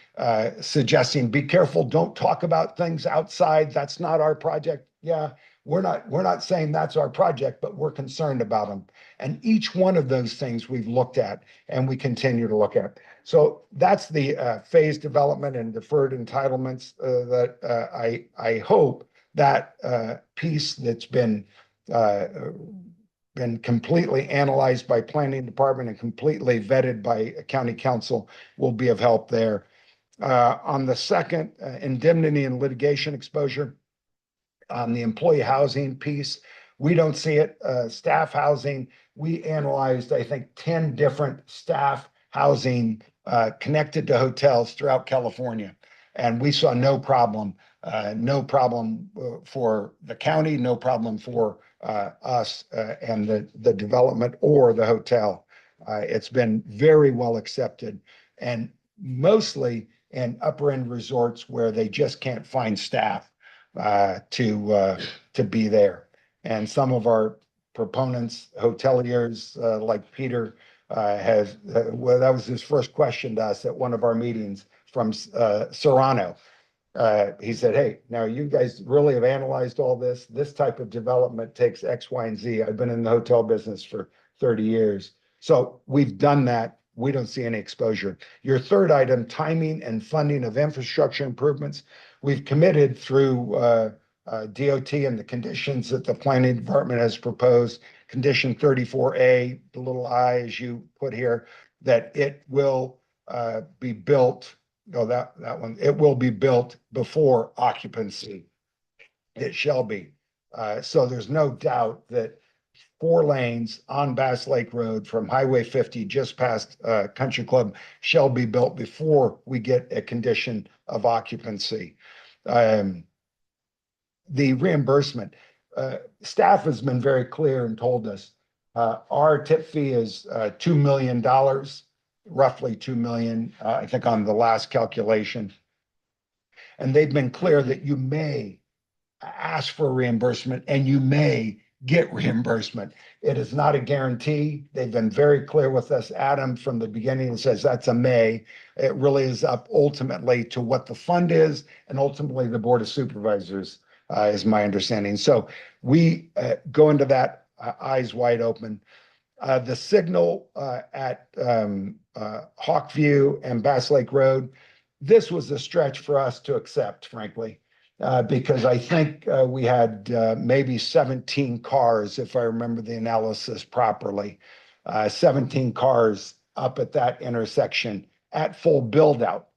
suggesting, be careful, don't talk about things outside. That's not our project. Yeah, we're not saying that's our project, but we're concerned about them. And each one of those things we've looked at and we continue to look at. So that's the phase development and deferred entitlements that I hope that piece that's been completely analyzed by planning department and completely vetted by county council will be of help there. On the second, indemnity and litigation exposure, on the employee housing piece, we don't see it. Staff housing, we analyzed, I think, 10 different staff housing connected to hotels throughout California. And we saw no problem for the county, no problem for us and the development or the hotel. It's been very well accepted, and mostly in upper end resorts where they just can't find staff to be there. And some of our proponents, hoteliers like Peter, well, that was his first question to us at one of our meetings from Serrano. He said, hey, now you guys really have analyzed all this. This type of development takes X, Y, and Z. I've been in the hotel business for 30 years. So we've done that. We don't see any exposure. Your third item, timing and funding of infrastructure improvements. We've committed through DOT and the conditions that the planning department has proposed, condition 34A, the little I as you put here, that it will be built. No, that one, it will be built before occupancy. It shall be. So there's no doubt that 4 lanes on Bass Lake Road from Highway 50 just past Country Club shall be built before we get a condition of occupancy. The reimbursement, staff has been very clear and told us our tip fee is $2 million. Roughly 2 million, I think on the last calculation. And they've been clear that you may ask for reimbursement and you may get reimbursement. It is not a guarantee. They've been very clear with us. Adam from the beginning says that's a may. It really is up ultimately to what the fund is and ultimately the Board of Supervisors is my understanding. So we go into that eyes wide open. The signal at Hawkview and Bass Lake Road, this was a stretch for us to accept, frankly, because I think we had maybe 17 cars, if I remember the analysis properly, 17 cars up at that intersection at full build out.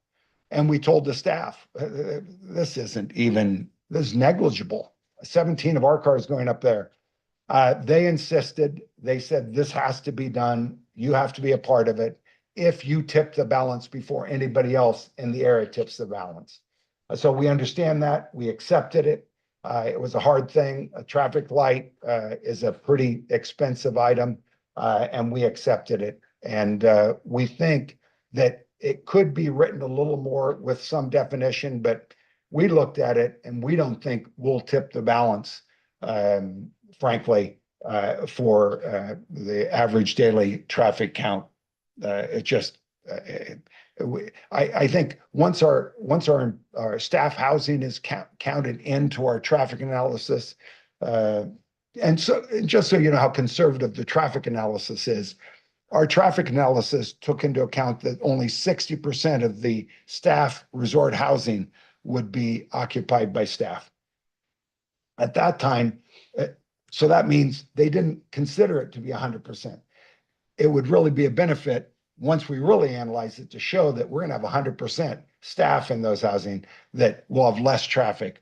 And we told the staff, this is negligible. 17 of our cars going up there. They insisted, they said, this has to be done. You have to be a part of it. If you tip the balance before anybody else in the area tips the balance. So we understand that, we accepted it. It was a hard thing. A traffic light is a pretty expensive item, and we accepted it. And we think that it could be written a little more with some definition, but we looked at it and we don't think we'll tip the balance, frankly, for the average daily traffic count. I think once our staff housing is counted into our traffic analysis, and so just so you know how conservative the traffic analysis is, our traffic analysis took into account that only 60% of the staff resort housing would be occupied by staff. At that time, so that means they didn't consider it to be 100%. It would really be a benefit once we really analyze it to show that we're gonna have 100% staff in those housing, that we'll have less traffic.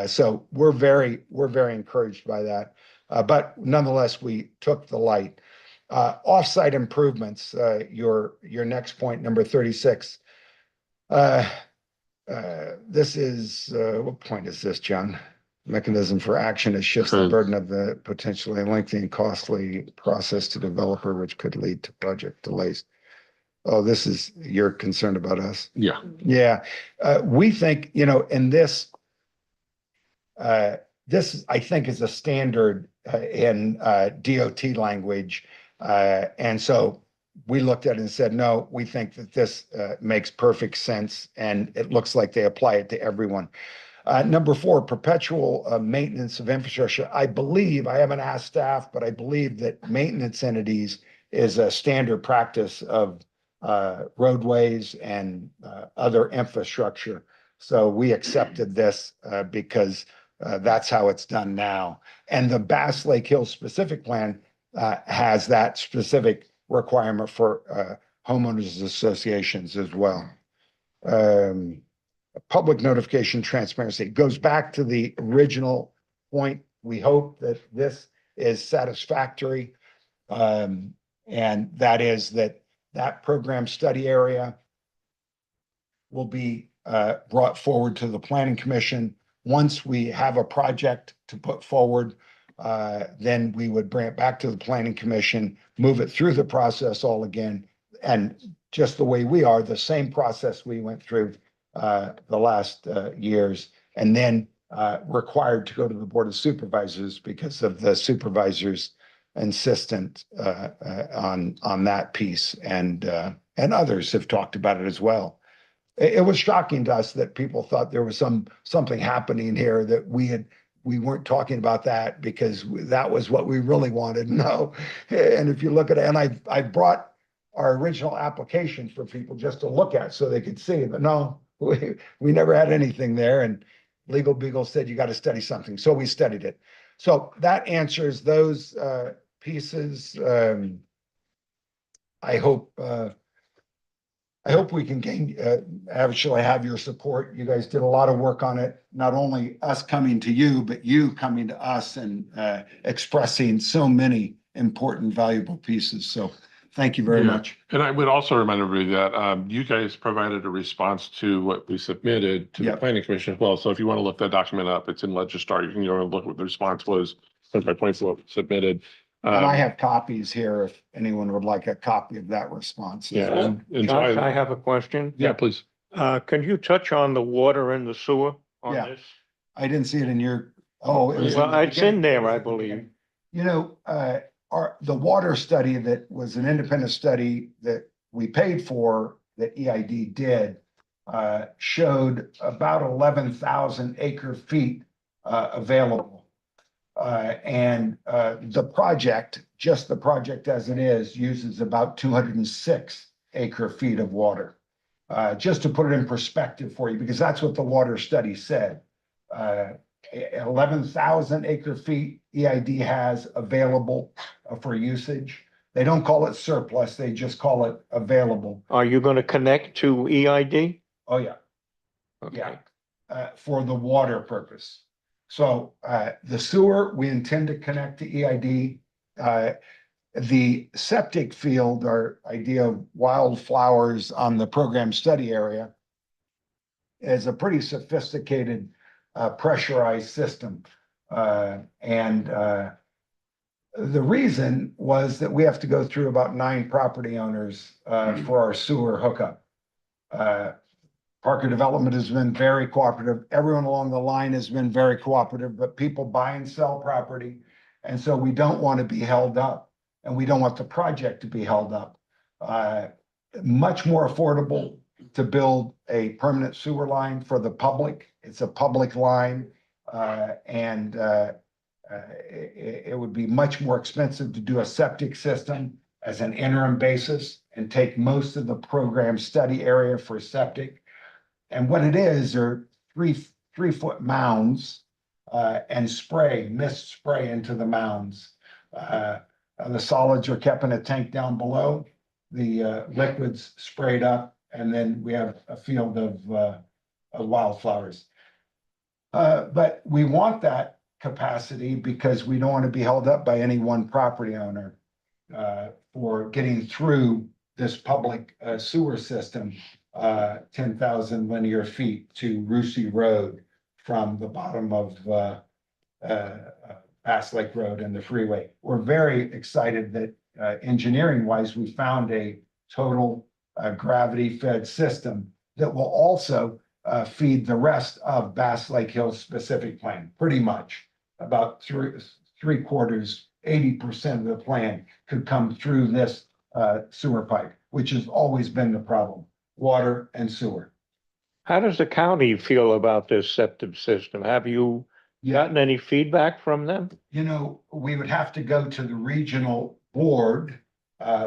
So we're very encouraged by that. But nonetheless, we took the light. Offsite improvements, your next point, number 36. This is, what point is this, John? Mechanism for action, it shifts the burden of the potentially lengthy and costly process to developer, which could lead to project delays. Oh, this is, you're concerned about us? Yeah. Yeah, we think, you know, in this, this, I think, is a standard in DOT language. And so we looked at it and said, no, we think that this makes perfect sense, and it looks like they apply it to everyone. Number 4, perpetual maintenance of infrastructure. I believe, I haven't asked staff, but I believe that maintenance entities is a standard practice of roadways and other infrastructure. So we accepted this because that's how it's done now. And the Bass Lake Hills specific plan has that specific requirement for homeowners associations as well. Public notification transparency goes back to the original point. We hope that this is satisfactory. And that is that program study area will be brought forward to the Planning Commission. Once we have a project to put forward, then we would bring it back to the Planning Commission, move it through the process all again. And just the way we are, the same process we went through the last years, and then required to go to the Board of Supervisors because of the supervisors insistent on that piece, and others have talked about it as well. It was shocking to us that people thought there was something happening here, that we weren't talking about that because that was what we really wanted. No. And if you look at it, and I brought our original application for people just to look at so they could see, but no, we never had anything there. And Legal Beagle said, you got to study something. So we studied it. So that answers those pieces. I hope we can actually have your support. You guys did a lot of work on it, not only us coming to you, but you coming to us and expressing so many important, valuable pieces. So thank you very much. And I would also remind everybody that you guys provided a response to what we submitted to the Planning Commission as well. So if you want to look that document up, it's in Legistar. You can go and look what the response was point by point for what was submitted. And I have copies here if anyone would like a copy of that response. Yeah. And Josh, I have a question. Yeah, please. Can you touch on the water and the sewer on Yeah. this? I didn't see it in your, oh. It was Well, the it's in beginning. there, I believe. You know, the water study that was an independent study that we paid for, that EID did, showed about 11,000 acre feet available. And the project, just the project as it is, uses about 206 acre feet of water. Just to put it in perspective for you, because that's what the water study said. 11,000 acre feet EID has available for usage. They don't call it surplus, they just call it available. Are you going to connect to EID? Oh, yeah. Okay. For the water purpose. So the sewer, we intend to connect to EID. The septic field, our idea of wildflowers on the program study area, is a pretty sophisticated pressurized system. And the reason was that we have to go through about 9 property owners for our sewer hookup. Parker Development has been very cooperative. Everyone along the line has been very cooperative, but people buy and sell property. And so we don't want to be held up, and we don't want the project to be held up. Much more affordable to build a permanent sewer line for the public. It's a public line, and it would be much more expensive to do a septic system as an interim basis and take most of the program study area for septic. And what it is are 3-foot mounds and mist spray into the mounds. The solids are kept in a tank down below. the liquids sprayed up, and then we have a field of wildflowers. But we want that capacity because we don't want to be held up by any one property owner for getting through this public sewer system, 10,000 linear feet to Rusey Road from the bottom of Bass Lake Road and the freeway. We're very excited that engineering wise, we found a total gravity fed system that will also feed the rest of Bass Lake Hills specific plan, pretty much. About three quarters, 80% of the plan could come through this sewer pipe, which has always been the problem, water and sewer. How does the county feel about this septic system? Have you gotten any feedback from them? You know, we would have to go to the regional board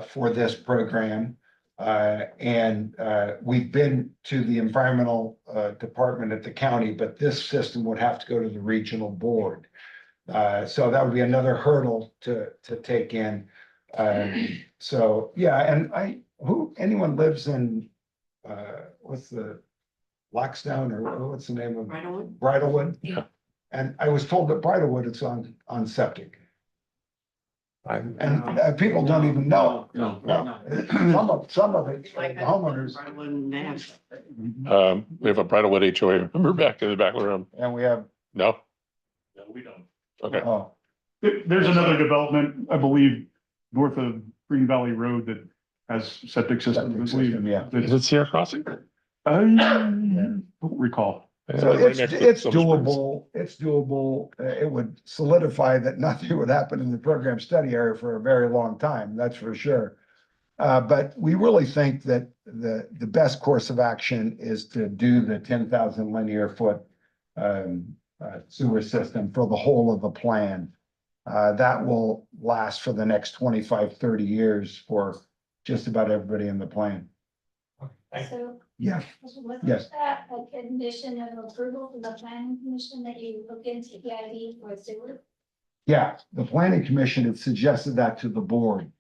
for this program. And we've been to the environmental department at the county, but this system would have to go to the regional board. So that would be another hurdle to take in. So, yeah, and anyone lives in, what's the, Lockstown, or what's the name of? Bridlewood. Bridlewood? Yeah. And I was told that Bridlewood is on septic. And people don't even know. No. Some of it, the homeowners. We have a Bridlewood HOA, remember back in the back room? And we have, No? No, we don't. Okay. oh, There's another development, I believe, north of Green Valley Road that has septic systems. I believe. yeah. Is it Sierra Crossing? I don't recall. So Right next to it's Silver Springs. doable, it's doable. It would solidify that nothing would happen in the program study area for a very long time, that's for sure. But we really think that the best course of action is to do the 10,000 linear foot sewer system for the whole of the plan. That will last for the next 25, 30 years for just about everybody in the plan. So. Yeah, Was yes. that a condition of approval from the planning commission that you look into EID for sewer? Yeah, the planning commission had suggested that to the board.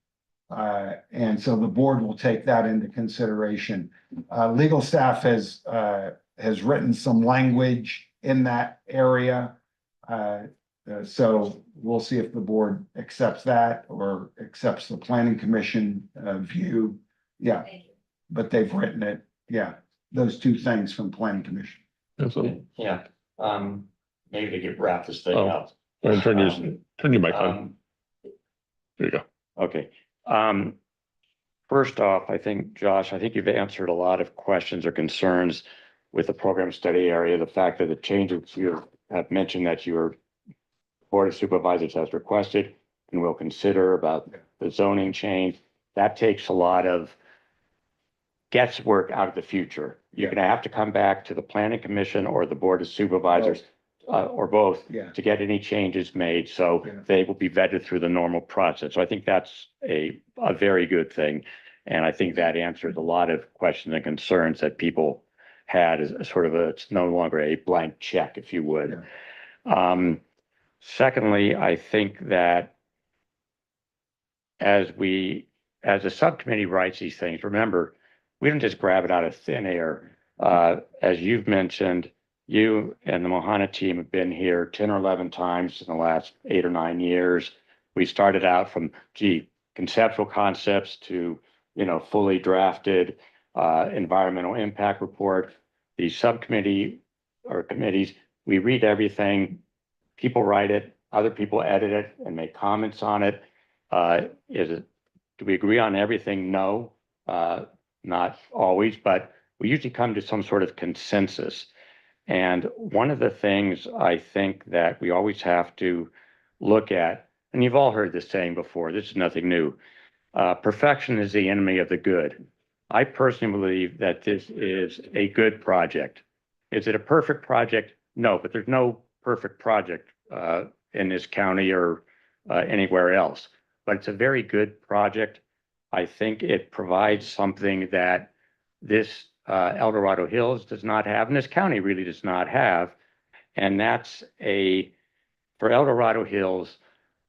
And so the board will take that into consideration. Legal staff has written some language in that area. So we'll see if the board accepts that or accepts the planning commission view. Yeah, but they've written it. Yeah, those two things from planning commission. Absolutely. Yeah, maybe to get wrap this thing Oh. up. And turn your mic on. There you go. Okay. First off, I think, Josh, I think you've answered a lot of questions or concerns with the program study area. The fact that the changes you have mentioned that your Board of Supervisors has requested and will consider about the zoning change, that takes a lot of guesswork out of the future. You're going to have to come back to the Planning Commission or the Board of Supervisors or both to get any changes made. So they will be vetted through the normal process. So I think that's a very good thing. And I think that answers a lot of questions and concerns that people had as sort of it's no longer a blank check, if you would. Secondly, I think that as the subcommittee writes these things, remember, we don't just grab it out of thin air. As you've mentioned, you and the Mohana team have been here 10 or 11 times in the last 8 or 9 years. We started out from, conceptual concepts to, fully drafted environmental impact report. The subcommittee or committees, we read everything. People write it, other people edit it and make comments on it. Do we agree on everything? No, not always, but we usually come to some sort of consensus. And one of the things I think that we always have to look at, and you've all heard this saying before, this is nothing new, perfection is the enemy of the good. I personally believe that this is a good project. Is it a perfect project? No, but there's no perfect project in this county or anywhere else. But it's a very good project. I think it provides something that this El Dorado Hills does not have, and this county really does not have. And that's for El Dorado Hills,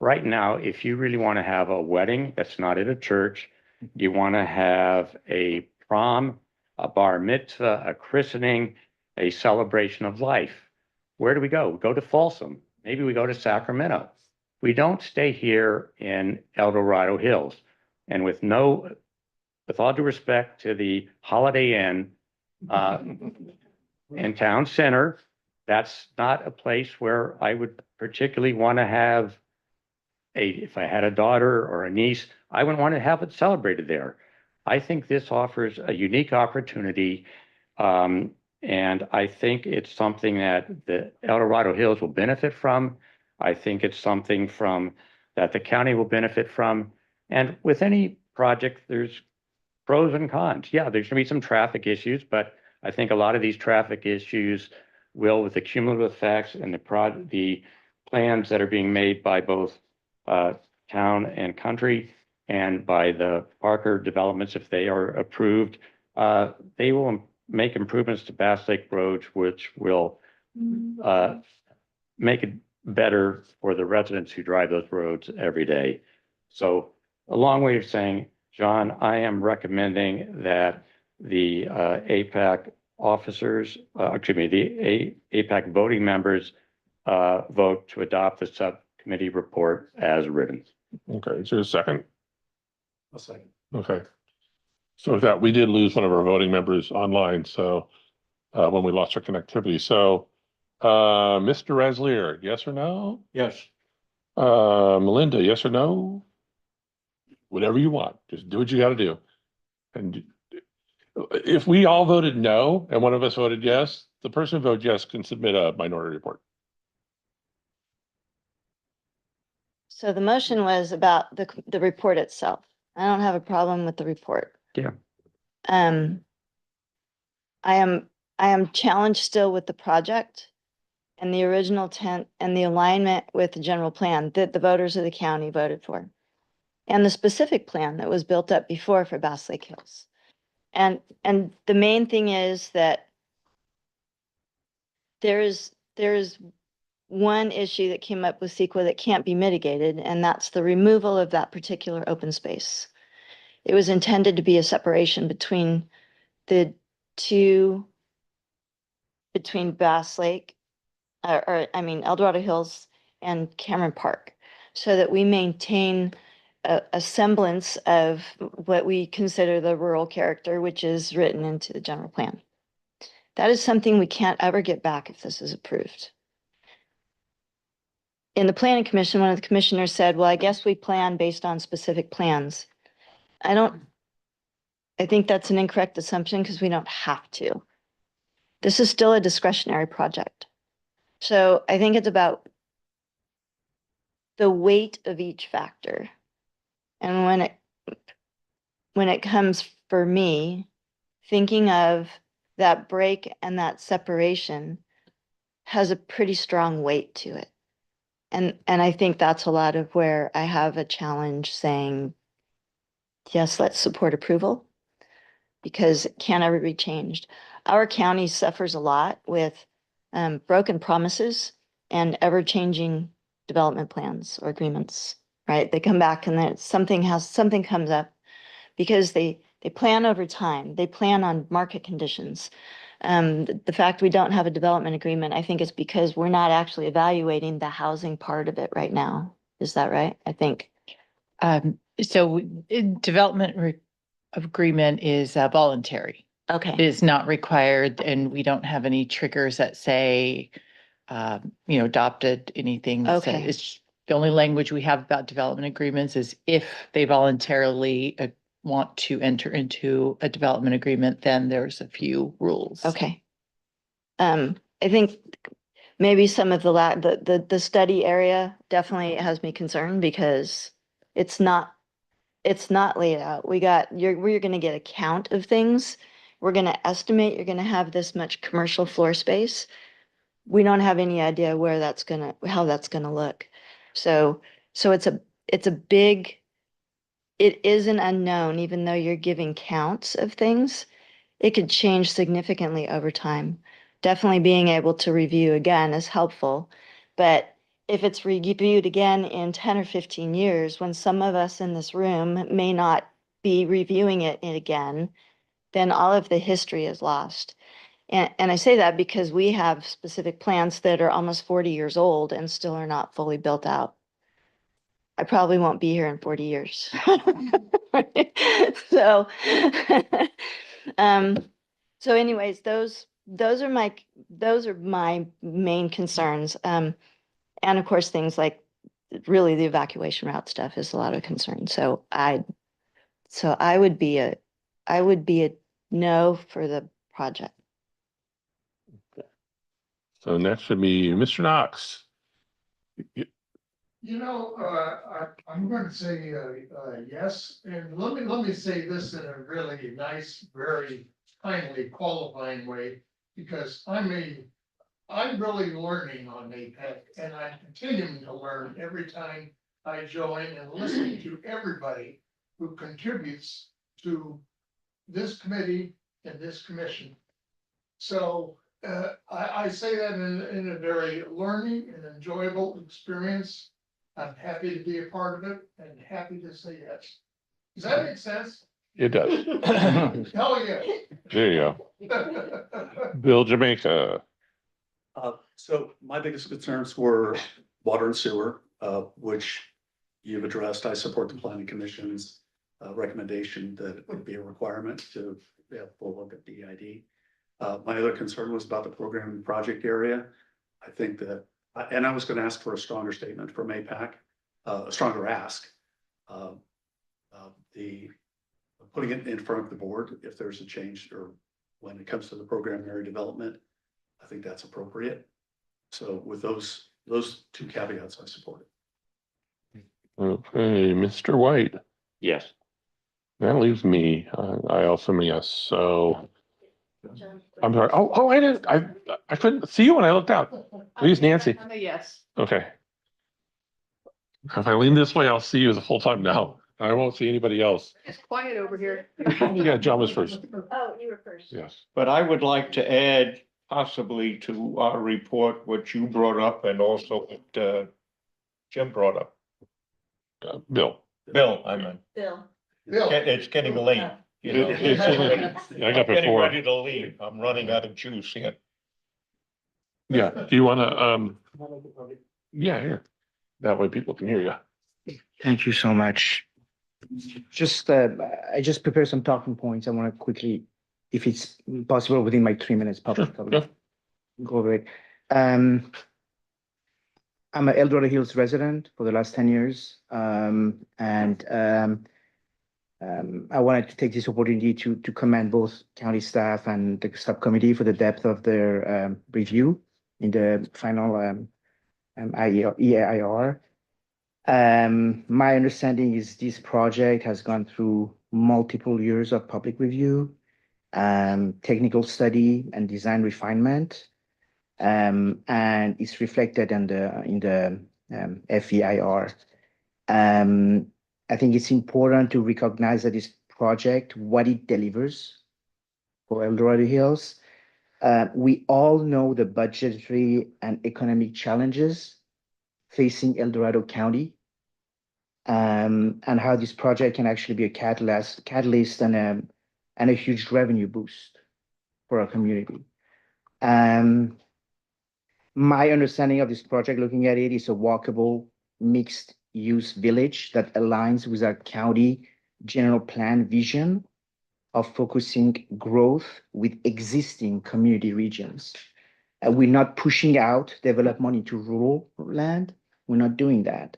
right now, if you really want to have a wedding that's not at a church, you want to have a prom, a bar mitzvah, a christening, a celebration of life. Where do we go? We go to Folsom. Maybe we go to Sacramento. We don't stay here in El Dorado Hills. And with all due respect to the Holiday Inn in Town Center, that's not a place where I would particularly want to have if I had a daughter or a niece, I wouldn't want to have it celebrated there. I think this offers a unique opportunity. And I think it's something that the El Dorado Hills will benefit from. I think it's something that the county will benefit from. And with any project, there's pros and cons. Yeah, there's gonna be some traffic issues, but I think a lot of these traffic issues will, with the cumulative effects and the plans that are being made by both town and country and by the Parker developments, if they are approved, they will make improvements to Bass Lake roads, which will make it better for the residents who drive those roads every day. So a long way of saying, John, I am recommending that the APAC officers, the APAC voting members vote to adopt the subcommittee report as written. Okay, is there a second? A second. Okay. So with that, we did lose one of our voting members online, so when we lost our connectivity. So Mr. Raslier, yes or no? Yes. Melinda, yes or no? Whatever you want, just do what you gotta do. And if we all voted no and one of us voted yes, the person who voted yes can submit a minority report. So the motion was about the report itself. I don't have a problem with the report. Yeah. I am challenged still with the project and the original intent and the alignment with the general plan that the voters of the county voted for. And the specific plan that was built up before for Bass Lake Hills. And the main thing is that there is one issue that came up with CEQA that can't be mitigated, and that's the removal of that particular open space. It was intended to be a separation between between Bass Lake, El Dorado Hills and Cameron Park, so that we maintain a semblance of what we consider the rural character, which is written into the general plan. That is something we can't ever get back if this is approved. In the planning commission, one of the commissioners said, well, I guess we plan based on specific plans. I think that's an incorrect assumption because we don't have to. This is still a discretionary project. So I think it's about the weight of each factor. And when it comes for me, thinking of that break and that separation has a pretty strong weight to it. And I think that's a lot of where I have a challenge saying, yes, let's support approval because it can't ever be changed. Our county suffers a lot with broken promises and ever-changing development plans or agreements, right? They come back and then something comes up because they plan over time. They plan on market conditions. The fact we don't have a development agreement, I think is because we're not actually evaluating the housing part of it right now. Is that right? I think. Development agreement is voluntary. Okay. It is not required, and we don't have any triggers that say, adopted anything. That says- Okay. It's the only language we have about development agreements is if they voluntarily want to enter into a development agreement, then there's a few rules. Okay. I think maybe some of the study area definitely has me concerned because it's not laid out. We're gonna get a count of things. We're gonna estimate you're gonna have this much commercial floor space. We don't have any idea how that's gonna look. So it is an unknown, even though you're giving counts of things. It could change significantly over time. Definitely being able to review again is helpful. But if it's reviewed again in 10 or 15 years, when some of us in this room may not be reviewing it again, then all of the history is lost. And I say that because we have specific plants that are almost 40 years old and still are not fully built out. I probably won't be here in 40 years. So, so anyways, those are my main concerns. And of course, things like really the evacuation route stuff is a lot of concern. So I would be a no for the project. So next would be Mr. Knox. You know, I'm going to say, yes, and let me say this in a really nice, very kindly qualifying way, because I'm really learning on APEC, and I'm continuing to learn every time I join and listen to everybody who contributes to this committee and this commission. So, I say that in a very learning and enjoyable experience. I'm happy to be a part of it and happy to say yes. Does that make sense? It does. Hell yeah. There you go. Bill Jamaica. So my biggest concerns were water and sewer, which you've addressed. I support the planning commission's recommendation that it would be a requirement to have full look at DID. My other concern was about the program and project area. I think that, and I was going to ask for a stronger statement from APAC, a stronger ask. The putting it in front of the board if there's a change or when it comes to the program area development, I think that's appropriate. So with those two caveats, I support it. Okay, Mr. White. Yes. That leaves me. I also am a yes. So I'm sorry. Oh, I couldn't see you when I looked out. Please, Nancy. I'm a yes. Okay. If I lean this way, I'll see you the whole time now. I won't see anybody else. It's quiet over here. Yeah, John was first. Oh, you were first. Yes. But I would like to add possibly to our report what you brought up and also what Jim brought up. Bill. Bill, I meant. Bill. It's getting late. You know. I got I'm getting before. ready to leave. I'm running out of juice here. Yeah. Do you want to? Yeah, here. That way people can hear you. Thank you so much. Just, I just prepared some talking points. I want to quickly, if it's possible, within my 3 minutes, probably go over it. I'm an El Dorado Hills resident for the last 10 years. I wanted to take this opportunity to commend both county staff and the subcommittee for the depth of their review in the final EAIR. My understanding is this project has gone through multiple years of public review, technical study and design refinement, and it's reflected in the FEIR. I think it's important to recognize that this project, what it delivers for El Dorado Hills. We all know the budgetary and economic challenges facing El Dorado County, and how this project can actually be a catalyst and a huge revenue boost for our community. My understanding of this project, looking at it, is a walkable mixed use village that aligns with our county general plan vision of focusing growth with existing community regions. We're not pushing out development into rural land. We're not doing that.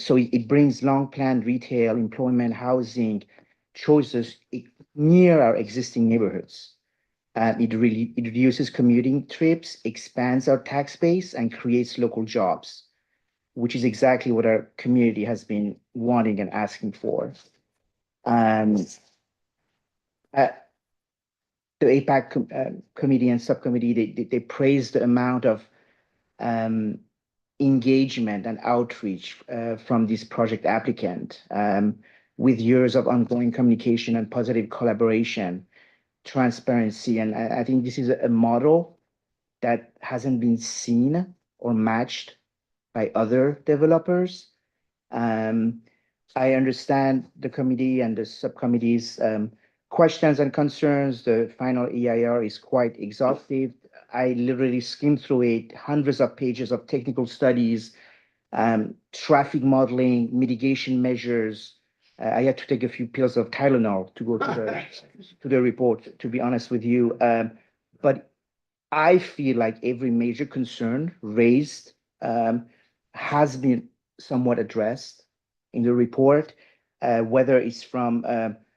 So it brings long planned retail, employment, housing choices near our existing neighborhoods. It reduces commuting trips, expands our tax base, and creates local jobs, which is exactly what our community has been wanting and asking for. The APAC committee and subcommittee, they praised the amount of engagement and outreach from this project applicant, with years of ongoing communication and positive collaboration, transparency. And I think this is a model that hasn't been seen or matched by other developers. I understand the committee and the subcommittees questions and concerns. The final EIR is quite exhaustive. I literally skimmed through it, hundreds of pages of technical studies, traffic modeling, mitigation measures. I had to take a few pills of Tylenol to go to the report, to be honest with you. But I feel like every major concern raised has been somewhat addressed in the report, whether it's from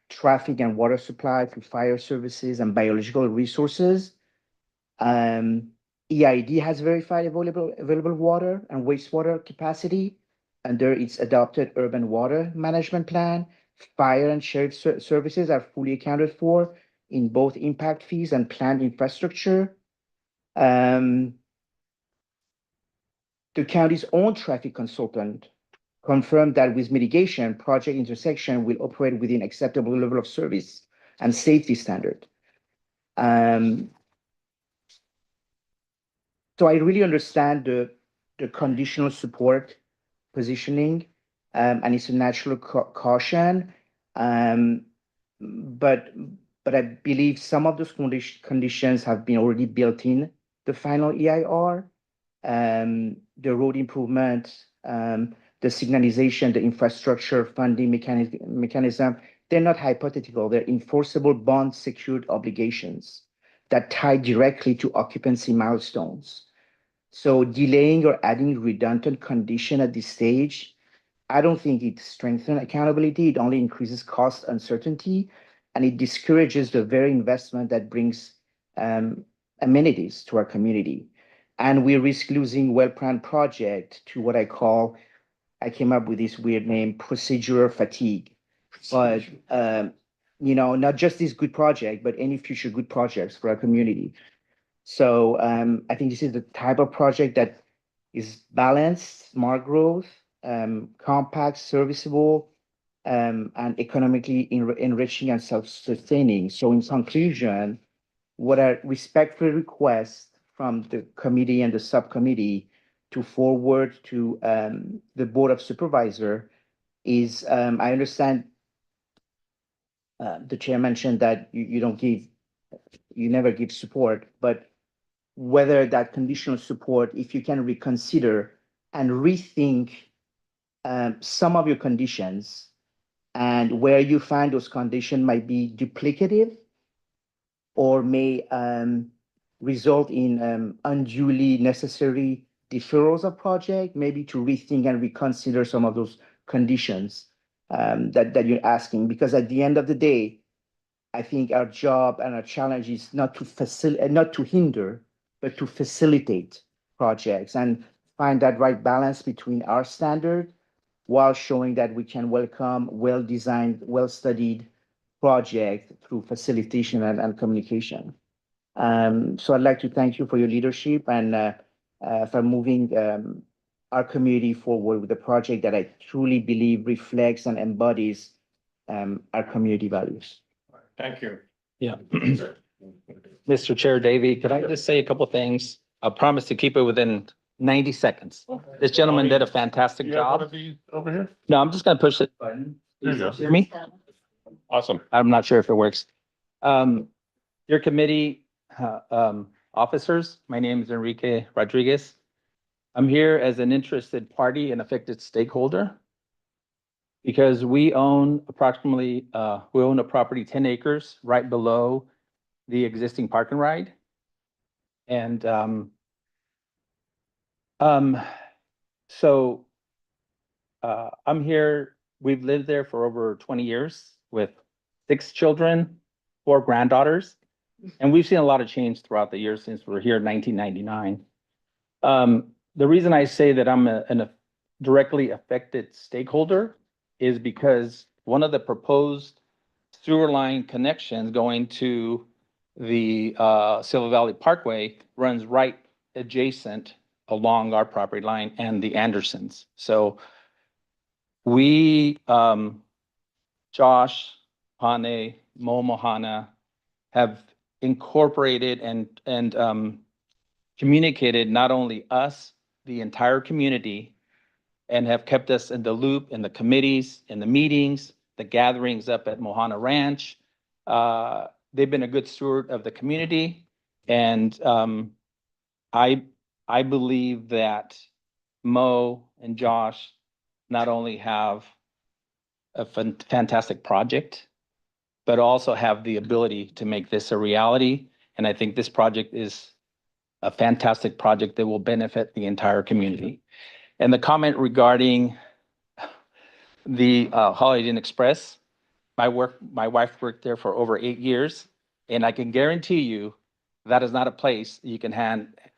traffic and water supply to fire services and biological resources. EID has verified available water and wastewater capacity under its adopted urban water management plan. Fire and sheriff services are fully accounted for in both impact fees and planned infrastructure. The county's own traffic consultant confirmed that with mitigation, project intersection will operate within acceptable level of service and safety standard. So I really understand the conditional support positioning, and it's a natural caution. But I believe some of those conditions have been already built in the final EIR. The road improvement, the signalization, the infrastructure funding mechanism, they're not hypothetical. They're enforceable bond secured obligations that tie directly to occupancy milestones. So delaying or adding redundant condition at this stage, I don't think it strengthens accountability. It only increases cost uncertainty, and it discourages the very investment that brings amenities to our community. And we risk losing well-planned project to what I came up with this weird name, procedural fatigue. But, not just this good project, but any future good projects for our community. So I think this is the type of project that is balanced, smart growth, compact, serviceable, and economically enriching and self-sustaining. So in conclusion, what I respectfully request from the committee and the subcommittee to forward to the Board of Supervisor is, I understand the chair mentioned that you never give support, but whether that conditional support, if you can reconsider and rethink some of your conditions, and where you find those conditions might be duplicative or may result in unduly necessary deferrals of project, maybe to rethink and reconsider some of those conditions that you're asking. Because at the end of the day, I think our job and our challenge is not to hinder, but to facilitate projects and find that right balance between our standard while showing that we can welcome well-designed, well-studied project through facilitation and communication. So I'd like to thank you for your leadership and for moving our community forward with a project that I truly believe reflects and embodies our community values. Thank you. Yeah. Mr. Chair Davey, could I just say a couple of things? I promise to keep it within 90 seconds. This gentleman did a fantastic You have one job. of these over here? No, I'm just gonna push this button. There you go. Hear me? Awesome. I'm not sure if it works. Your committee officers, my name is Enrique Rodriguez. I'm here as an interested party and affected stakeholder because we own approximately, we own a property 10 acres right below the existing park and ride. And so I'm here, we've lived there for over 20 years with 6 children, 4 granddaughters, and we've seen a lot of change throughout the years since we were here in 1999. The reason I say that I'm a directly affected stakeholder is because one of the proposed sewer line connections going to the Silver Valley Parkway runs right adjacent along our property line and the Andersons. So we, Josh, Hane, Mo Mohana, have incorporated and communicated not only us, the entire community, and have kept us in the loop in the committees, in the meetings, the gatherings up at Mohana Ranch. They've been a good steward of the community. And I believe that Mo and Josh not only have a fantastic project, but also have the ability to make this a reality. And I think this project is a fantastic project that will benefit the entire community. And the comment regarding the Holiday Inn Express, my wife worked there for over 8 years, and I can guarantee you that is not a place you can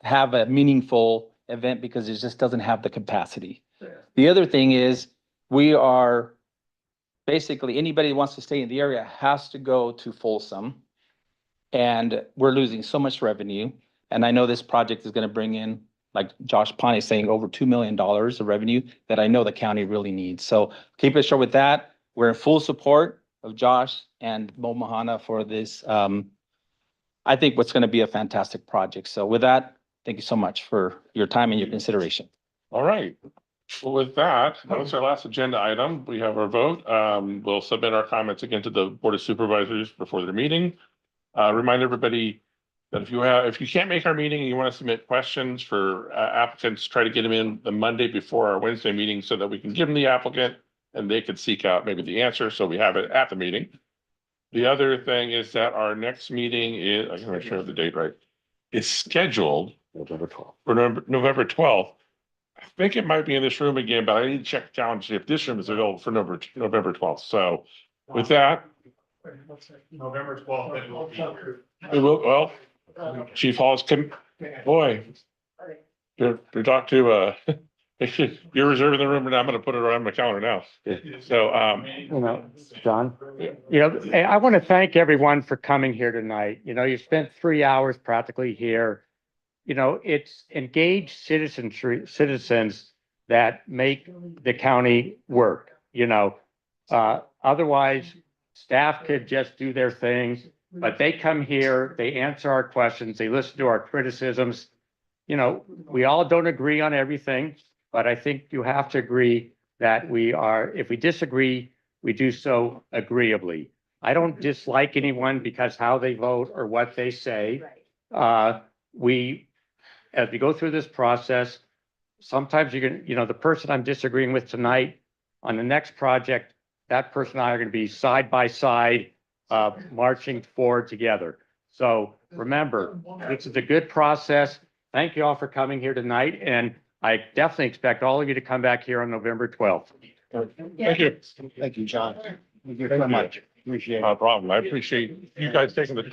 have a meaningful event because it just doesn't have the capacity. The other thing is we are basically anybody who wants to stay in the area has to go to Folsom, and we're losing so much revenue. And I know this project is going to bring in, like Josh Pond is saying, over $2 million of revenue that I know the county really needs. So keep it short with that. We're in full support of Josh and Mo Mohana for this. I think what's going to be a fantastic project. So with that, thank you so much for your time and your consideration. All right. Well, with that, that's our last agenda item. We have our vote. We'll submit our comments again to the Board of Supervisors before their meeting. Remind everybody that if you can't make our meeting and you want to submit questions for applicants, try to get them in the Monday before our Wednesday meeting so that we can give them the applicant and they could seek out maybe the answer. So we have it at the meeting. The other thing is that our next meeting is, I can make sure I have the date right. It's scheduled November 12th. for November 12th. I think it might be in this room again, but I need to check the calendar to see if this room is available for November 12th. So with that. November 12th, it will be here. Well, Chief Hall's boy, you're talking to, you're reserving the room and I'm going to put it on my calendar now. So, John, I want to thank everyone for coming here tonight. You spent 3 hours practically here. It's engaged citizens that make the county work, otherwise staff could just do their thing, but they come here, they answer our questions, they listen to our criticisms. We all don't agree on everything, but I think you have to agree that if we disagree, we do so agreeably. I don't dislike anyone because how they vote or what they say. As we go through this process, sometimes the person I'm disagreeing with tonight on the next project, that person and I are going to be side by side, marching forward together. So remember, this is a good process. Thank you all for coming here tonight. And I definitely expect all of you to come back here on November 12th. thank you. Thank you, John. Thank you very much. Appreciate it. No problem. I appreciate you guys taking the time.